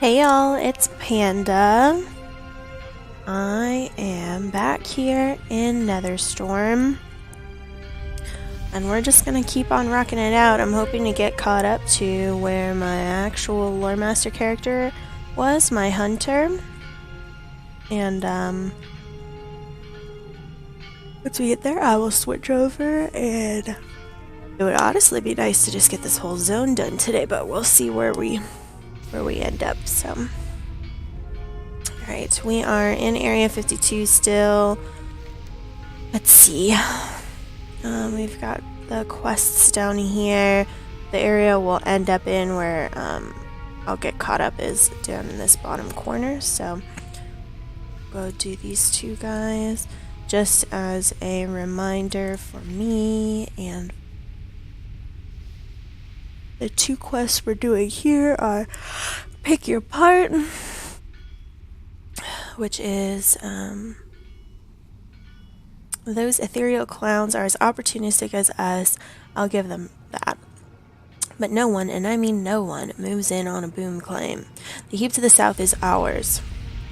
Hey y'all, it's Panda. I am back here in Netherstorm. And we're just gonna keep on rocking it out. I'm hoping to get caught up to where my actual Loremaster character was, my hunter. And once we get there, I will switch over, and it would honestly be nice to just get this whole zone done today, but we'll see where we end up. So alright, we are in Area 52 still. Let's see. We've got the quests down here. The area we'll end up in where I'll get caught up is down in this bottom corner. So go do these two guys just as a reminder for me. And the two quests we're doing here are Pick Your Part, which is those ethereal clowns are as opportunistic as us. I'll give them that. But no one, and I mean no one, moves in on a boom claim. The heap to the south is ours.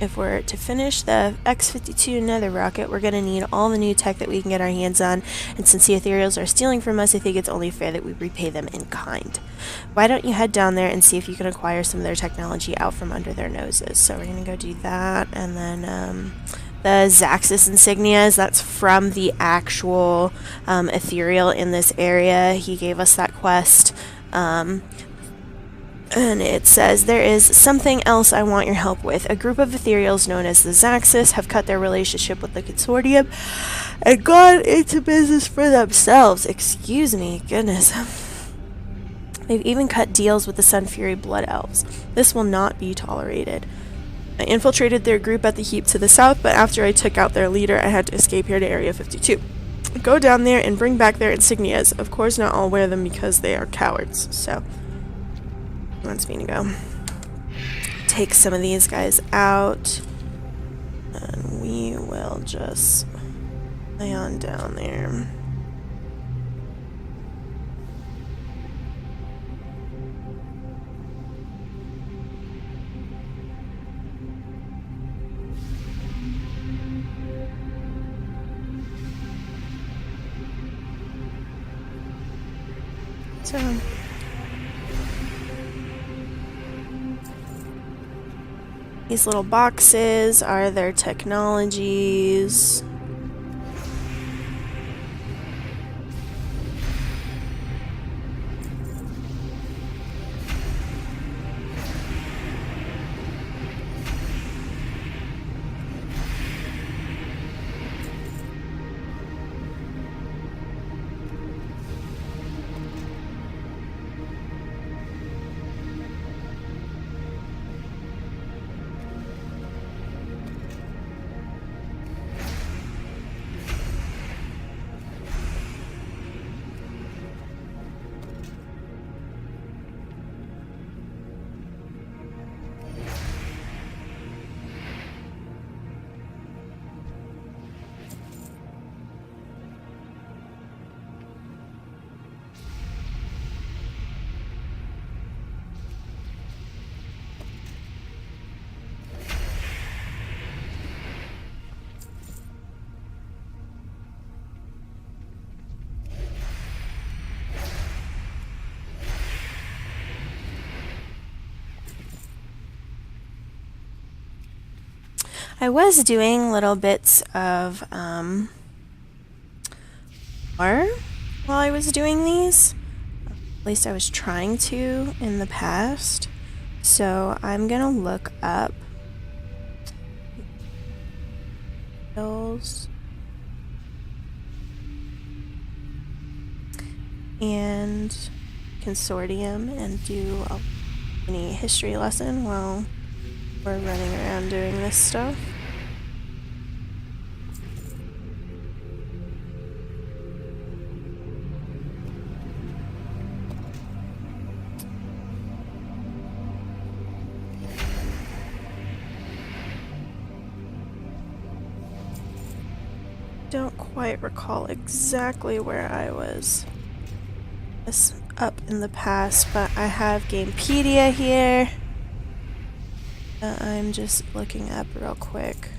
If we're to finish the X-52 nether rocket, we're going to need all the new tech that we can get our hands on, and since the ethereals are stealing from us, I think it's only fair that we repay them in kind. Why don't you head down there and see if you can acquire some of their technology out from under their noses? So we're going to go do that, and then the Zaxxas insignias, that's from the actual ethereal in this area. He gave us that quest. And it says, there is something else I want your help with. A group of ethereals known as the Zaxxas have cut their relationship with the consortium and gone into business for themselves. Excuse me, goodness. They've even cut deals with the Sun Fury Blood Elves. This will not be tolerated. I infiltrated their group at the heap to the south, but after I took out their leader, I had to escape here to Area 52. Go down there and bring back their insignias. Of course, not all wear them because they are cowards, so wants me to go take some of these guys out, and we will just lay on down there. So these little boxes are their technologies. I was doing little bits of lore while I was doing these. At least I was trying to in the past. So I'm gonna look up skills and consortium and do a mini history lesson while we're running around doing this stuff. Don't quite recall exactly where I was up in the past, but I have Gamepedia here. I'm just looking up real quick.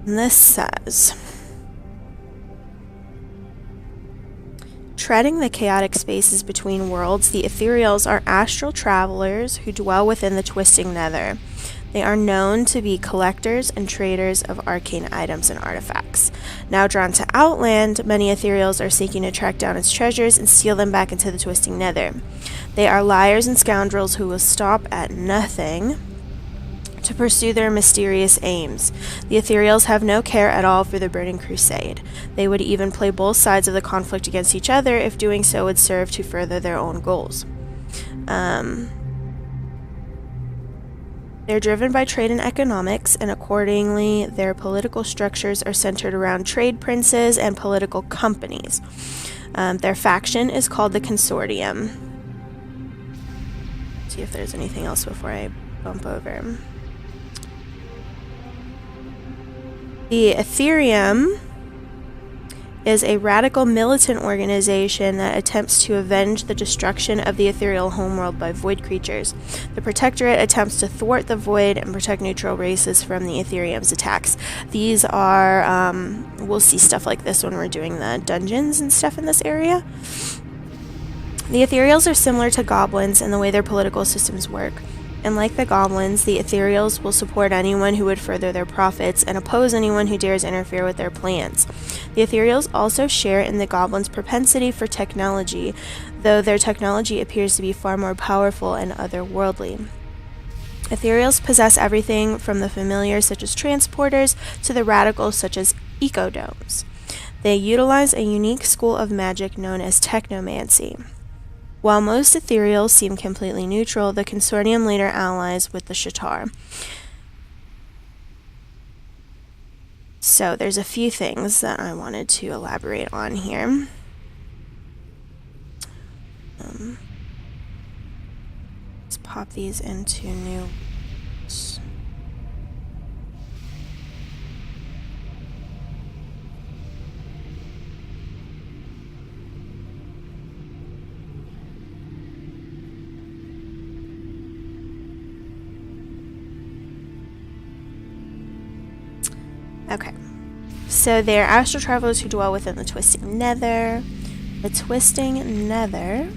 And this says, treading the chaotic spaces between worlds, the ethereals are astral travelers who dwell within the twisting nether. They are known to be collectors and traders of arcane items and artifacts. Now drawn to Outland, many ethereals are seeking to track down its treasures and steal them back into the twisting nether. They are liars and scoundrels who will stop at nothing to pursue their mysterious aims. The ethereals have no care at all for the burning crusade. They would even play both sides of the conflict against each other if doing so would serve to further their own goals. They're driven by trade and economics, and accordingly, their political structures are centered around trade princes and political companies. Their faction is called the Consortium. Let's see if there's anything else before I bump over. The Ethereum is a radical militant organization that attempts to avenge the destruction of the ethereal homeworld by void creatures. The Protectorate attempts to thwart the void and protect neutral races from the Ethereum's attacks. These are, we'll see stuff like this when we're doing the dungeons and stuff in this area. The ethereals are similar to goblins in the way their political systems work. And like the goblins, the ethereals will support anyone who would further their profits and oppose anyone who dares interfere with their plans. The ethereals also share in the goblins' propensity for technology, though their technology appears to be far more powerful and otherworldly. Ethereals possess everything from the familiar, such as transporters, to the radicals, such as ecodomes. They utilize a unique school of magic known as technomancy. While most ethereals seem completely neutral, the Consortium later allies with the Shatar. So there's a few things that I wanted to elaborate on here. Let's pop these into new. Okay, so they're astral travelers who dwell within the twisting nether. The twisting nether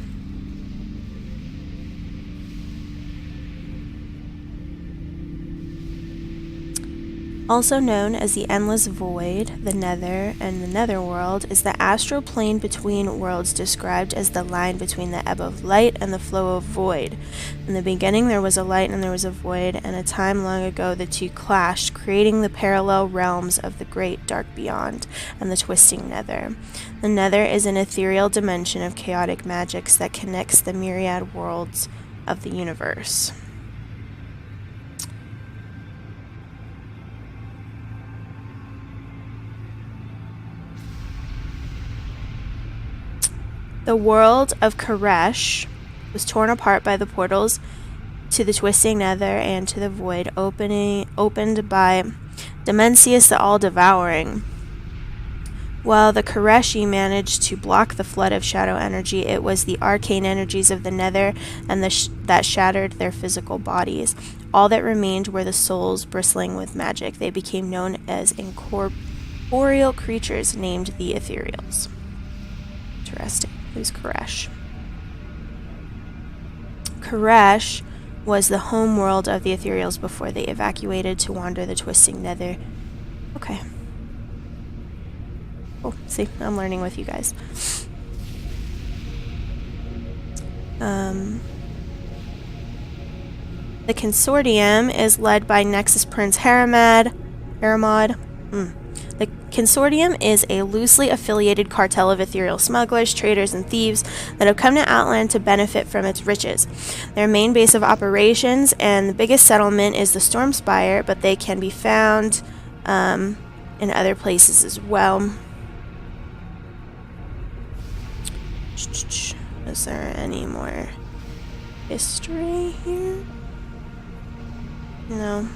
also known as the Endless Void, the Nether, and the Netherworld, is the astral plane between worlds described as the line between the ebb of light and the flow of void. In the beginning there was a light and there was a void, and a time long ago the two clashed, creating the parallel realms of the great dark beyond and the twisting nether. The nether is an ethereal dimension of chaotic magics that connects the myriad worlds of the universe. The world of Koresh was torn apart by the portals to the twisting nether and to the void, opened by Dimensius the All-Devouring. While the Koreshi managed to block the flood of shadow energy, it was the arcane energies of the nether and that shattered their physical bodies. All that remained were the souls bristling with magic. They became known as incorporeal creatures named the Ethereals. Interesting. Who's Koresh? Koresh was the home world of the Ethereals before they evacuated to wander the twisting nether. Okay. Oh, see, I'm learning with you guys. The Consortium is led by Nexus Prince Haramad. The Consortium is a loosely affiliated cartel of ethereal smugglers, traders, and thieves that have come to Outland to benefit from its riches. Their main base of operations and the biggest settlement is the Stormspire, but they can be found in other places as well. Is there any more history here? No.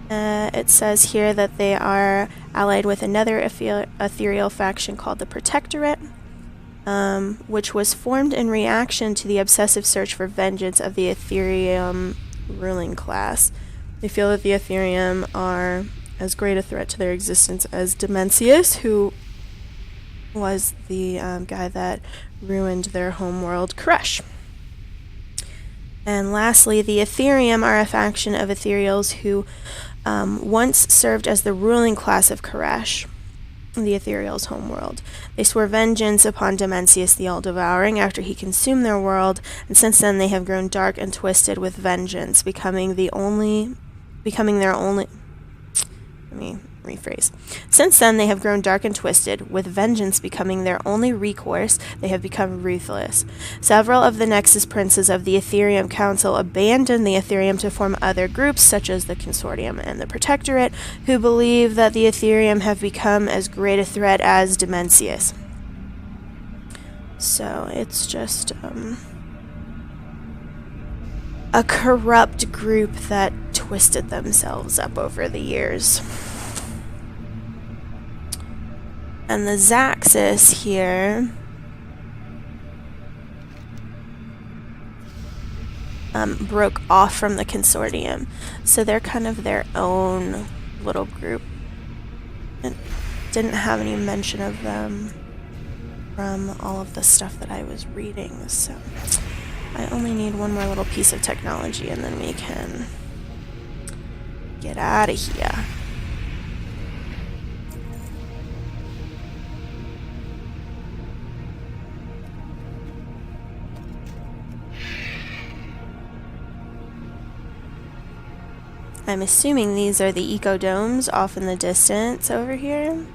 It says here that they are allied with another ethereal faction called the Protectorate. which was formed in reaction to the obsessive search for vengeance of the Ethereum ruling class. They feel that the Ethereum are as great a threat to their existence as Dimensius, who was the guy that ruined their homeworld, Koresh. And lastly, the Ethereum are a faction of ethereals who once served as the ruling class of Koresh, the ethereal's homeworld. They swore vengeance upon Dimensius the All-Devouring after he consumed their world, and since then they have grown dark and twisted with vengeance, becoming their only... Let me rephrase. Since then, they have grown dark and twisted, with vengeance becoming their only recourse. They have become ruthless. Several of the Nexus princes of the Ethereum Council abandoned the Ethereum to form other groups, such as the Consortium and the Protectorate, who believe that the Ethereum have become as great a threat as Dimensius. So, it's just, a corrupt group that twisted themselves up over the years. And the Zaxxas here broke off from the Consortium, so they're kind of their own little group. It didn't have any mention of them from all of the stuff that I was reading, so I only need one more little piece of technology and then we can get out of here. I'm assuming these are the eco-domes off in the distance over here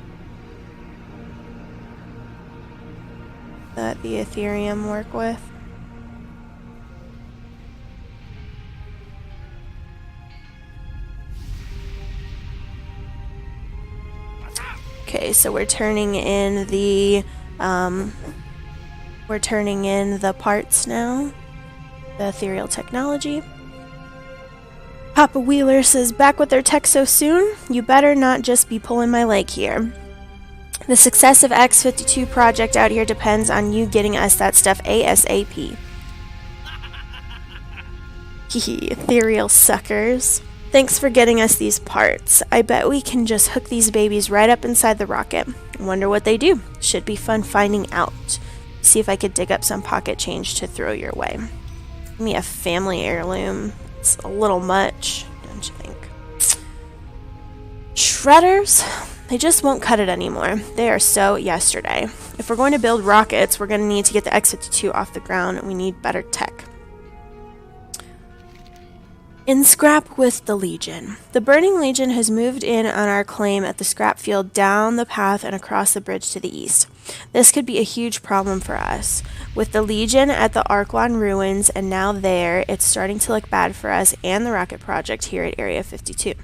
that the Ethereum work with. Okay, so we're turning in the parts now, the ethereal technology. Papa Wheeler says, back with their tech so soon? You better not just be pulling my leg here. The success of X-52 project out here depends on you getting us that stuff ASAP. Hehe, ethereal suckers. Thanks for getting us these parts. I bet we can just hook these babies right up inside the rocket. Wonder what they do. Should be fun finding out. See if I could dig up some pocket change to throw your way. Give me a family heirloom. It's a little much, don't you think? Shredders? They just won't cut it anymore. They are so yesterday. If we're going to build rockets, we're going to need to get the X-52 off the ground, and we need better tech. In scrap with the Legion. The Burning Legion has moved in on our claim at the scrap field down the path and across the bridge to the east. This could be a huge problem for us. With the Legion at the Arklon ruins and now there, it's starting to look bad for us and the rocket project here at Area 52.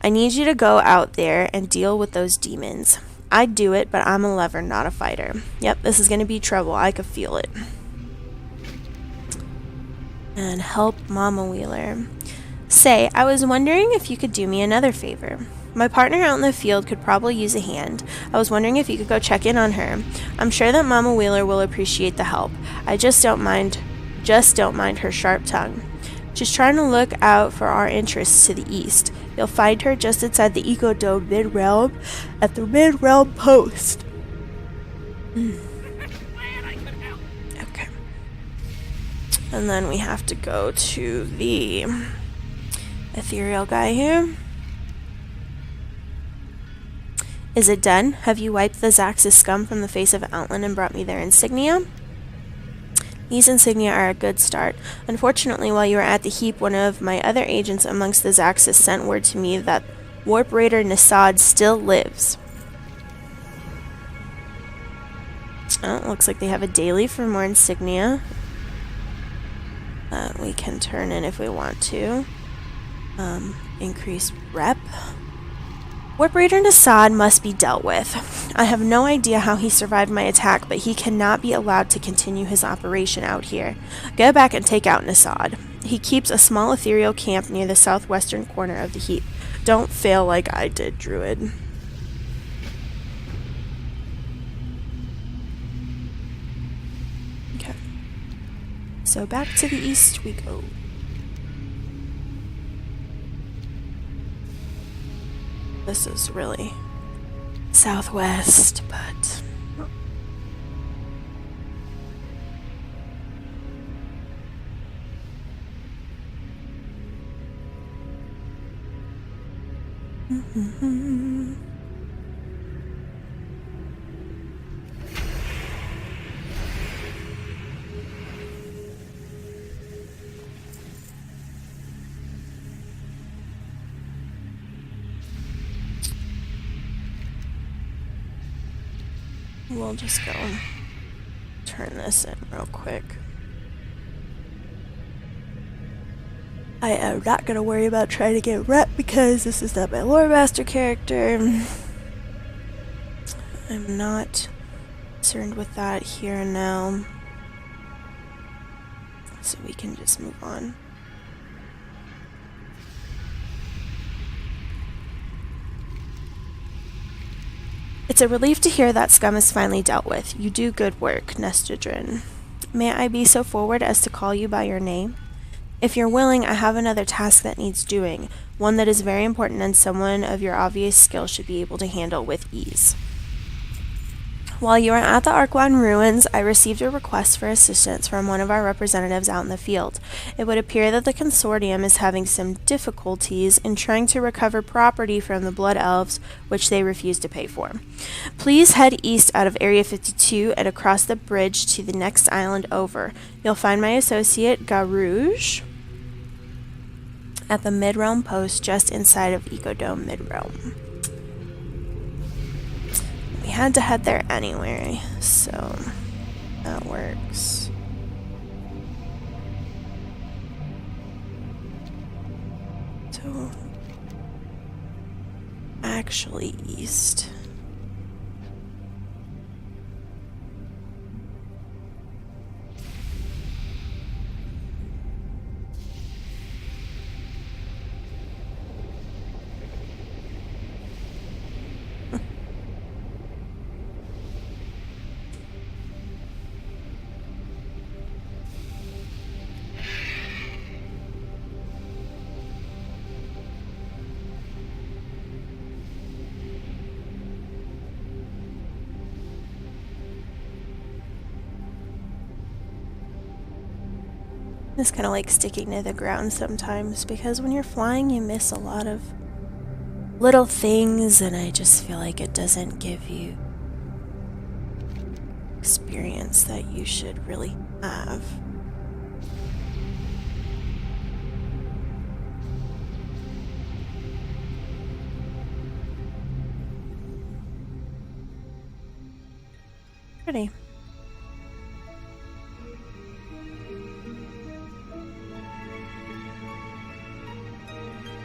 I need you to go out there and deal with those demons. I'd do it, but I'm a lover, not a fighter. Yep, this is going to be trouble. I could feel it. And help Mama Wheeler. Say, I was wondering if you could do me another favor. My partner out in the field could probably use a hand. I was wondering if you could go check in on her. I'm sure that Mama Wheeler will appreciate the help. I just don't mind her sharp tongue. She's trying to look out for our interests to the east. You'll find her just inside the Eco-Dome mid-realm at the mid-realm post. Okay. And then we have to go to the ethereal guy here. Is it done? Have you wiped the Zaxxas scum from the face of Outland and brought me their insignia? These insignia are a good start. Unfortunately, while you were at the heap, one of my other agents amongst the Zaxxas sent word to me that Warp Raider Nasad still lives. Oh, it looks like they have a daily for more insignia that we can turn in if we want to. Increase rep. Warp Raider Nasad must be dealt with. I have no idea how he survived my attack, but he cannot be allowed to continue his operation out here. Go back and take out Nasad. He keeps a small ethereal camp near the southwestern corner of the heap. Don't fail like I did, Druid. So back to the east we go. This is really southwest, but we'll just go turn this in real quick. I am not gonna worry about trying to get rep because this is not my Loremaster character. I'm not concerned with that here and now. So we can just move on. It's a relief to hear that scum is finally dealt with. You do good work, Netherstorm. May I be so forward as to call you by your name? If you're willing, I have another task that needs doing, one that is very important and someone of your obvious skill should be able to handle with ease. While you are at the Arcline ruins, I received a request for assistance from one of our representatives out in the field. It would appear that the consortium is having some difficulties in trying to recover property from the Blood Elves, which they refuse to pay for. Please head east out of Area 52 and across the bridge to the next island over. You'll find my associate, Garouge, at the Mid-Realm post just inside of Ecodome Mid-Realm. We had to head there anyway, so that works. So, actually east. It's kind of like sticking to the ground sometimes because when you're flying you miss a lot of little things and I just feel like it doesn't give you experience that you should really have. Pretty.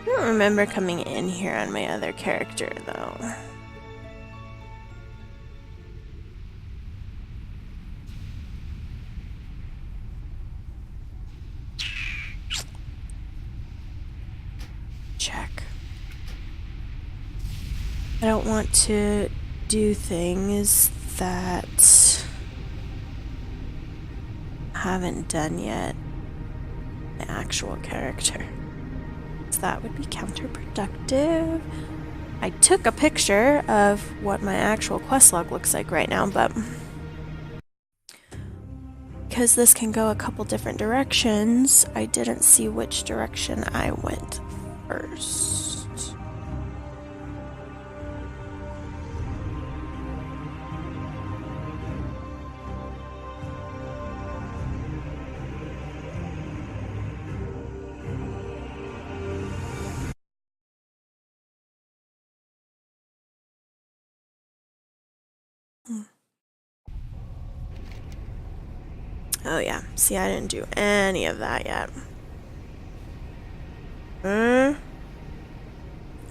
I don't remember coming in here on my other character, though. Check. I don't want to do things that I haven't done yet. My actual character. That would be counterproductive. I took a picture of what my actual quest log looks like right now, but because this can go a couple different directions, I didn't see which direction I went first. Oh yeah, see, I didn't do any of that yet.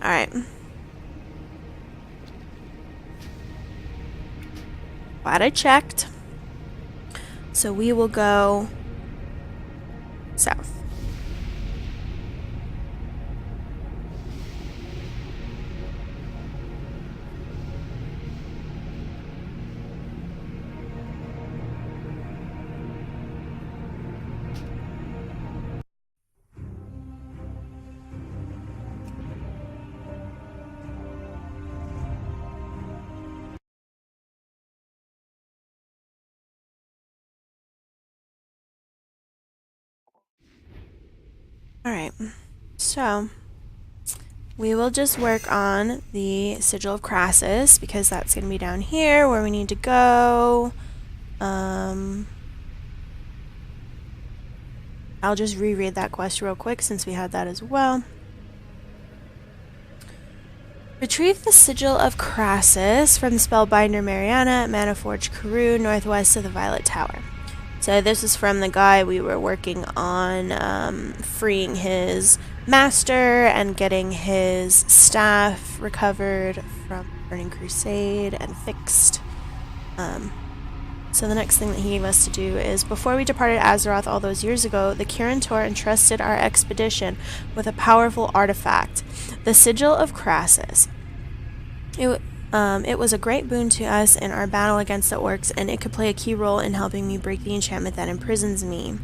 Alright. Glad I checked. So we will go south. Alright, so we will just work on the Sigil of Crassus because that's going to be down here where we need to go. I'll just reread that quest real quick since we had that as well. Retrieve the Sigil of Crassus from the Spellbinder Mariana at Manaforge Carew, northwest of the Violet Tower. So this is from the guy we were working on freeing his master and getting his staff recovered from Burning Crusade and fixed. So the next thing that he gave us to do is, before we departed Azeroth all those years ago, the Kirin Tor entrusted our expedition with a powerful artifact, the Sigil of Crassus. It was a great boon to us in our battle against the orcs, and it could play a key role in helping me break the enchantment that imprisons me.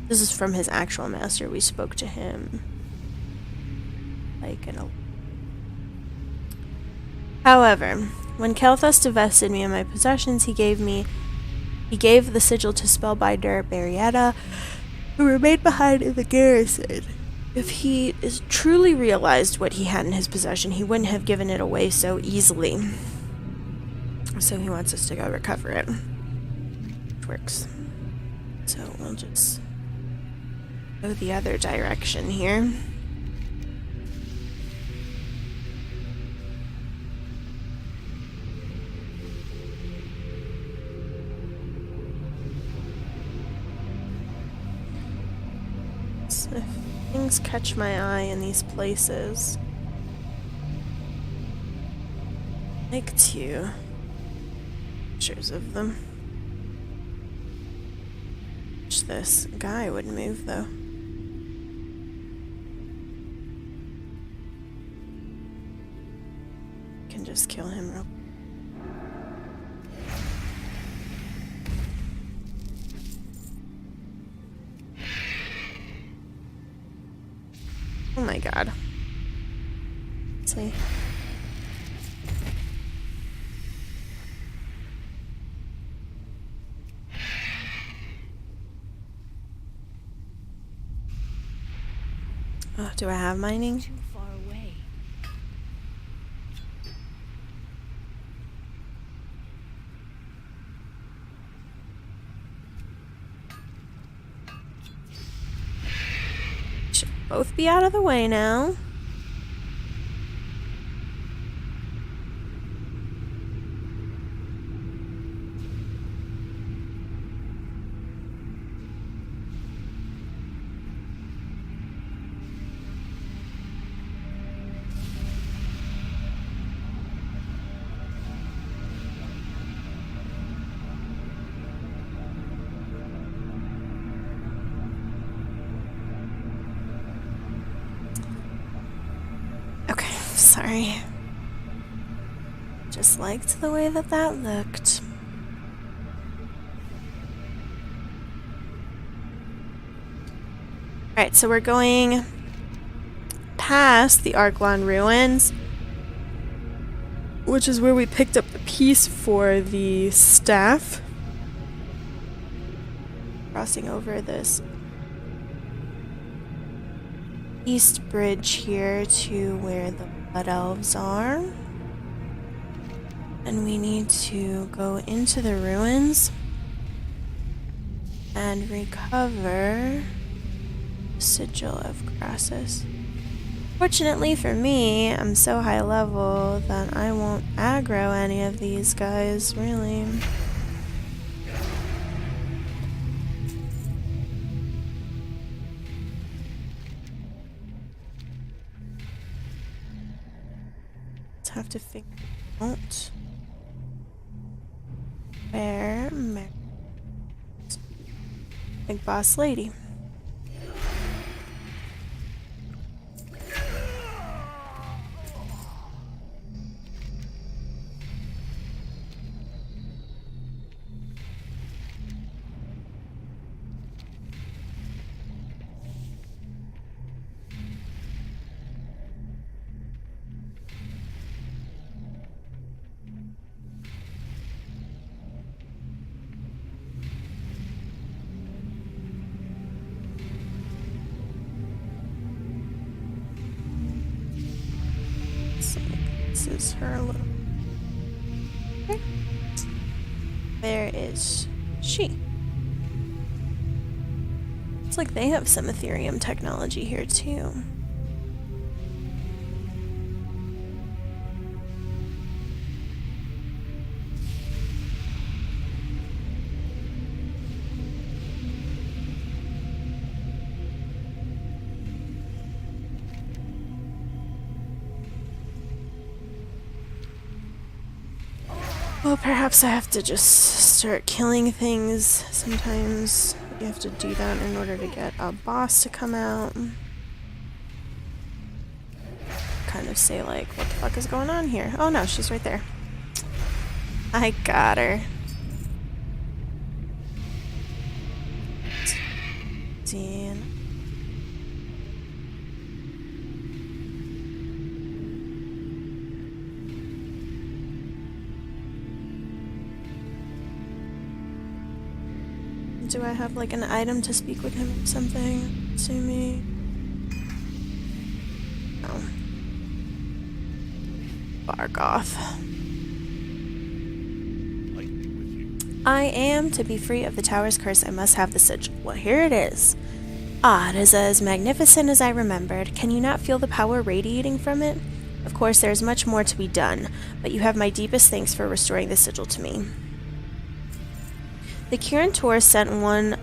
This is from his actual master. We spoke to him like However, when Kel'Thas divested me of my possessions, he gave the sigil to Spellbinder Barietta, who remained behind in the garrison. If he is truly realized what he had in his possession, he wouldn't have given it away so easily. So he wants us to go recover it. Which works. So we'll just go the other direction here. So if things catch my eye in these places, I like to pictures of them. Wish this guy would move though. Can just kill him real. Oh my god. Let's see. Oh, do I have mining? Too far away. Should both be out of the way now. Sorry. Just liked the way that that looked. Alright, so we're going past the Arklon ruins, which is where we picked up the piece for the staff. Crossing over this east bridge here to where the Blood Elves are. And we need to go into the ruins and recover the Sigil of Crassus. Fortunately for me, I'm so high level that I won't aggro any of these guys, really. Have to figure out where Big Boss Lady. This is her little... Okay. There is she. It's like they have some Ethereum technology here too. Well, perhaps I have to just start killing things. Sometimes you have to do that in order to get a boss to come out. Kind of say like, what the fuck is going on here? Oh no, she's right there. I got her. Dan. Do I have like an item to speak with him or something? To me? No. Bargoth. I am. To be free of the tower's curse, I must have the sigil. Well, here it is. Ah, it is as magnificent as I remembered. Can you not feel the power radiating from it? Of course, there is much more to be done, but you have my deepest thanks for restoring the sigil to me. The Curator sent one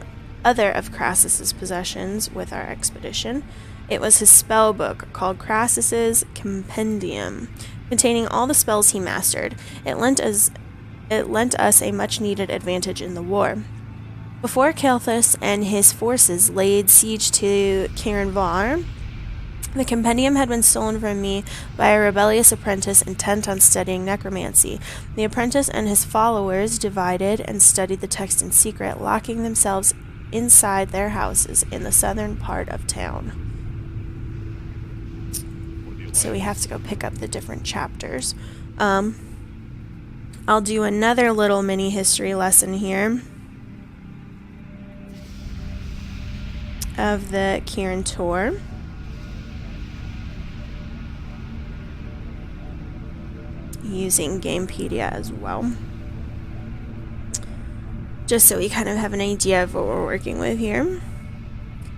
other of Crassus's possessions with our expedition. It was his spell book, called Crassus's Compendium, containing all the spells he mastered. It lent us a much-needed advantage in the war. Before Kael'thas and his forces laid siege to Kirinvar, the compendium had been stolen from me by a rebellious apprentice intent on studying necromancy. The apprentice and his followers divided and studied the text in secret, locking themselves inside their houses in the southern part of town. So we have to go pick up the different chapters. I'll do another little mini history lesson here of the Curator. Using Gamepedia as well. Just so we kind of have an idea of what we're working with here.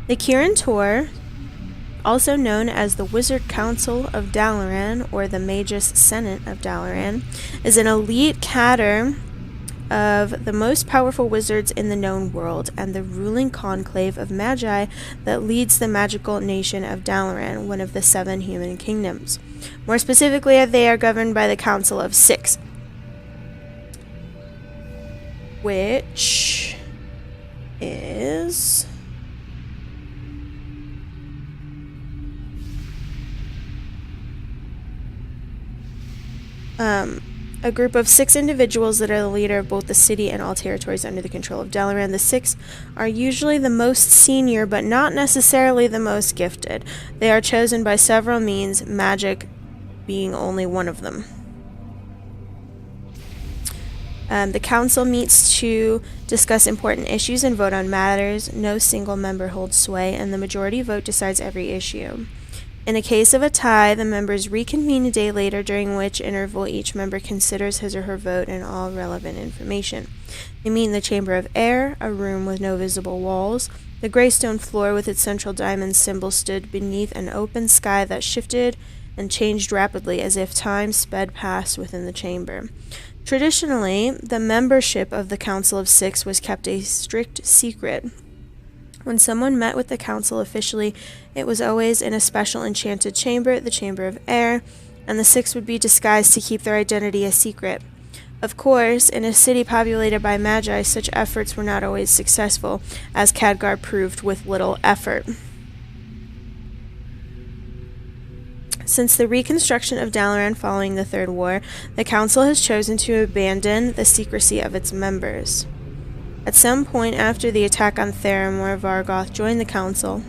The Curator, also known as the Wizard Council of Dalaran, or the Magus Senate of Dalaran, is an elite cadre of the most powerful wizards in the known world, and the ruling conclave of magi that leads the magical nation of Dalaran, one of the 7 human kingdoms. More specifically, they are governed by the Council of 6, which is a group of 6 individuals that are the leader of both the city and all territories under the control of Dalaran. The 6 are usually the most senior, but not necessarily the most gifted. They are chosen by several means, magic being only one of them. The council meets to discuss important issues and vote on matters. No single member holds sway, and the majority vote decides every issue. In a case of a tie, the members reconvene a day later, during which interval each member considers his or her vote and all relevant information. They meet in the Chamber of Air, a room with no visible walls. The gray stone floor with its central diamond symbol stood beneath an open sky that shifted and changed rapidly as if time sped past within the chamber. Traditionally, the membership of the Council of 6 was kept a strict secret. When someone met with the council officially, it was always in a special enchanted chamber, the Chamber of Air, and the 6 would be disguised to keep their identity a secret. Of course, in a city populated by magi, such efforts were not always successful, as Khadgar proved with little effort. Since the reconstruction of Dalaran following the Third War, the council has chosen to abandon the secrecy of its members. At some point after the attack on Theramore, Vargoth joined the council.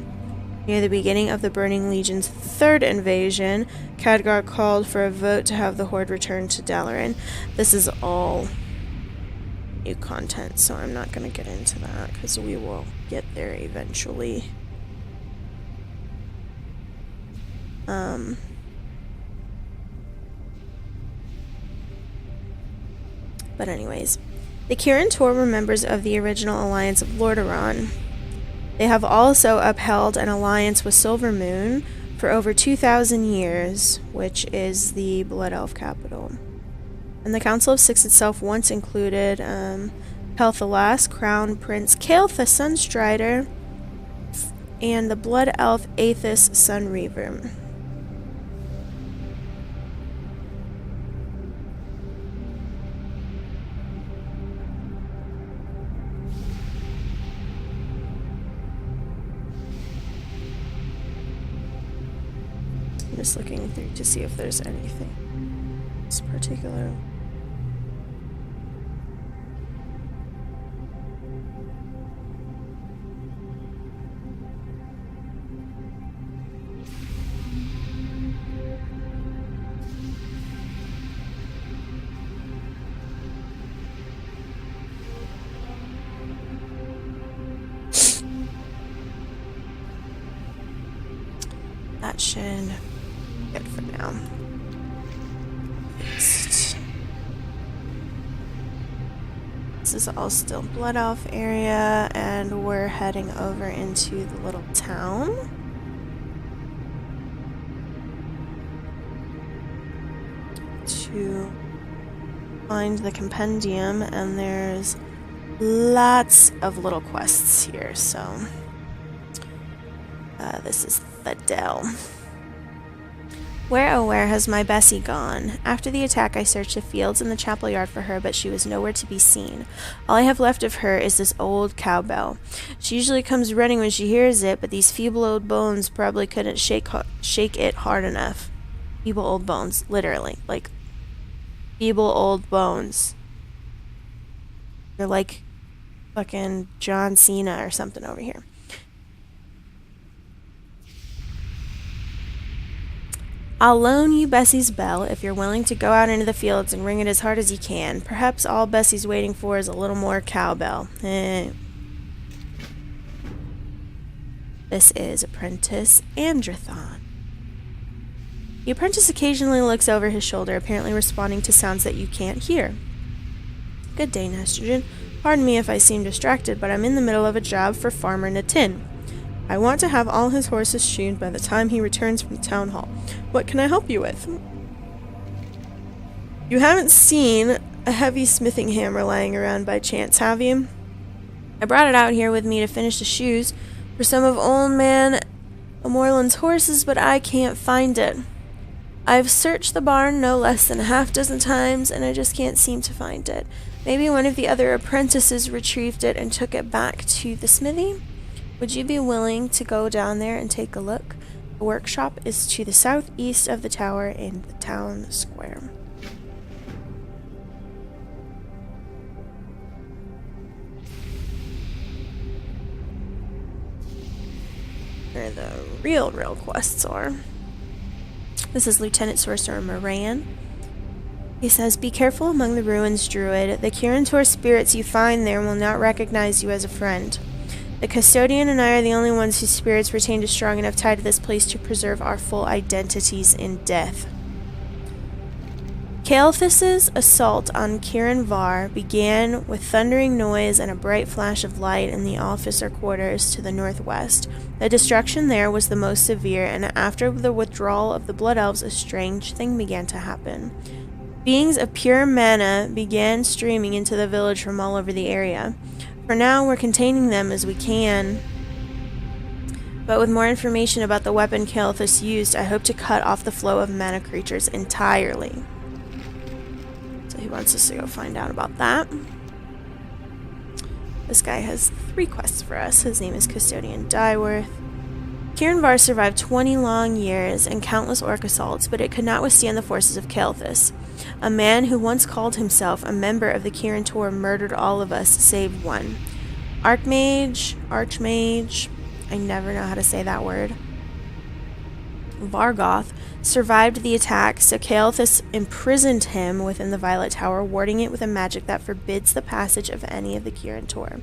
Near the beginning of the Burning Legion's 3rd invasion, Khadgar called for a vote to have the Horde return to Dalaran. This is all new content, so I'm not going to get into that, because we will get there eventually. But anyways, the Kirin Tor were members of the original alliance of Lordaeron. They have also upheld an alliance with Silver Moon for over 2,000 years, which is the Blood Elf capital. And the Council of Six itself once included Pelthalas, Crown Prince Kael'thas the Sunstrider, and the Blood Elf Aethys Sunreaver. I'm just looking through to see if there's anything this particular. That should be good for now. This is all still Blood Elf area, and we're heading over into the little town. To find the compendium, and there's lots of little quests here, so this is the Dell. Where, oh where has my Bessie gone? After the attack I searched the fields and the chapel yard for her, but she was nowhere to be seen. All I have left of her is this old cowbell. She usually comes running when she hears it, but these feeble old bones probably couldn't shake it hard enough. Feeble old bones, literally. Like, feeble old bones. They're like fucking John Cena or something over here. I'll loan you Bessie's bell if you're willing to go out into the fields and ring it as hard as you can. Perhaps all Bessie's waiting for is a little more cowbell. This is Apprentice Andrathon. The apprentice occasionally looks over his shoulder, apparently responding to sounds that you can't hear. Good day, Nestrogen. Pardon me if I seem distracted, but I'm in the middle of a job for Farmer Natin. I want to have all his horses shoed by the time he returns from the town hall. What can I help you with? You haven't seen a heavy smithing hammer lying around by chance, have you? I brought it out here with me to finish the shoes for some of old man Amorland's horses, but I can't find it. I've searched the barn no less than a half-dozen times, and I just can't seem to find it. Maybe one of the other apprentices retrieved it and took it back to the smithy? Would you be willing to go down there and take a look? The workshop is to the southeast of the tower in the town square. Where the real quests are. This is Lieutenant Sorcerer Moran. He says, be careful among the ruins, Druid. The Kirin Tor spirits you find there will not recognize you as a friend. The Custodian and I are the only ones whose spirits retained a strong enough tie to this place to preserve our full identities in death. Kael'thas's assault on Kirin Var began with thundering noise and a bright flash of light in the officer quarters to the northwest. The destruction there was the most severe, and after the withdrawal of the Blood Elves, a strange thing began to happen. Beings of pure mana began streaming into the village from all over the area. For now, we're containing them as we can, but with more information about the weapon Kael'thas used, I hope to cut off the flow of mana creatures entirely. So he wants us to go find out about that. This guy has 3 quests for us. His name is Custodian Dyeworth. Kirin Var survived 20 long years and countless orc assaults, but it could not withstand the forces of Kael'thas. A man who once called himself a member of the Kirin Tor murdered all of us, save one. Archmage, I never know how to say that word. Vargoth survived the attack, so Kael'thas imprisoned him within the Violet Tower, warding it with a magic that forbids the passage of any of the Kirin Tor.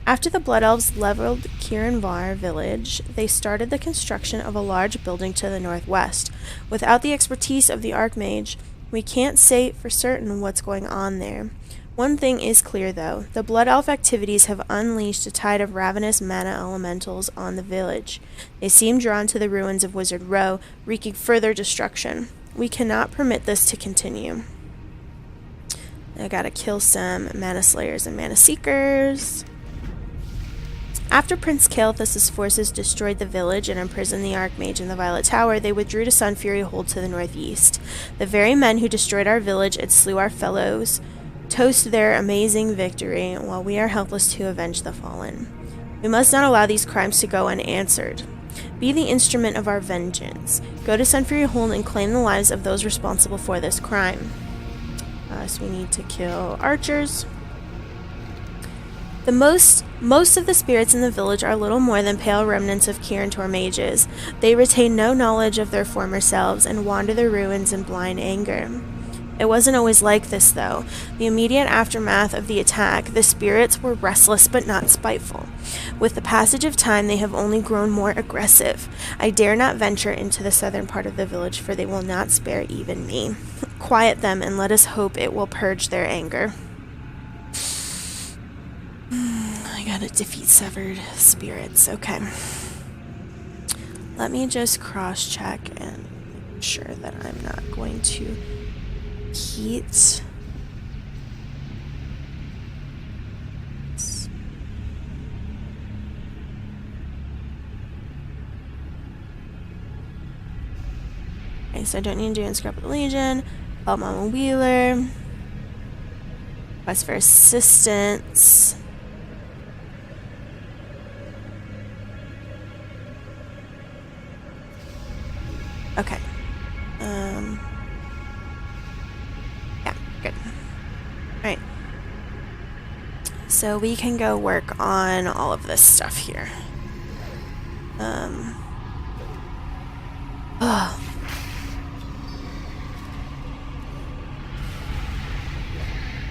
After the Blood Elves leveled Kirin Var village, they started the construction of a large building to the northwest. Without the expertise of the Archmage, We can't say for certain what's going on there. One thing is clear, though. The Blood Elf activities have unleashed a tide of ravenous mana elementals on the village. They seem drawn to the ruins of Wizard Row, wreaking further destruction. We cannot permit this to continue. I gotta kill some Mana Slayers and Mana Seekers. After Prince Kael'thas's forces destroyed the village and imprisoned the Archmage in the Violet Tower, they withdrew to Sunfury Hold to the northeast. The very men who destroyed our village and slew our fellows toast their amazing victory, while we are helpless to avenge the fallen. We must not allow these crimes to go unanswered. Be the instrument of our vengeance. Go to Sunfury Hold and claim the lives of those responsible for this crime. So we need to kill archers. Most of the spirits in the village are little more than pale remnants of Kirin mages. They retain no knowledge of their former selves and wander the ruins in blind anger. It wasn't always like this, though. The immediate aftermath of the attack, the spirits were restless but not spiteful. With the passage of time, they have only grown more aggressive. I dare not venture into the southern part of the village, for they will not spare even me. Quiet them, and let us hope it will purge their anger. I gotta defeat severed spirits. Okay. Let me just cross-check and make sure that I'm not going to heat. Okay, so I don't need to do Inscribe with the Legion. Help Mama Wheeler. Request for assistance. Okay. Yeah, good. Alright. So we can go work on all of this stuff here. Oh.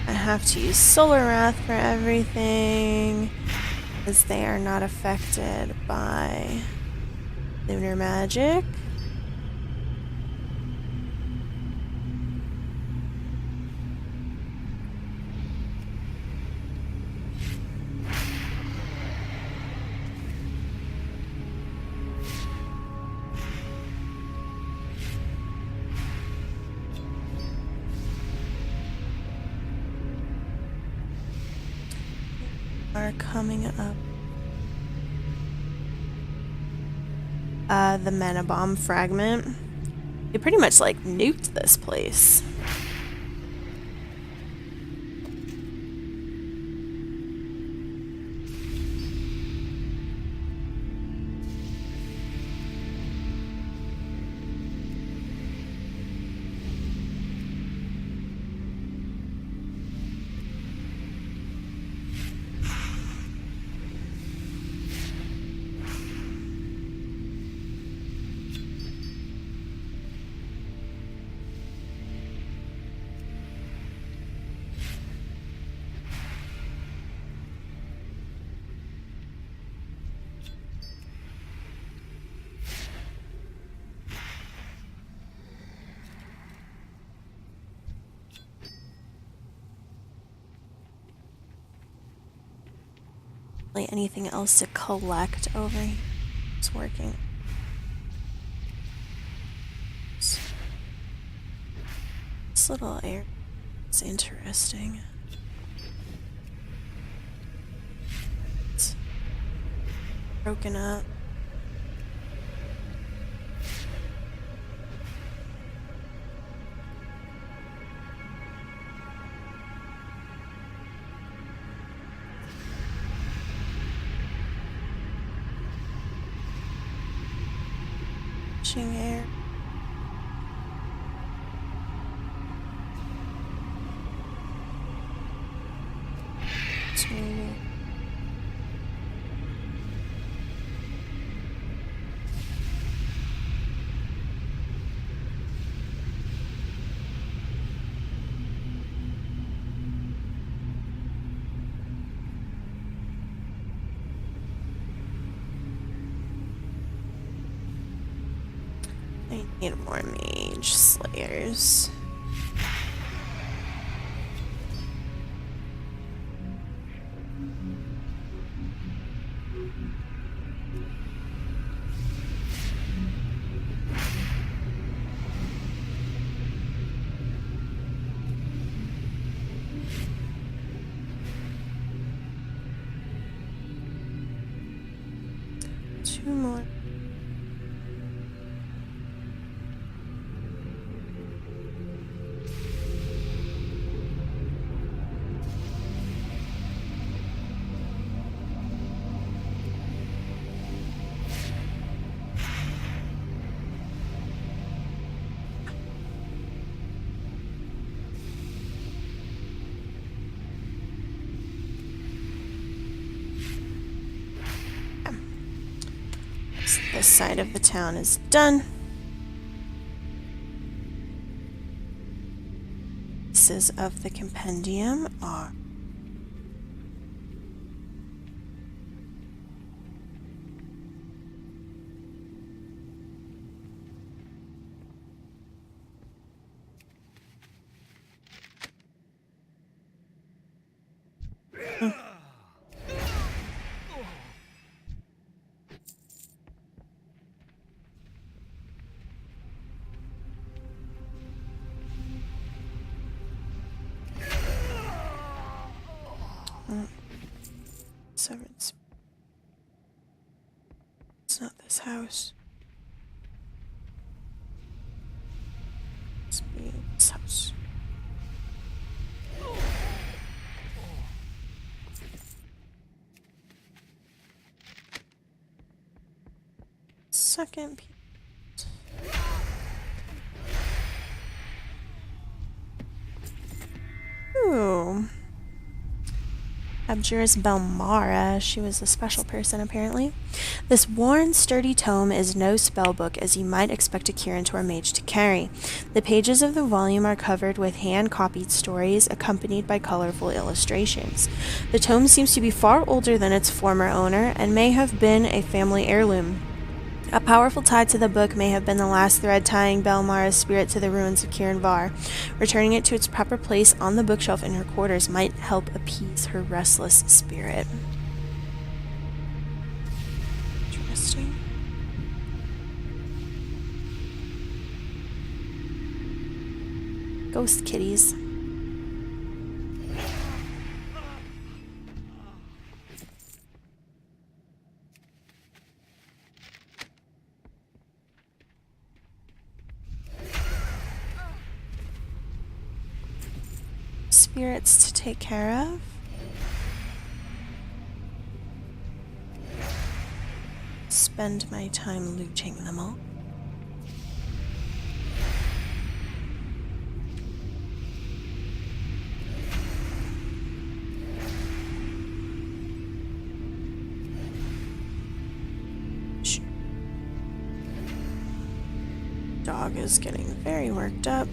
I have to use Solar Wrath for everything, because they are not affected by lunar magic. Are coming up. The Mana Bomb fragment. They pretty much like nuked this place. Anything else to collect over here? It's working. This little area is interesting. It's broken up. Air. I need more mage slayers. 2 more. This side of the town is done. Pieces of the compendium are so it's not this house. It's be this house. Second piece. Ooh. Abjuris Belmara. She was a special person, apparently. This worn, sturdy tome is no spellbook, as you might expect a Kirin mage to carry. The pages of the volume are covered with hand-copied stories, accompanied by colorful illustrations. The tome seems to be far older than its former owner, and may have been a family heirloom. A powerful tie to the book may have been the last thread tying Belmara's spirit to the ruins of Kirin Var. Returning it to its proper place on the bookshelf in her quarters might help appease her restless spirit. Interesting. Ghost kitties. Spirits to take care of. Spend my time looting them all. Dog is getting very worked up.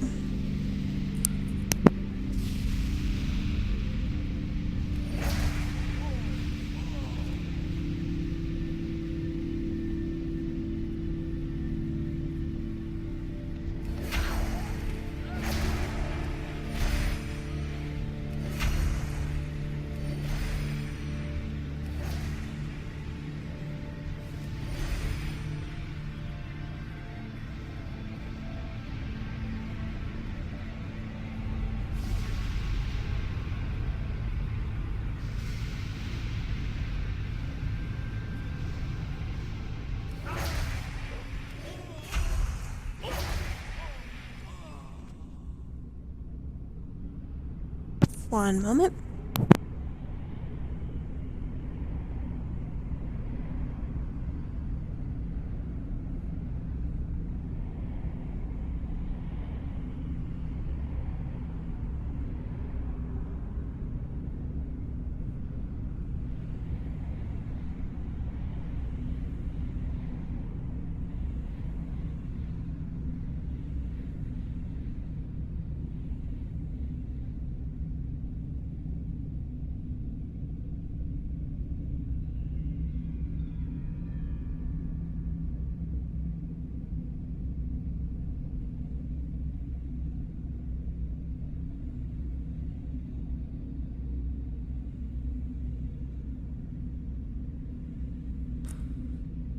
One moment.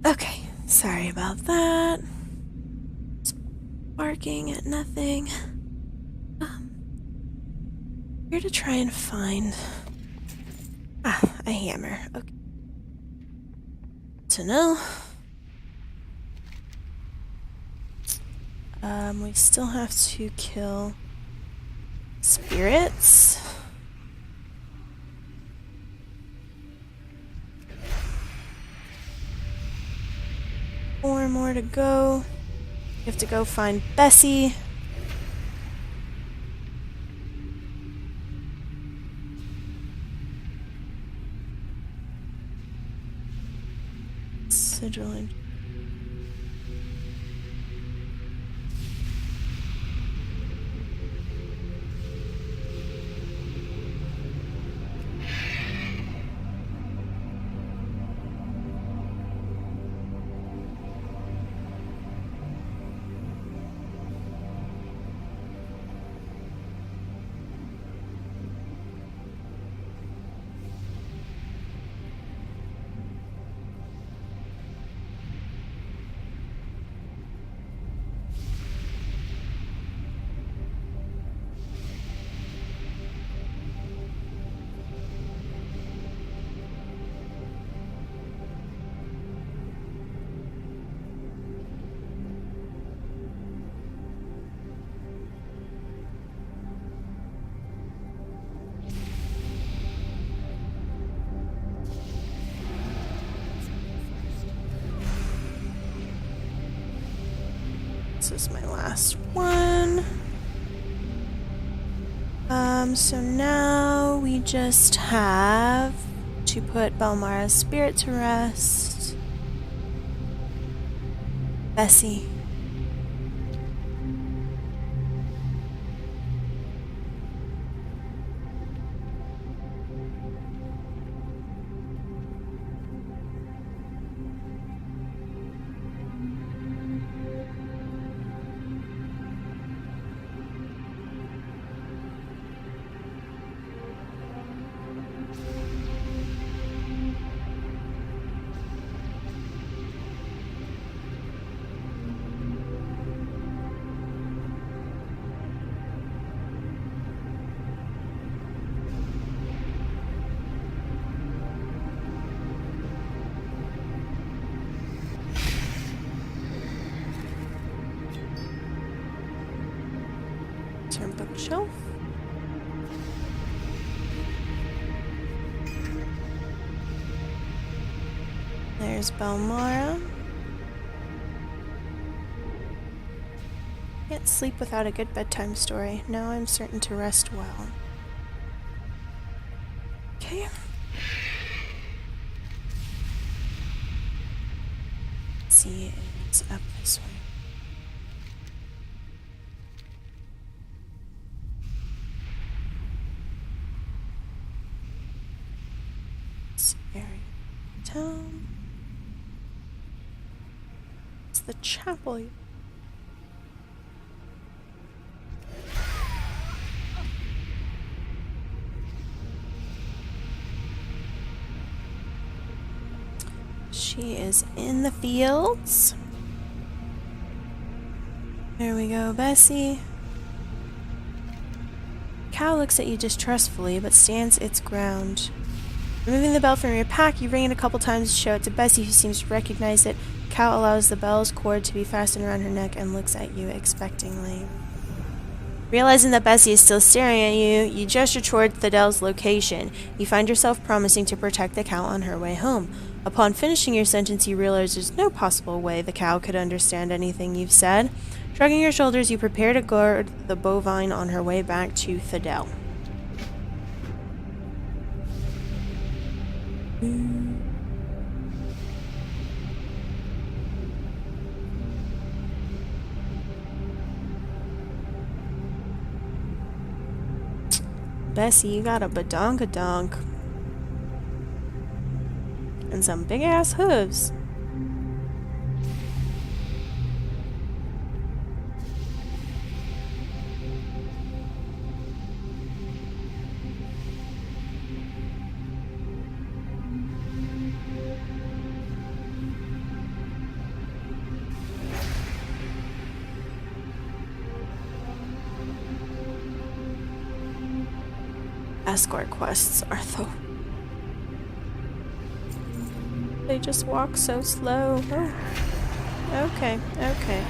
Okay, sorry about that. Just barking at nothing. Here to try and find a hammer. Okay. To know. We still have to kill spirits. Four more to go. We have to go find Bessie. Sigil. This is my last one. So now we just have to put Belmara's spirit to rest. Bessie. Turn bookshelf. There's Belmara. Can't sleep without a good bedtime story. Now I'm certain to rest well. Okay. Let's see, it's up this way. Town. It's the chapel. She is in the fields. There we go, Bessie. Cow looks at you distrustfully, but stands its ground. Removing the bell from your pack, you ring it a couple times to show it to Bessie, who seems to recognize it. Cow allows the bell's cord to be fastened around her neck and looks at you expectingly. Realizing that Bessie is still staring at you, you gesture toward Thaddel's location. You find yourself promising to protect the cow on her way home. Upon finishing your sentence, you realize there's no possible way the cow could understand anything you've said. Shrugging your shoulders, you prepare to guard the bovine on her way back to Thaddel. Bessie, you got a badonkadonk. And some big ass hooves. Escort quests are they just walk so slow. Oh. Okay, okay.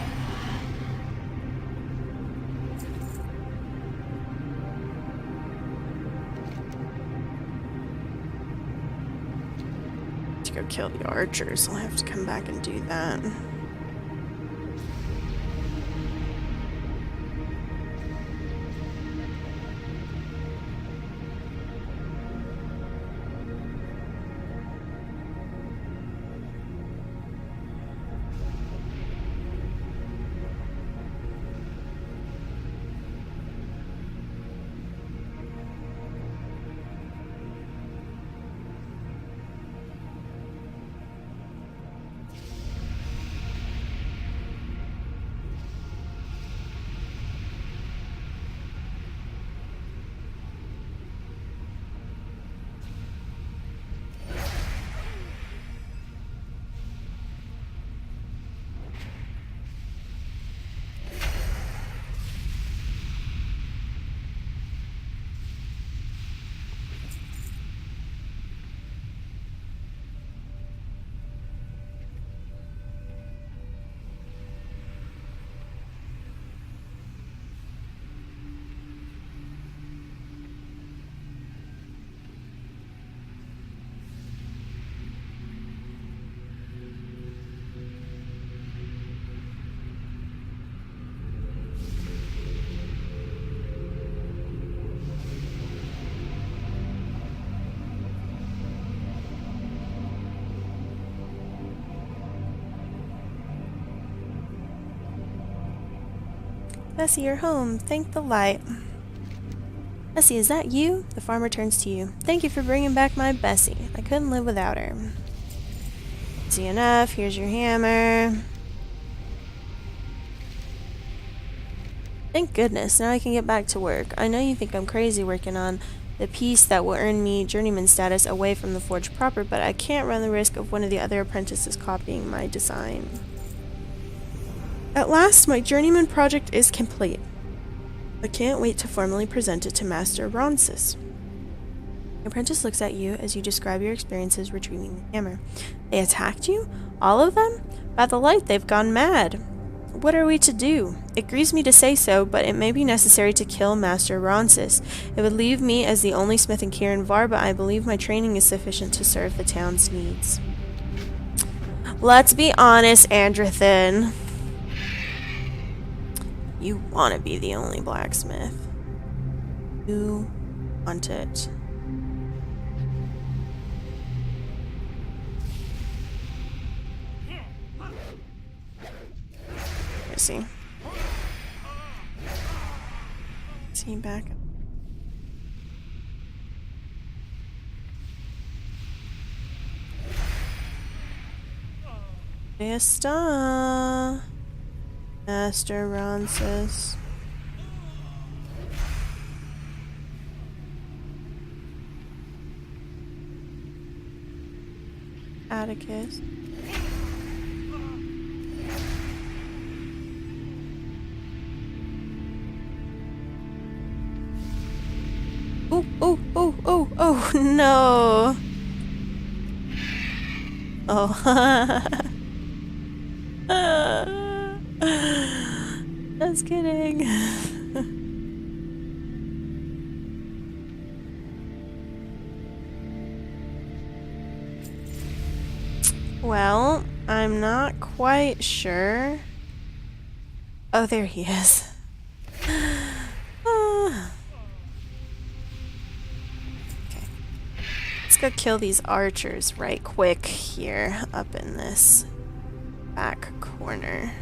go kill the archers. I'll have to come back and do that. Bessie, you're home. Thank the light. Bessie, is that you? The farmer turns to you. Thank you for bringing back my Bessie. I couldn't live without her. Easy enough. Here's your hammer. Thank goodness. Now I can get back to work. I know you think I'm crazy working on the piece that will earn me journeyman status away from the forge proper, but I can't run the risk of one of the other apprentices copying my design. At last, my journeyman project is complete. I can't wait to formally present it to Master Ronsis. The apprentice looks at you as you describe your experiences retrieving the hammer. They attacked you? All of them? By the light, they've gone mad. What are we to do? It grieves me to say so, but it may be necessary to kill Master Ronsis. It would leave me as the only smith in Kirin Var, but I believe my training is sufficient to serve the town's needs. Let's be honest, Andrathan. You want to be the only blacksmith. You want it. Where is he? Is he back? Vista. Master Ronsis. Atticus. Oh, oh, oh, oh, oh, no. Oh. Just kidding. Well, I'm not quite sure. Oh, there he is. Okay. Let's go kill these archers right quick here up in this back corner.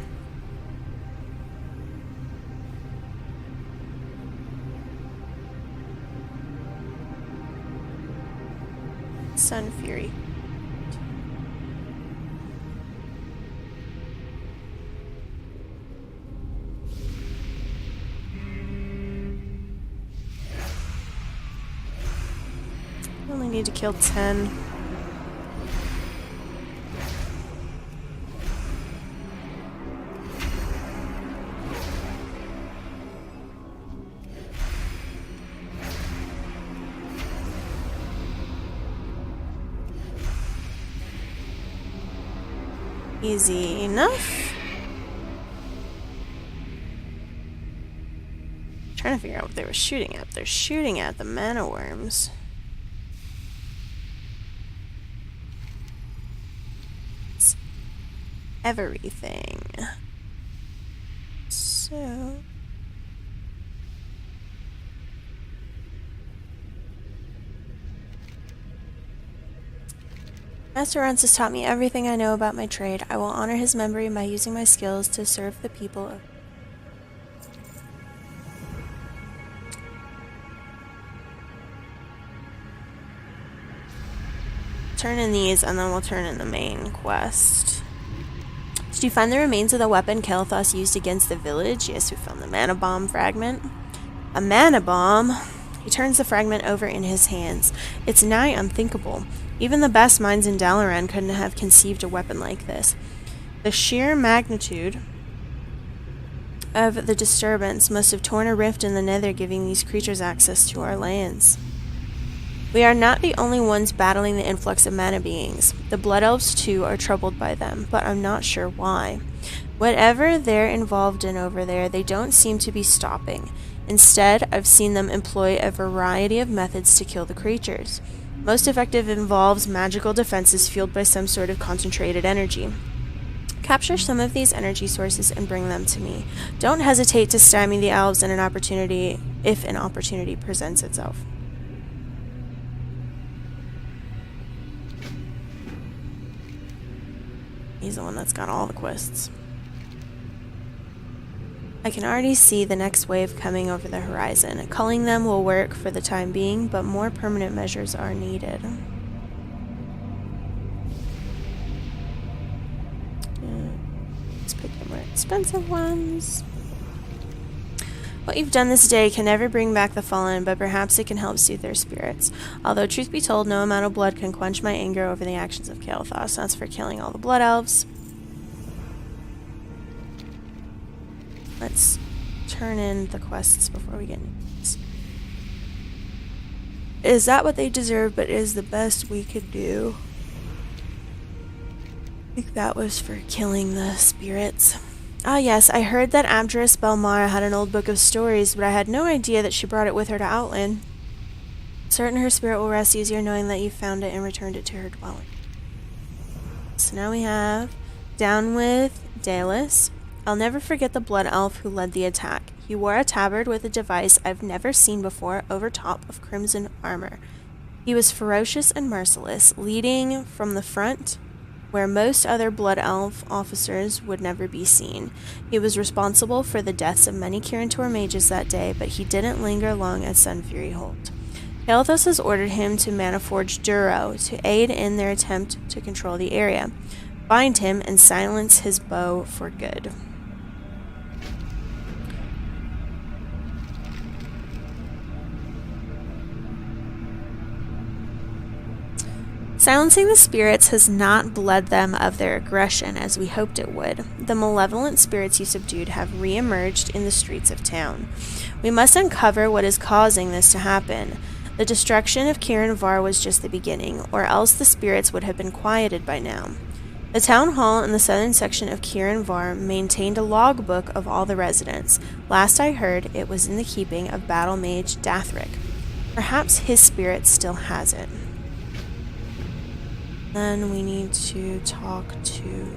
Sun Fury. I only need to kill 10. Easy enough. Trying to figure out what they were shooting at. They're shooting at the mana worms. everything. So... Master Rance has taught me everything I know about my trade. I will honor his memory by using my skills to serve the people of... Turn in these, and then we'll turn in the main quest. Did you find the remains of the weapon Kael'thas used against the village? Yes, we found the mana bomb fragment. A mana bomb? He turns the fragment over in his hands. It's nigh unthinkable. Even the best minds in Dalaran couldn't have conceived a weapon like this. The sheer magnitude of the disturbance must have torn a rift in the nether, giving these creatures access to our lands. We are not the only ones battling the influx of mana beings. The Blood Elves, too, are troubled by them, but I'm not sure why. Whatever they're involved in over there, they don't seem to be stopping. Instead, I've seen them employ a variety of methods to kill the creatures. Most effective involves magical defenses fueled by some sort of concentrated energy. Capture some of these energy sources and bring them to me. Don't hesitate to stymie the elves in an opportunity if an opportunity presents itself. He's the one that's got all the quests. I can already see the next wave coming over the horizon. Culling them will work for the time being, but more permanent measures are needed. Let's pick the more expensive ones. What you've done this day can never bring back the fallen, but perhaps it can help soothe their spirits. Although, truth be told, no amount of blood can quench my anger over the actions of Kael'thas. That's for killing all the Blood Elves. Let's turn in the quests before we get into this. Is that what they deserve, but is the best we could do? I think that was for killing the spirits. Ah yes, I heard that Abjuris Belmara had an old book of stories, but I had no idea that she brought it with her to Outland. Certain her spirit will rest easier knowing that you found it and returned it to her dwelling. So now we have down with Dalus. I'll never forget the Blood Elf who led the attack. He wore a tabard with a device I've never seen before over top of crimson armor. He was ferocious and merciless, leading from the front where most other Blood Elf officers would never be seen. He was responsible for the deaths of many Kirin mages that day, but he didn't linger long at Sunfury Hold. Kael'thas has ordered him to Manaforge Duro to aid in their attempt to control the area, bind him, and silence his bow for good. Silencing the spirits has not bled them of their aggression as we hoped it would. The malevolent spirits you subdued have re-emerged in the streets of town. We must uncover what is causing this to happen. The destruction of Kirin was just the beginning, or else the spirits would have been quieted by now. The town hall in the southern section of Kirin maintained a logbook of all the residents. Last I heard, it was in the keeping of battle mage Dathric. Perhaps his spirit still has it. Then we need to talk to...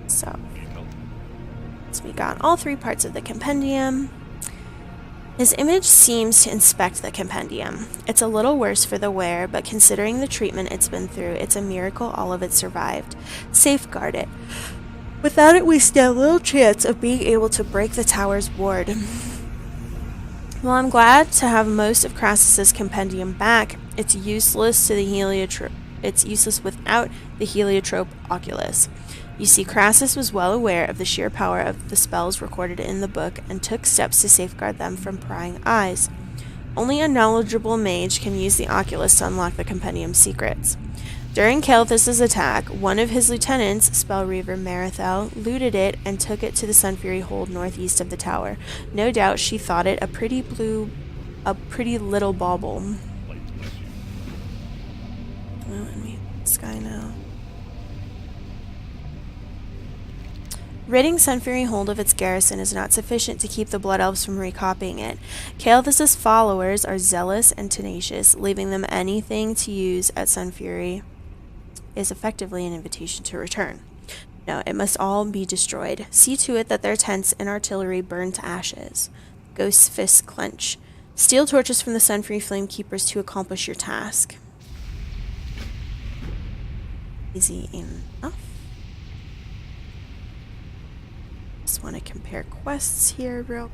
So we got all three parts of the compendium. His image seems to inspect the compendium. It's a little worse for the wearer, but considering the treatment it's been through, it's a miracle all of it survived. Safeguard it. Without it, we stand little chance of being able to break the tower's ward. While I'm glad to have most of Crassus's compendium back, it's useless to the heliotrope. It's useless without the heliotrope oculus. You see, Crassus was well aware of the sheer power of the spells recorded in the book and took steps to safeguard them from prying eyes. Only a knowledgeable mage can use the oculus to unlock the compendium's secrets. During Kael'thas's attack, one of his lieutenants, Spellreaver Marithel, looted it and took it to the Sunfury Hold northeast of the tower. No doubt she thought it a pretty little bauble. Oh, and we this guy now. Ridding Sunfury Hold of its garrison is not sufficient to keep the Blood Elves from recopying it. Kael'thas's followers are zealous and tenacious, leaving them anything to use at Sunfury is effectively an invitation to return. No, it must all be destroyed. See to it that their tents and artillery burn to ashes. Ghost's fists clench. Steal torches from the Sunfree Flamekeepers to accomplish your task. Easy enough. Just want to compare quests here real.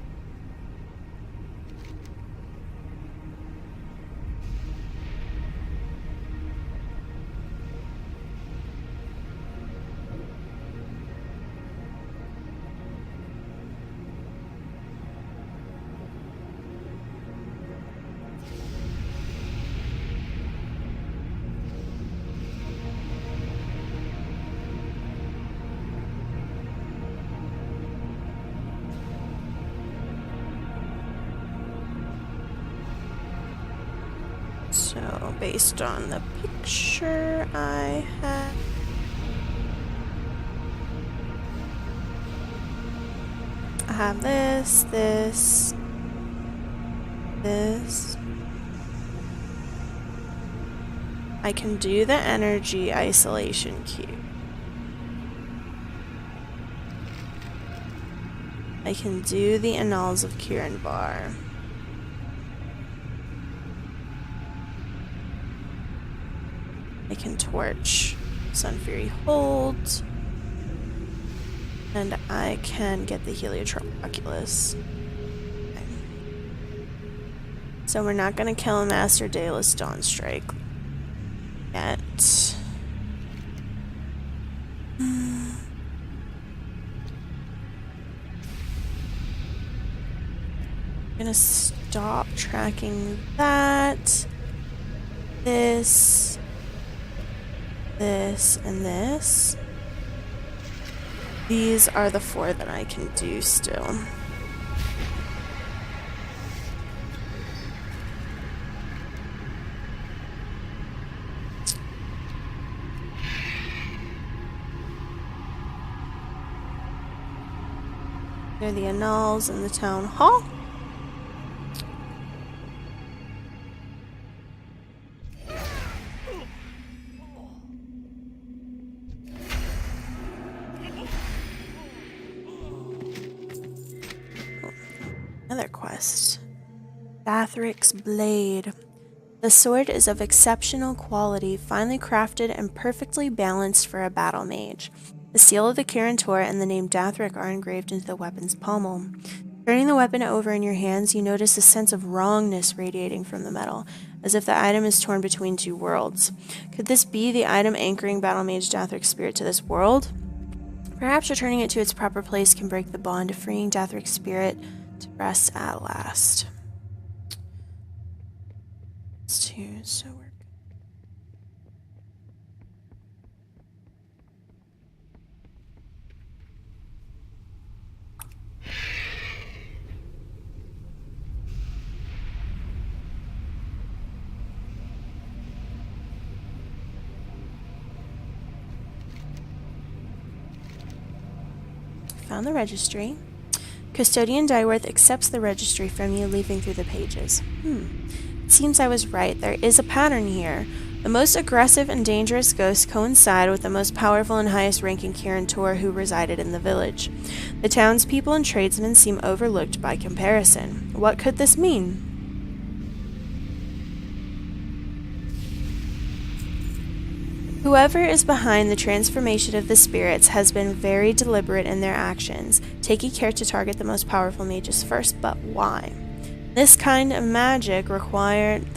So, based on the picture I have, I have this. I can do the energy isolation cube. I can do the Annals of Kirin Bar. I can torch Sunfury Hold. And I can get the Heliotrope Oculus. Okay. So we're not going to kill Master Daedalus Dawnstrike yet. I'm going to stop tracking that. This, and this. These are the 4 that I can do still. They're the Annals and the Town Hall. Another quest. Bathric's Blade. The sword is of exceptional quality, finely crafted and perfectly balanced for a battle mage. The seal of the Kirin Tor and the name Dathric are engraved into the weapon's pommel. Turning the weapon over in your hands, you notice a sense of wrongness radiating from the metal, as if the item is torn between 2 worlds. Could this be the item anchoring battle mage Dathric's spirit to this world? Perhaps returning it to its proper place can break the bond, freeing Dathric's spirit to rest at last. So we're good. Found the registry. Custodian Dyeworth accepts the registry from you, leafing through the pages. It seems I was right. There is a pattern here. The most aggressive and dangerous ghosts coincide with the most powerful and highest-ranking Kirin Tor who resided in the village. The townspeople and tradesmen seem overlooked by comparison. What could this mean? Whoever is behind the transformation of the spirits has been very deliberate in their actions, taking care to target the most powerful mages first, but why? The kind of magic required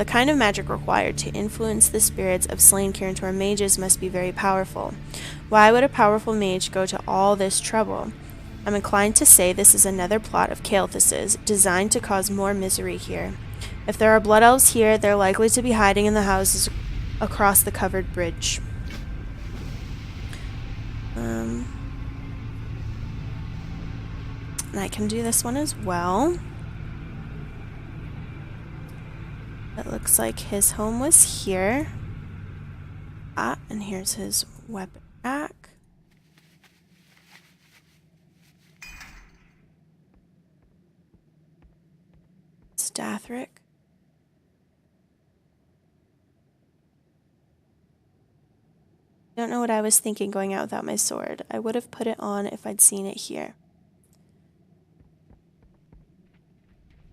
to influence the spirits of slain Kirin Tor mages must be very powerful. Why would a powerful mage go to all this trouble? I'm inclined to say this is another plot of Kael'thas's, designed to cause more misery here. If there are blood elves here, they're likely to be hiding in the houses across the covered bridge. And I can do this one as well. It looks like his home was here. And here's his weapon rack. It's Dathric. know what I was thinking going out without my sword. I would have put it on if I'd seen it here.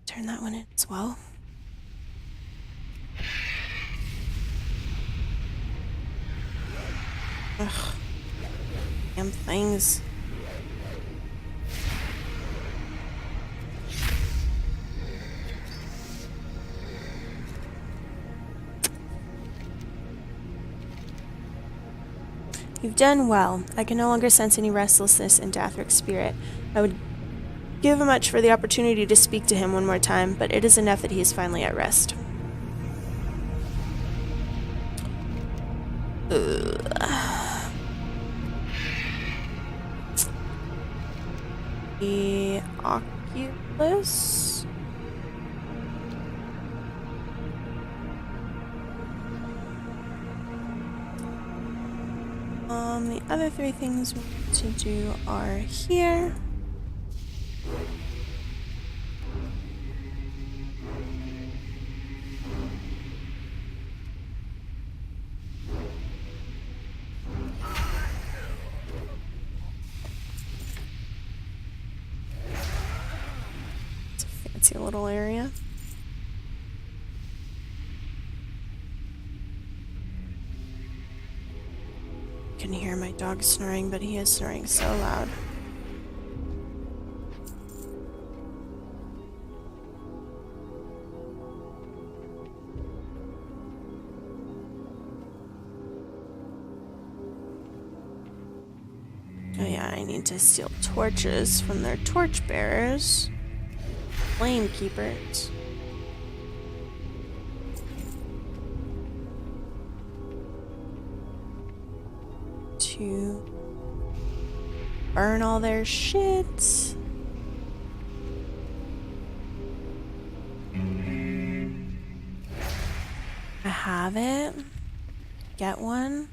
Turn that one in as well. Ugh. Damn things. You've done well. I can no longer sense any restlessness in Dathric's spirit. I would give much for the opportunity to speak to him one more time, but it is enough that he is finally at rest. The Oculus. The other three things we need to do are here. It's a fancy little area. I can hear my dog snoring, but he is snoring so loud. Oh yeah, I need to steal torches from their torch bearers. Flame keepers. To burn all their shit. I have it. Get one.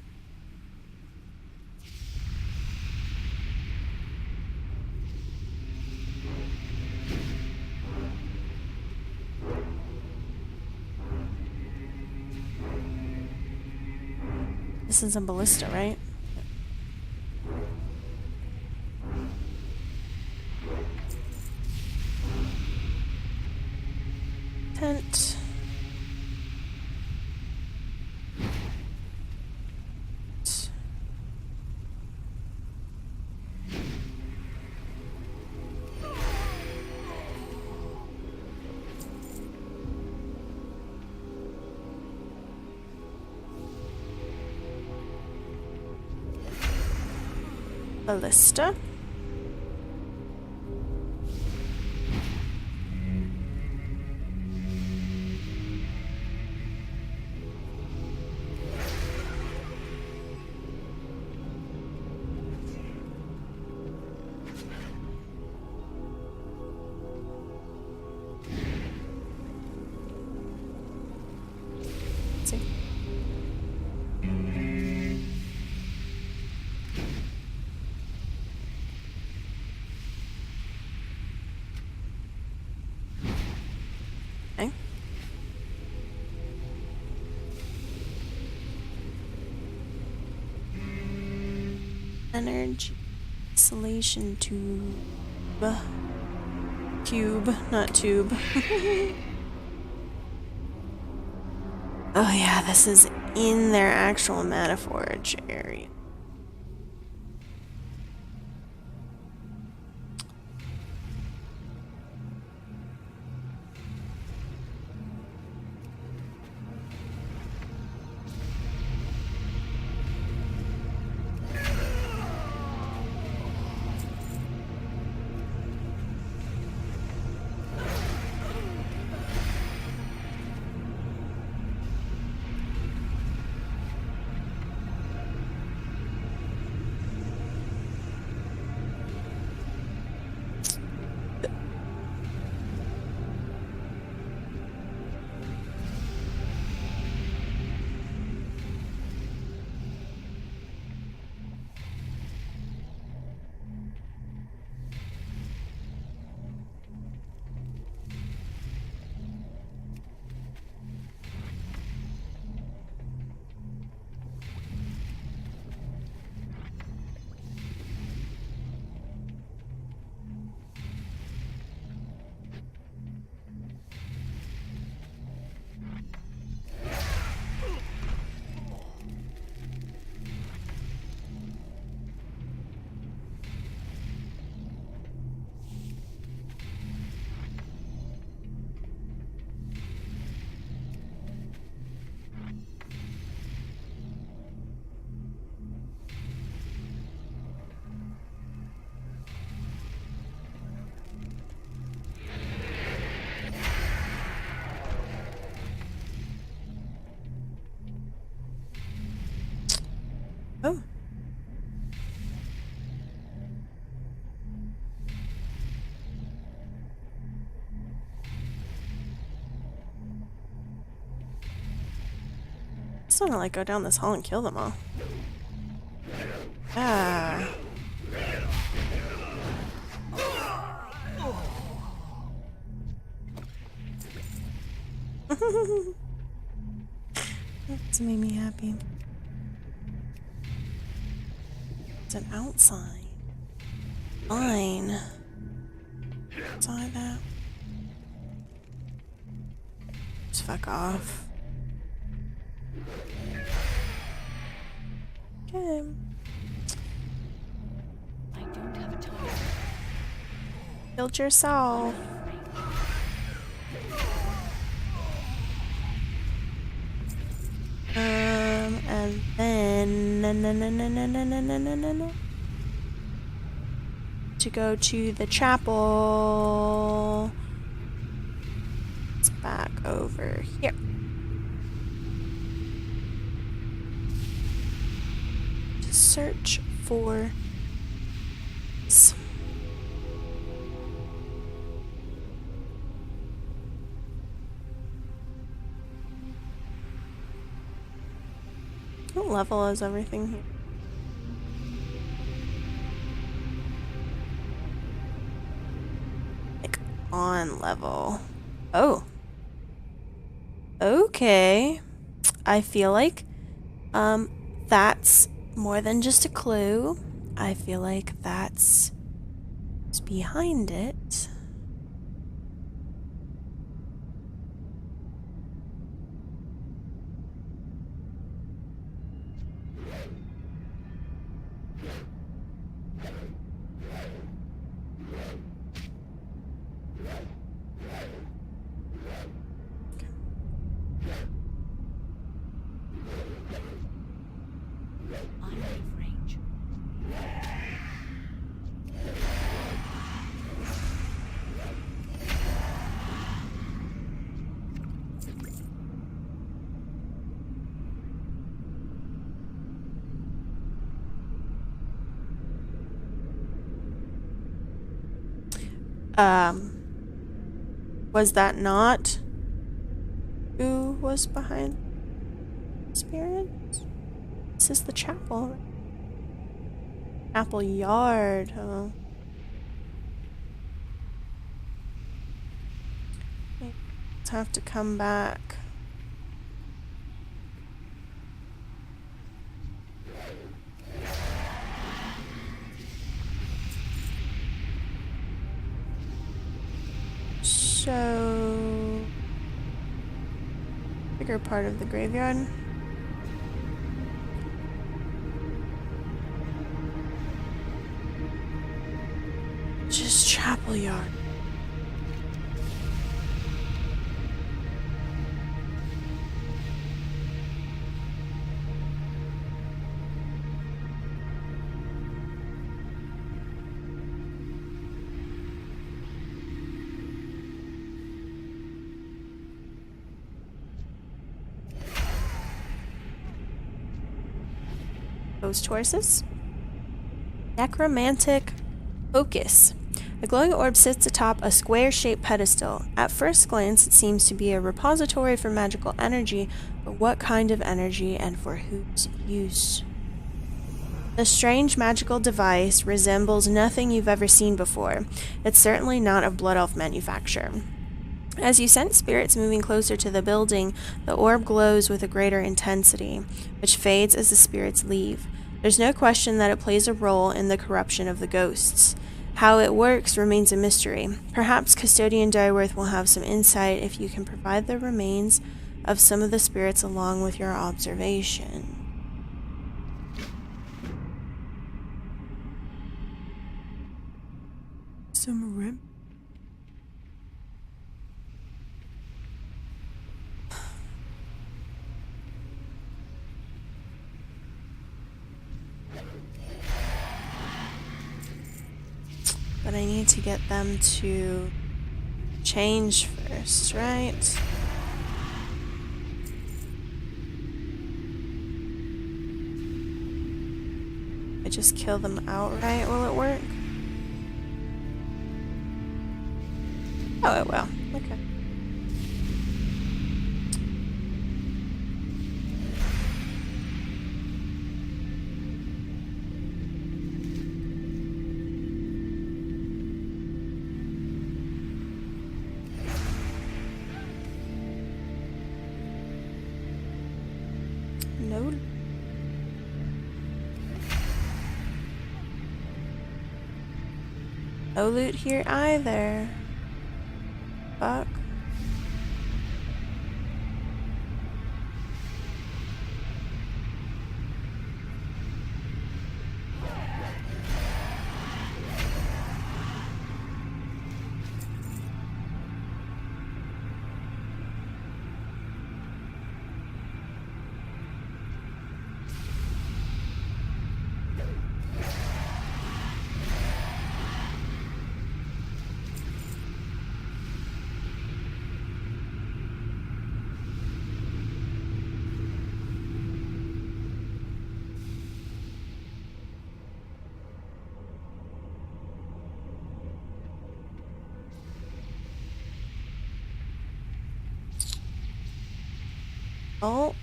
This is a ballista, right? Tent. Ballista. Let's see. Okay. Energy isolation tube. Cube, not tube. Oh yeah, this is in their actual mana forge area. just want to like go down this hall and kill them all. Ah. That's made me happy. It's an outside. Fine. Saw that. Just fuck off. Okay. I don't have a target. Build yourself. And then to go to the chapel. It's back over here. To search for some. What level is everything here? Like on level. Oh. Okay. I feel like that's more than just a clue. I feel like that's behind it. I'm out of range. Was that not who was behind the spirit? This is the chapel. Chapel yard, huh? Let's have to come back. So, bigger part of the graveyard. Just chapel yard. Ghost horses. Necromantic focus. A glowing orb sits atop a square-shaped pedestal. At first glance, it seems to be a repository for magical energy, but what kind of energy and for whose use? The strange magical device resembles nothing you've ever seen before. It's certainly not of Blood Elf manufacture. As you sense spirits moving closer to the building, the orb glows with a greater intensity, which fades as the spirits leave. There's no question that it plays a role in the corruption of the ghosts. How it works remains a mystery. Perhaps Custodian Dyworth will have some insight if you can provide the remains of some of the spirits along with your observation. Some rim. But I need to get them to change first, right? I just kill them outright, will it work? Oh, it will. Okay. No loot here either. Fuck. Oh.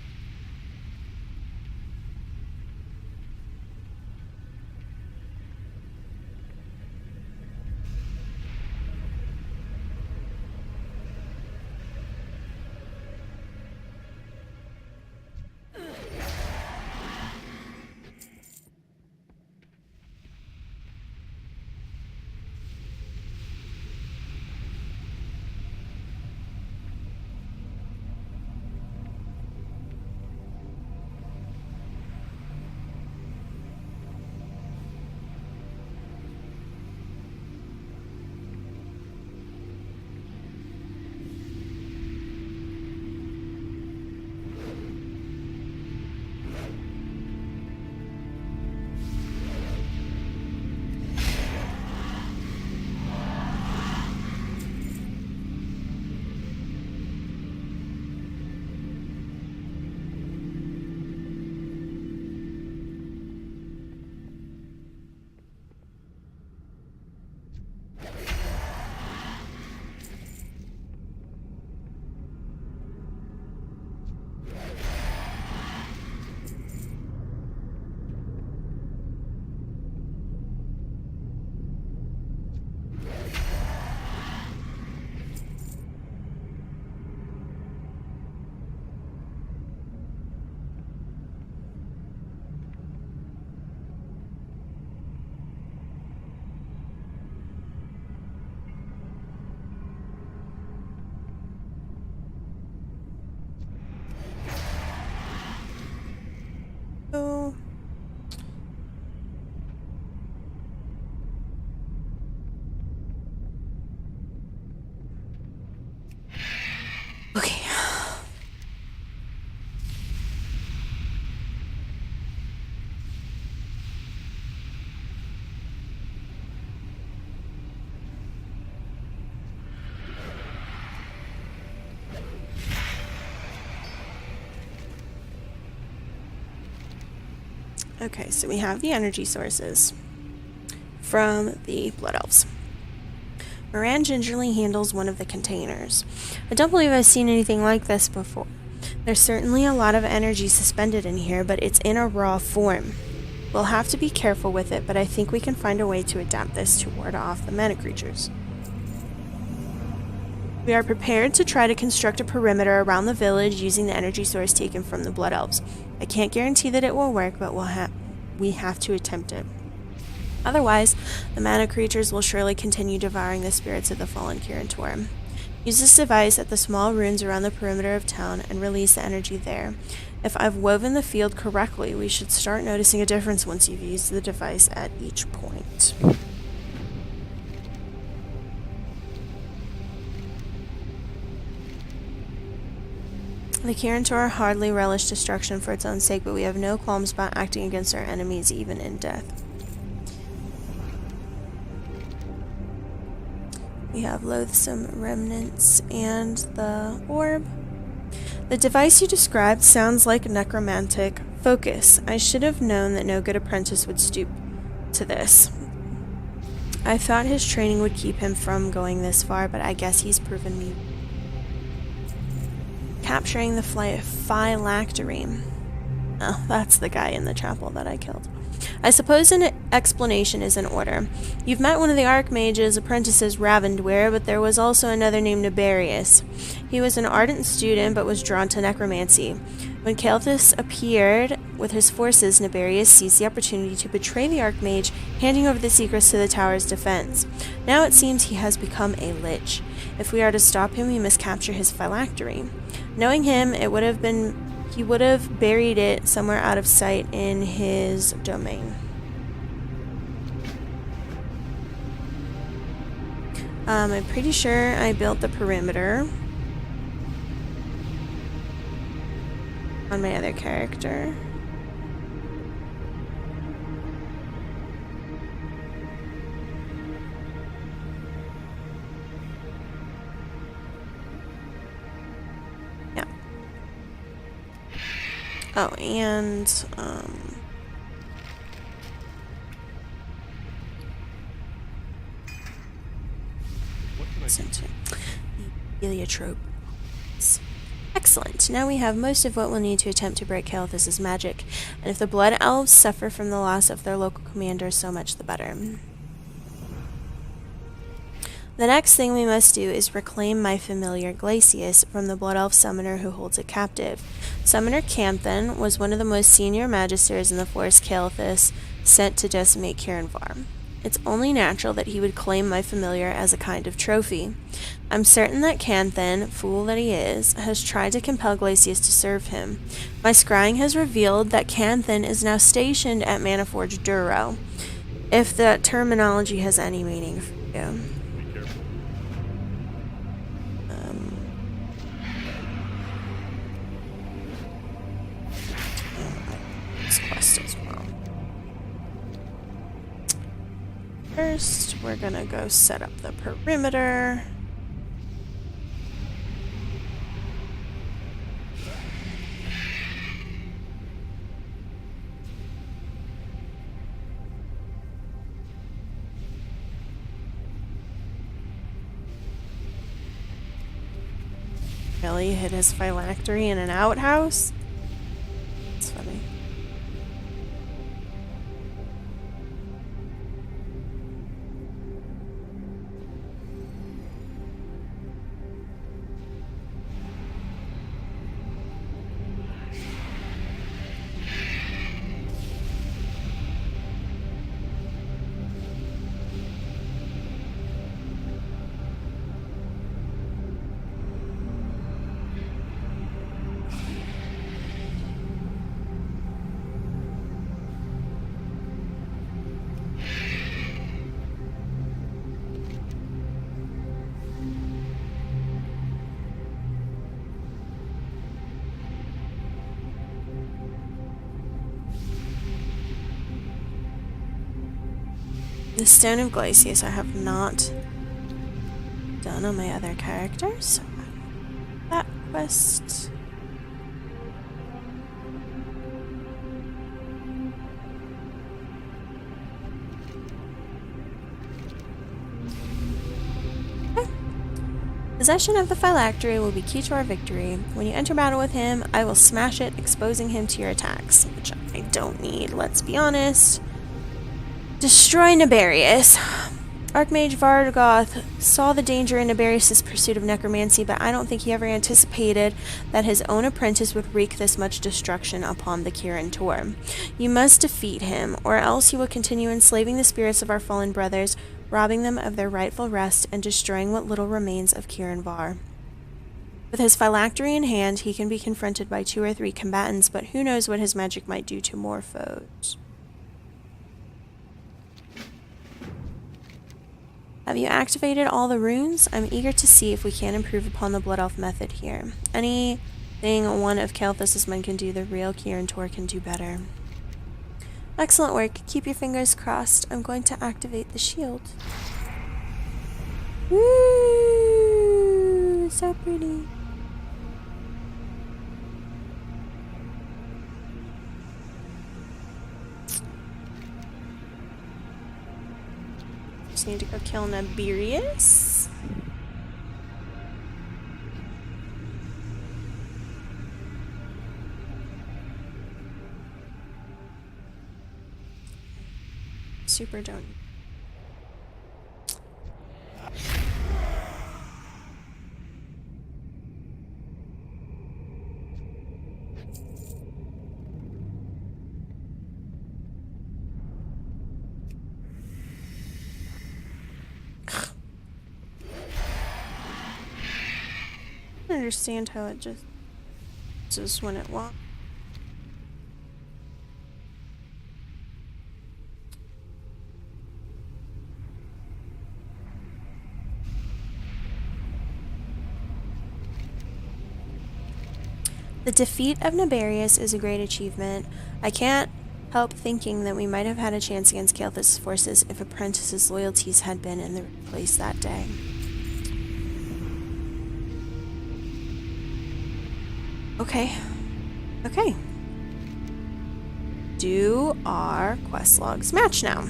Oh. Okay. Okay, so we have the energy sources from the Blood Elves. Moran gingerly handles one of the containers. I don't believe I've seen anything like this before. There's certainly a lot of energy suspended in here, but it's in a raw form. We'll have to be careful with it, but I think we can find a way to adapt this to ward off the mana creatures. We are prepared to try to construct a perimeter around the village using the energy source taken from the Blood Elves. I can't guarantee that it will work, but we have to attempt it. Otherwise, the mana creatures will surely continue devouring the spirits of the fallen Kirantor. Use this device at the small ruins around the perimeter of town and release the energy there. If I've woven the field correctly, we should start noticing a difference once you've used the device at each point. The Kirantor hardly relish destruction for its own sake, but we have no qualms about acting against our enemies, even in death. We have loathsome remnants and the orb. The device you described sounds like necromantic focus. I should have known that no good apprentice would stoop to this. I thought his training would keep him from going this far, but I guess he's proven me. Capturing the phylactery. Oh, that's the guy in the chapel that I killed. I suppose an explanation is in order. You've met one of the Archmage's apprentices, Ravendware, but there was also another named Nibarius. He was an ardent student, but was drawn to necromancy. When Kael'thas appeared With his forces, Nefarious seized the opportunity to betray the Archmage, handing over the secrets to the tower's defense. Now it seems he has become a lich. If we are to stop him, we must capture his phylactery. Knowing him, he would have buried it somewhere out of sight in his domain. I'm pretty sure I built the perimeter on my other character. Yeah. Oh, and center. The heliotrope. Excellent. Now we have most of what we'll need to attempt to break Kael'thas's magic, and if the Blood Elves suffer from the loss of their local commander, so much the better. The next thing we must do is reclaim my familiar Glacius from the Blood Elf summoner who holds it captive. Summoner Camthen was one of the most senior magisters in the force Kael'thas sent to decimate Kirinvar. It's only natural that he would claim my familiar as a kind of trophy. I'm certain that Camthen, fool that he is, has tried to compel Glacius to serve him. My scrying has revealed that Camthen is now stationed at Manaforge Duro, if that terminology has any meaning for you. This quest as well. First, we're gonna go set up the perimeter. Really hit his phylactery in an outhouse? That's funny. The Stone of Glacius I have not done on my other characters. So that quest. Okay. Possession of the phylactery will be key to our victory. When you enter battle with him, I will smash it, exposing him to your attacks, which I don't need, let's be honest. Destroy Nefarious. Archmage Vargoth saw the danger in Nefarious' pursuit of necromancy, but I don't think he ever anticipated that his own apprentice would wreak this much destruction upon the Kirin Tor. You must defeat him, or else he will continue enslaving the spirits of our fallen brothers, robbing them of their rightful rest, and destroying what little remains of Kirinvar. With his phylactery in hand, he can be confronted by 2 or 3 combatants, but who knows what his magic might do to more foes. Have you activated all the runes? I'm eager to see if we can improve upon the Blood Elf method here. Anything one of Kael'thas's men can do, the real Kirin Tor can do better. Excellent work. Keep your fingers crossed. I'm going to activate the shield. Woo! So pretty. Just need to go kill Nefarious. Super don't. understand how it just when it walks. The defeat of Nabarius is a great achievement. I can't help thinking that we might have had a chance against Kael'thas' forces if Apprentice's loyalties had been in the right place that day. Okay. Okay. Do our quest logs match now?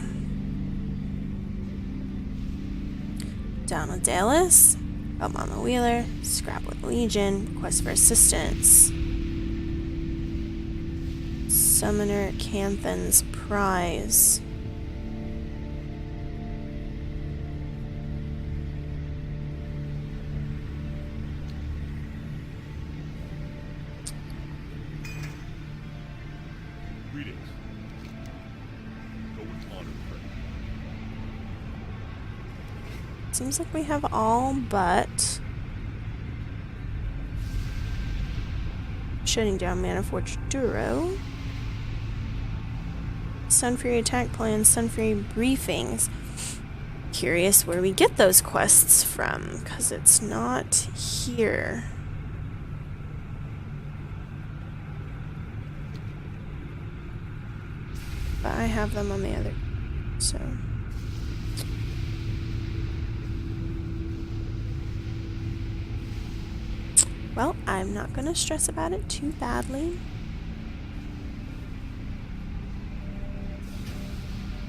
Down with Dallas, help Mama Wheeler, scrap with Legion, quest for assistance. Summoner Canthan's prize. Greetings. Go with honor, friend. Seems like we have all but shutting down Manaforge Duro. Sunfury attack plans, Sunfury briefings. Curious where we get those quests from, because it's not here. But I have them on the other, so. Well, I'm not going to stress about it too badly.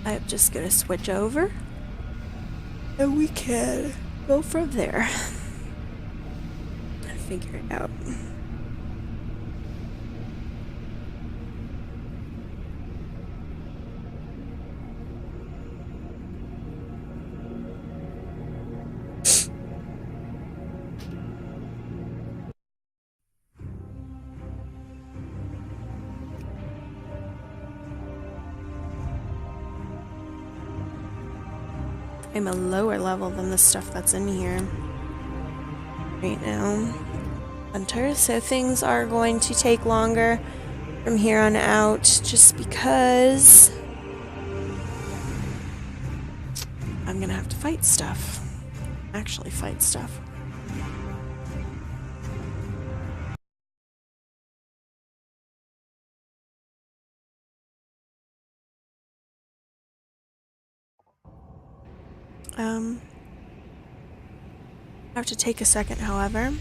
I'm just going to switch over. And we can go from there. And figure it out. I'm a lower level than the stuff that's in here right now. Hunter, so things are going to take longer from here on out just because I'm gonna have to fight stuff. Actually fight stuff. I have to take a second, however.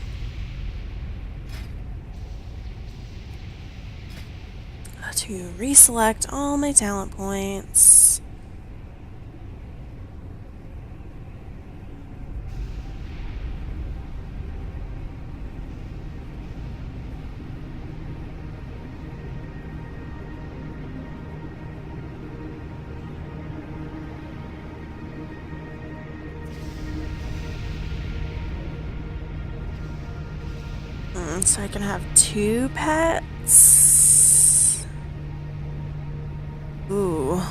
To reselect all my talent points. So I can have 2 pets. Ooh.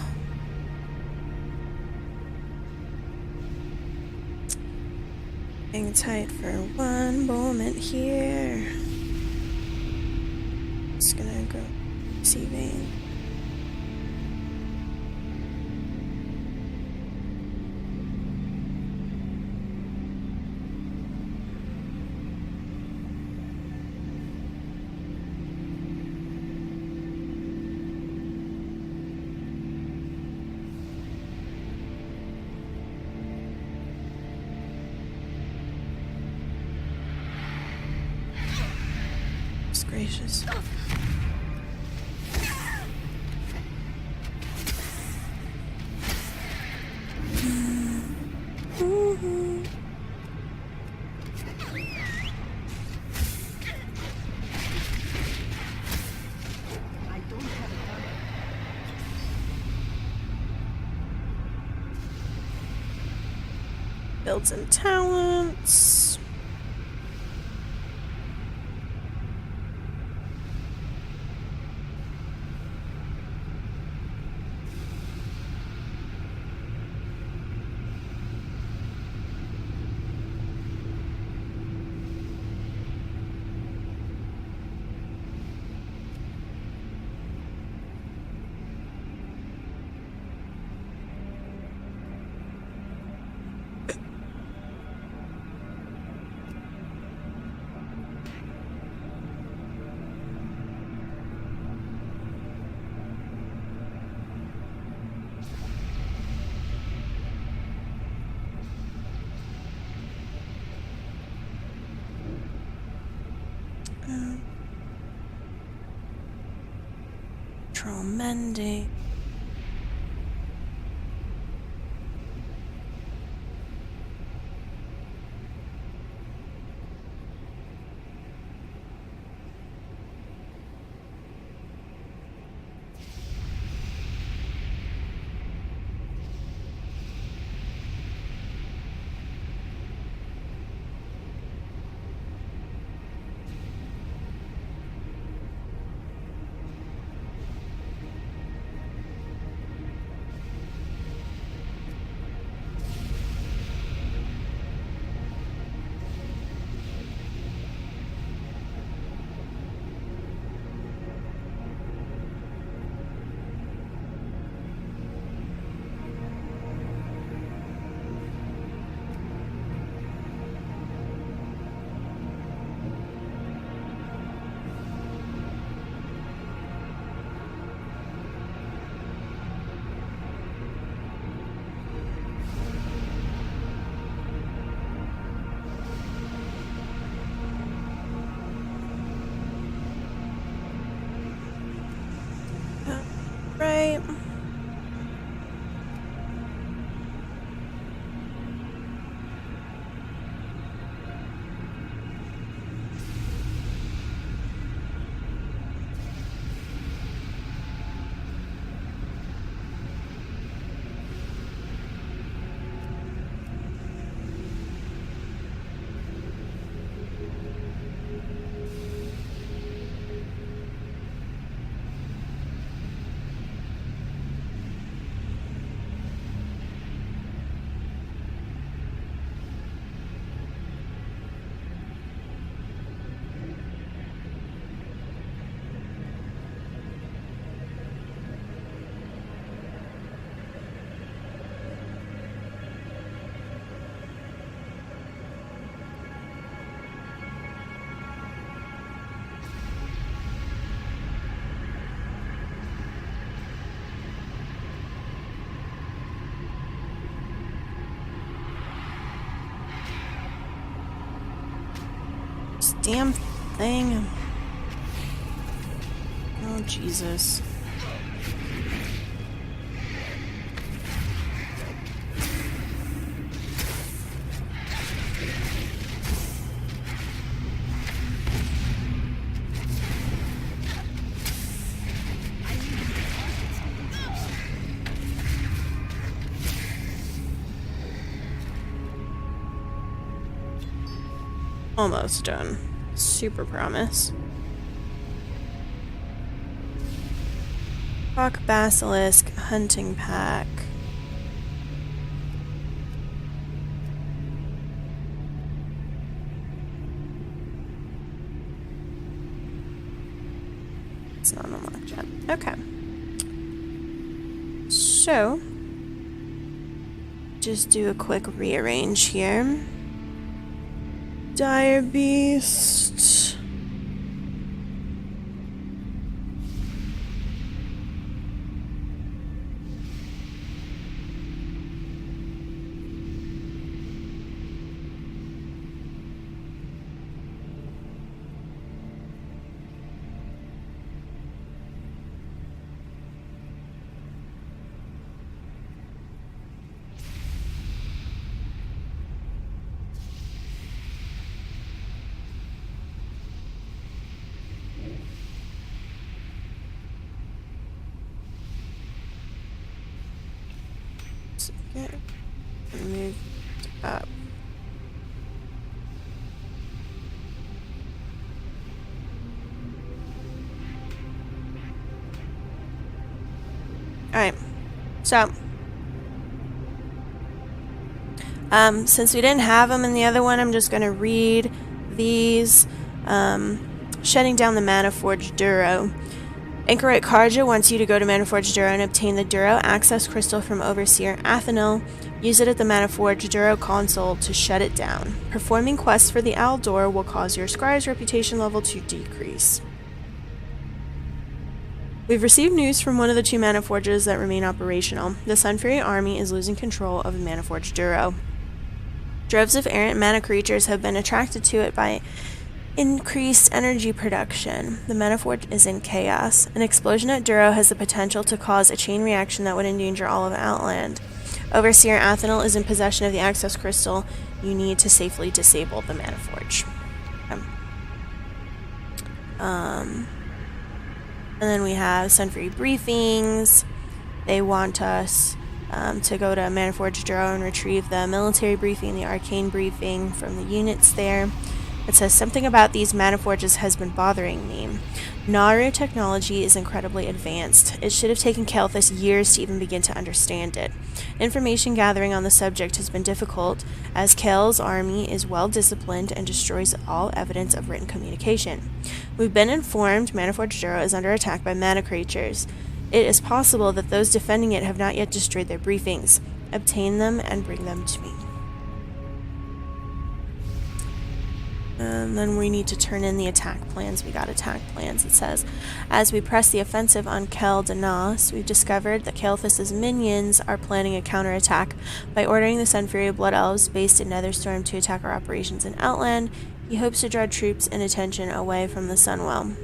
Hang tight for one moment here. Just gonna go receiving. Gracious. Builds and talents. Control mandate. Right. This damn thing. Oh, Jesus. Almost done. Super promise. Hawk Basilisk Hunting Pack. It's not unlocked yet. Okay. So, just do a quick rearrange here. Dire Beast. Okay. Move up. Alright. So. Since we didn't have them in the other one, I'm just going to read these. Shutting down the Mana Forge Duro. Anchorite Karja wants you to go to Mana Forge Duro and obtain the Duro Access Crystal from Overseer Athanil. Use it at the Mana Forge Duro console to shut it down. Performing quests for the Owl Door will cause your Scry's reputation level to decrease. We've received news from one of the two Mana Forges that remain operational. The Sunfury army is losing control of the Mana Forge Duro. Droves of errant mana creatures have been attracted to it by Increased energy production. The Maniforge is in chaos. An explosion at Duro has the potential to cause a chain reaction that would endanger all of Outland. Overseer Athenal is in possession of the access crystal. You need to safely disable the Maniforge. And then we have Sunfree briefings. They want us to go to Maniforge Duro and retrieve the military briefing, the arcane briefing from the units there. It says something about these Maniforges has been bothering me. Naru technology is incredibly advanced. It should have taken Kael'thas years to even begin to understand it. Information gathering on the subject has been difficult, as Kael's army is well disciplined and destroys all evidence of written communication. We've been informed Maniforge Duro is under attack by mana creatures. It is possible that those defending it have not yet destroyed their briefings. Obtain them and bring them to me. And then we need to turn in the attack plans. We got attack plans. It says, as we press the offensive on Kel Danas, we've discovered that Kael'thas' minions are planning a counterattack by ordering the Sunfury Blood Elves based in Netherstorm to attack our operations in Outland. He hopes to draw troops and attention away from the Sunwell.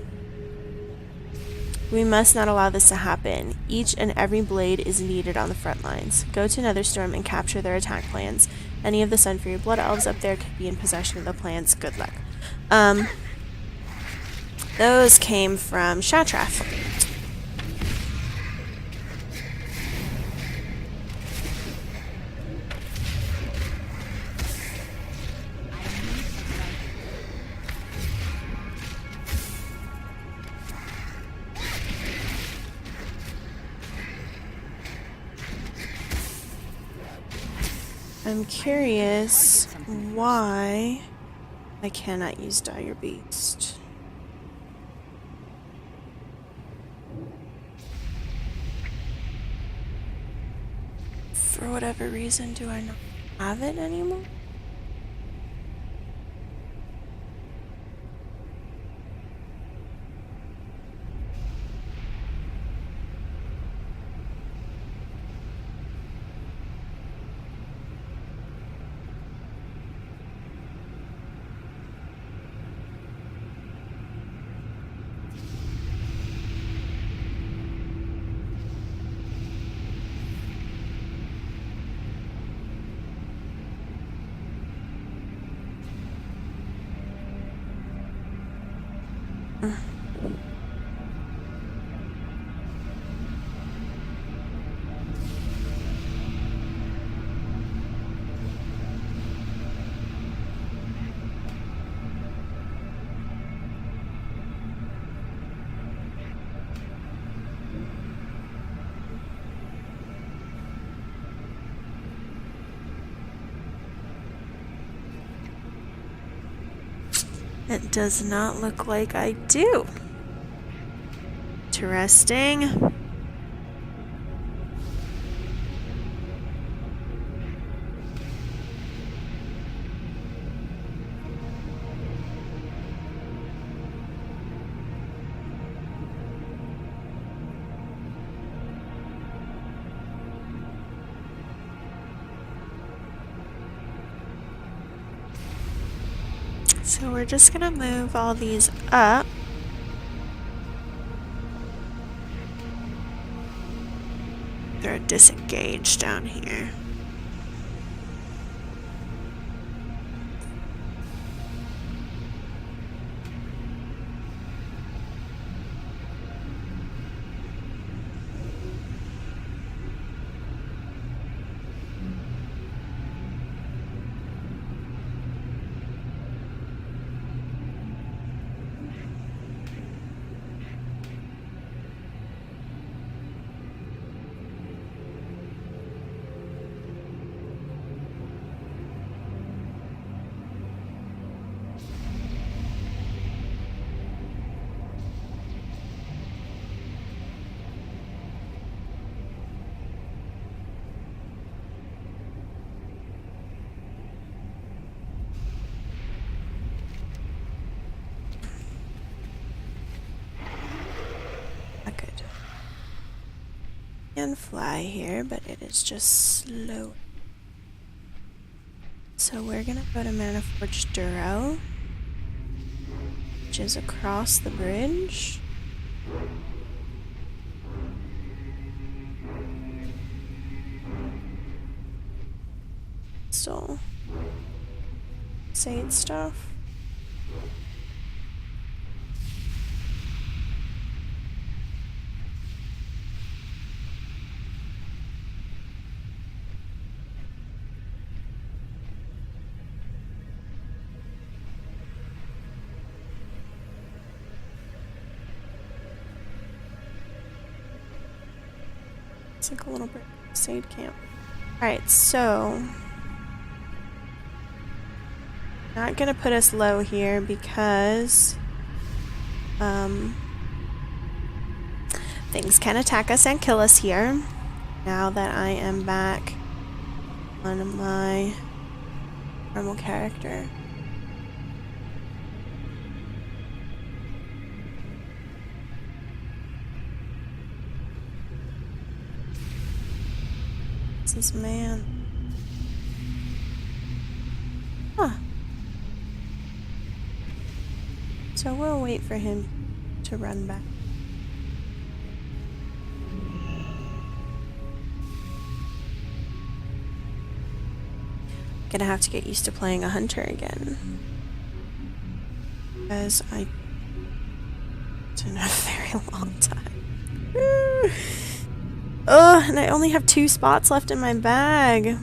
We must not allow this to happen. Each and every blade is needed on the front lines. Go to Netherstorm and capture their attack plans. Any of the Sunfury Blood Elves up there could be in possession of the plans. Good luck. Those came from Shatrath. I'm curious why I cannot use Dire Beast. For whatever reason, do I not have it anymore? It does not look like I do. Interesting. So we're just gonna move all these up. They're disengaged down here. Can fly here, but it is just slow. So we're gonna go to Maniforge Duro. which is across the bridge. Still Sade stuff. It's like a little bit of Sade camp. Alright, so not gonna put us low here because things can attack us and kill us here now that I am back on my normal character. This man. Huh. So we'll wait for him to run back. Gonna have to get used to playing a hunter again. Because I in a very long time. Ugh, and I only have 2 spots left in my bag.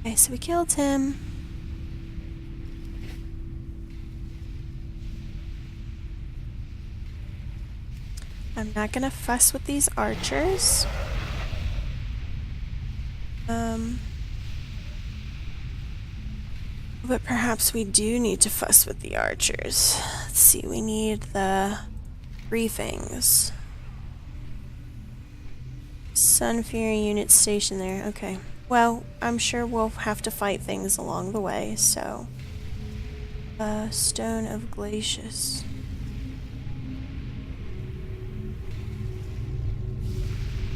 Okay, so we killed him. I'm not gonna fuss with these archers. But perhaps we do need to fuss with the archers. Let's see, we need the briefings. Sunfury unit stationed there. Okay. Well, I'm sure we'll have to fight things along the way, so... Stone of Glacius.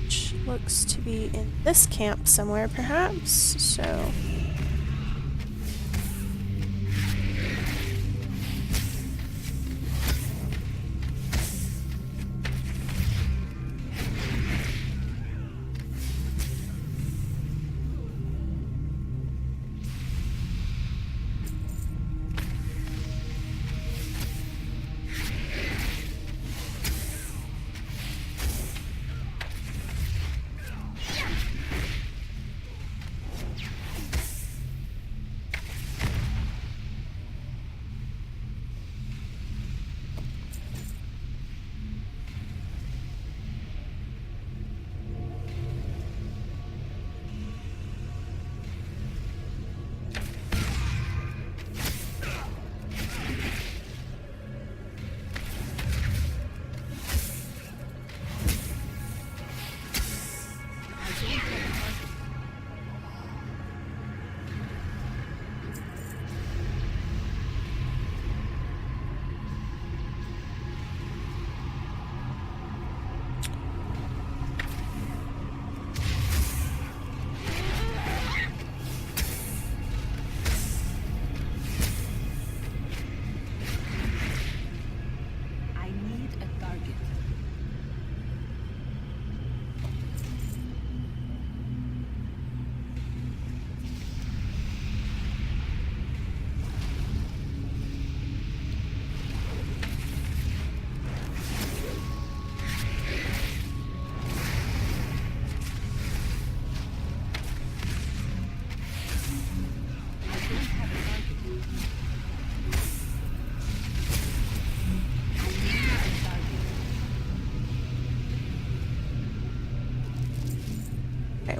Which looks to be in this camp somewhere, perhaps, so...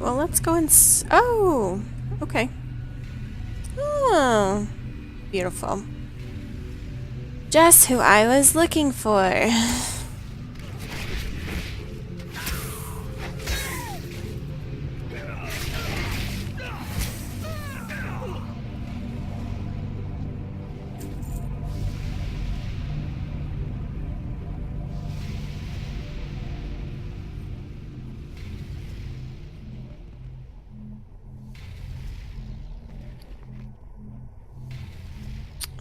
well, let's go and oh, okay. Oh, beautiful. Just who I was looking for.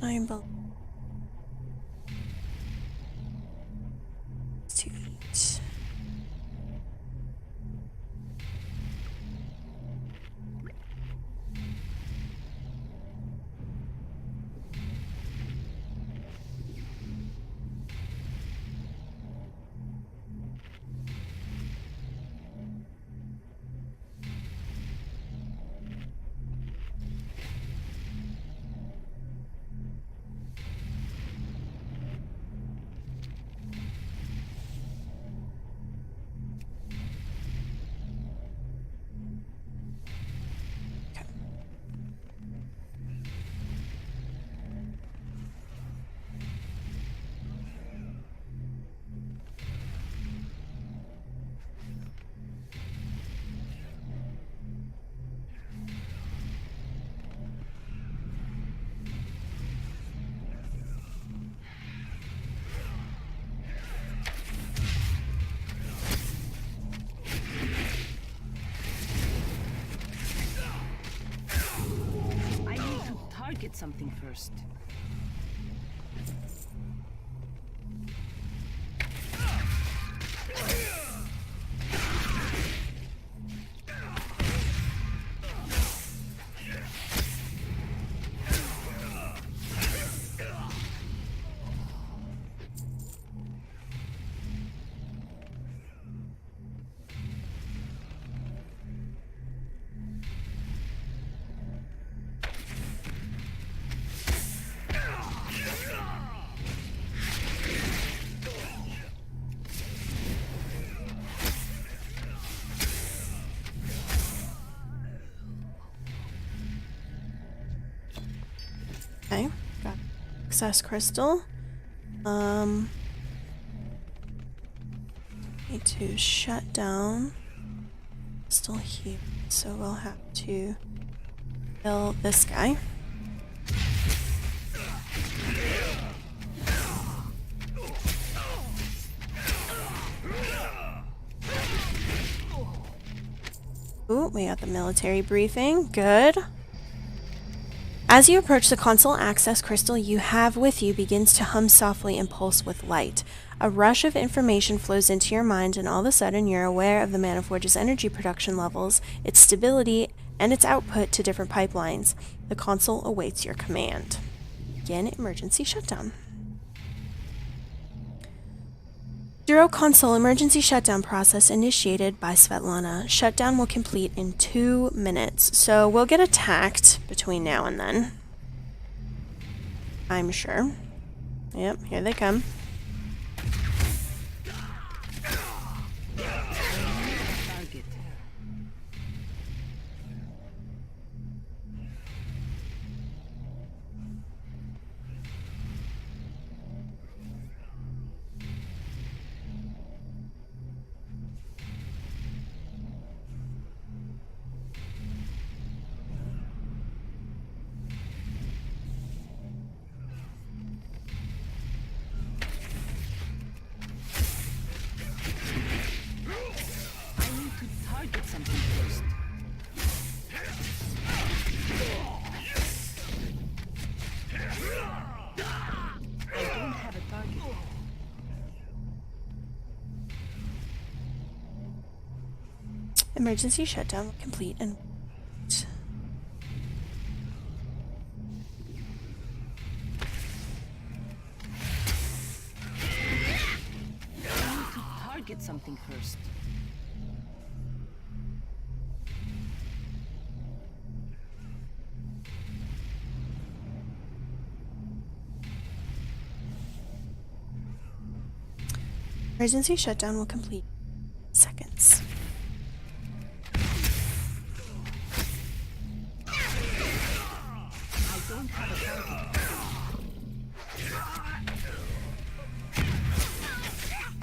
I believe. To eat. Target something first. Okay, got access crystal. Need to shut down. Still here, so we'll have to kill this guy. Ooh, we got the military briefing. Good. As you approach the console access crystal you have with you begins to hum softly and pulse with light. A rush of information flows into your mind, and all of a sudden you're aware of the Maniforge's energy production levels, its stability, and its output to different pipelines. The console awaits your command. Begin emergency shutdown. Duro console emergency shutdown process initiated by Svetlana. Shutdown will complete in 2 minutes, so we'll get attacked between now and then. I'm sure. Yep, here they come. Emergency shutdown complete and Target something first. emergency shutdown will complete in seconds.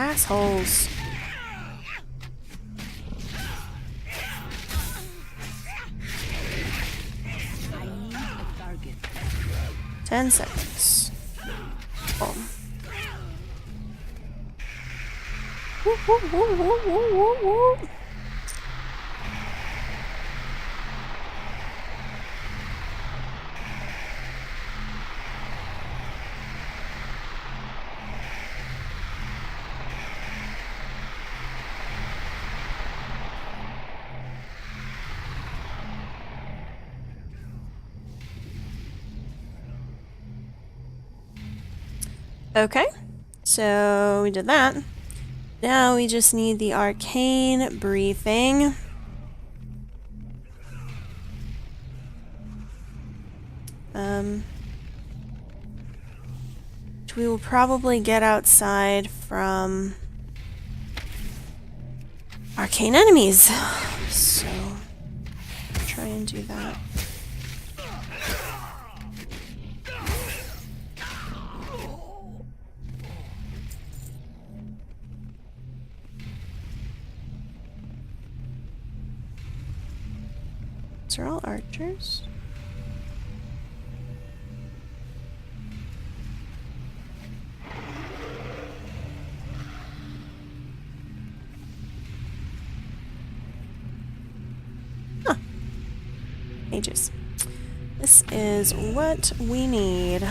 Assholes. I need a target. 10 seconds. Boom. Woo, woo, woo, woo, woo, woo, woo. Okay, so we did that. Now we just need the arcane briefing. Which we will probably get outside from arcane enemies. So, try and do that. These are all archers. Huh. Mages. This is what we need.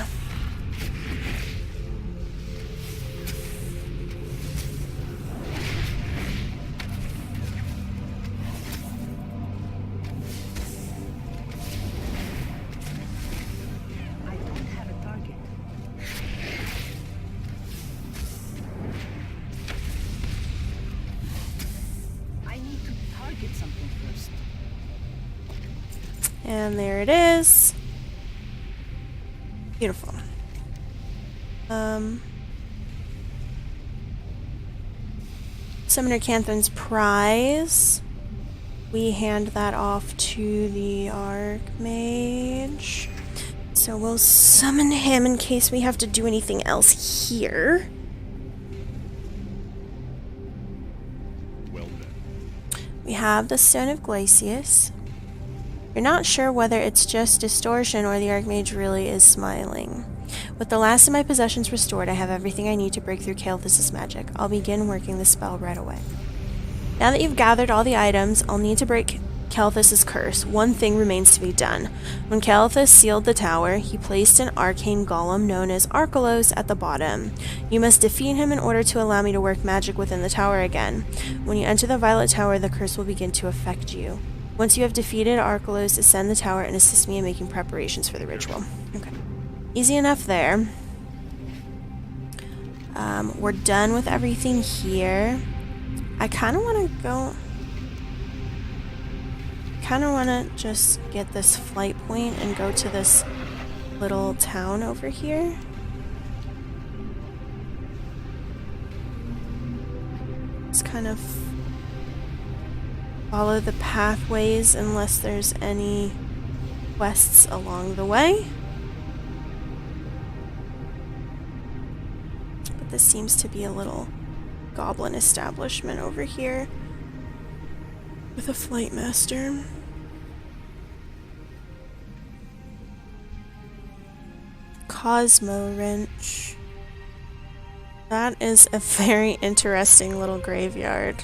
I don't have a target. I need to target something first. And there it is. Beautiful. Summoner Canthan's prize. We hand that off to the Archmage. So we'll summon him in case we have to do anything else here. Well then. We have the Stone of Glacius. You're not sure whether it's just distortion or the Archmage really is smiling. With the last of my possessions restored, I have everything I need to break through Kael'thas's magic. I'll begin working the spell right away. Now that you've gathered all the items, I'll need to break Kael'thas's curse. One thing remains to be done. When Kael'thas sealed the tower, he placed an arcane golem known as Arkelos at the bottom. You must defeat him in order to allow me to work magic within the tower again. When you enter the Violet Tower, the curse will begin to affect you. Once you have defeated Arkelos, ascend the tower and assist me in making preparations for the ritual. Okay. Easy enough there. We're done with everything here. I kind of want to go... kind of want to just get this flight point and go to this little town over here. Just kind of follow the pathways unless there's any quests along the way. But this seems to be a little goblin establishment over here with a flight master. Cosmo Wrench. That is a very interesting little graveyard.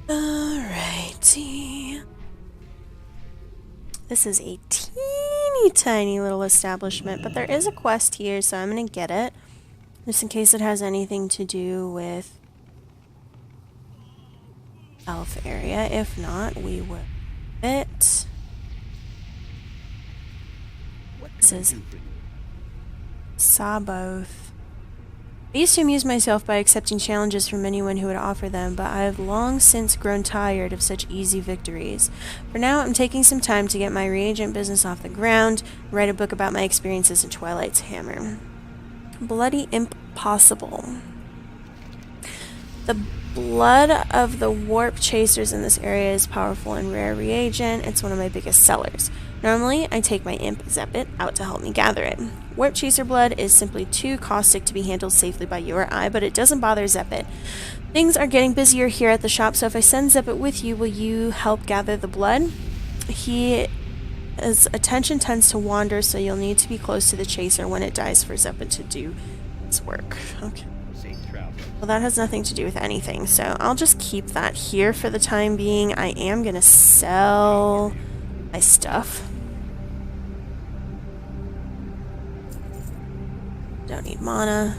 Alrighty. This is a teeny tiny little establishment, but there is a quest here, so I'm gonna get it. Just in case it has anything to do with elf area. If not, we will it. This is Saboth. I used to amuse myself by accepting challenges from anyone who would offer them, but I have long since grown tired of such easy victories. For now, I'm taking some time to get my reagent business off the ground, and write a book about my experiences in Twilight's Hammer. Bloody impossible. The blood of the warp chasers in this area is powerful and rare reagent. It's one of my biggest sellers. Normally, I take my imp Zeppet out to help me gather it. Warp chaser blood is simply too caustic to be handled safely by you or I, but it doesn't bother Zeppet. Things are getting busier here at the shop, so if I send Zeppet with you, will you help gather the blood? His attention tends to wander, so you'll need to be close to the chaser when it dies for Zeppet to do its work. Okay. Well, that has nothing to do with anything, so I'll just keep that here for the time being. I am going to sell my stuff. Don't need mana.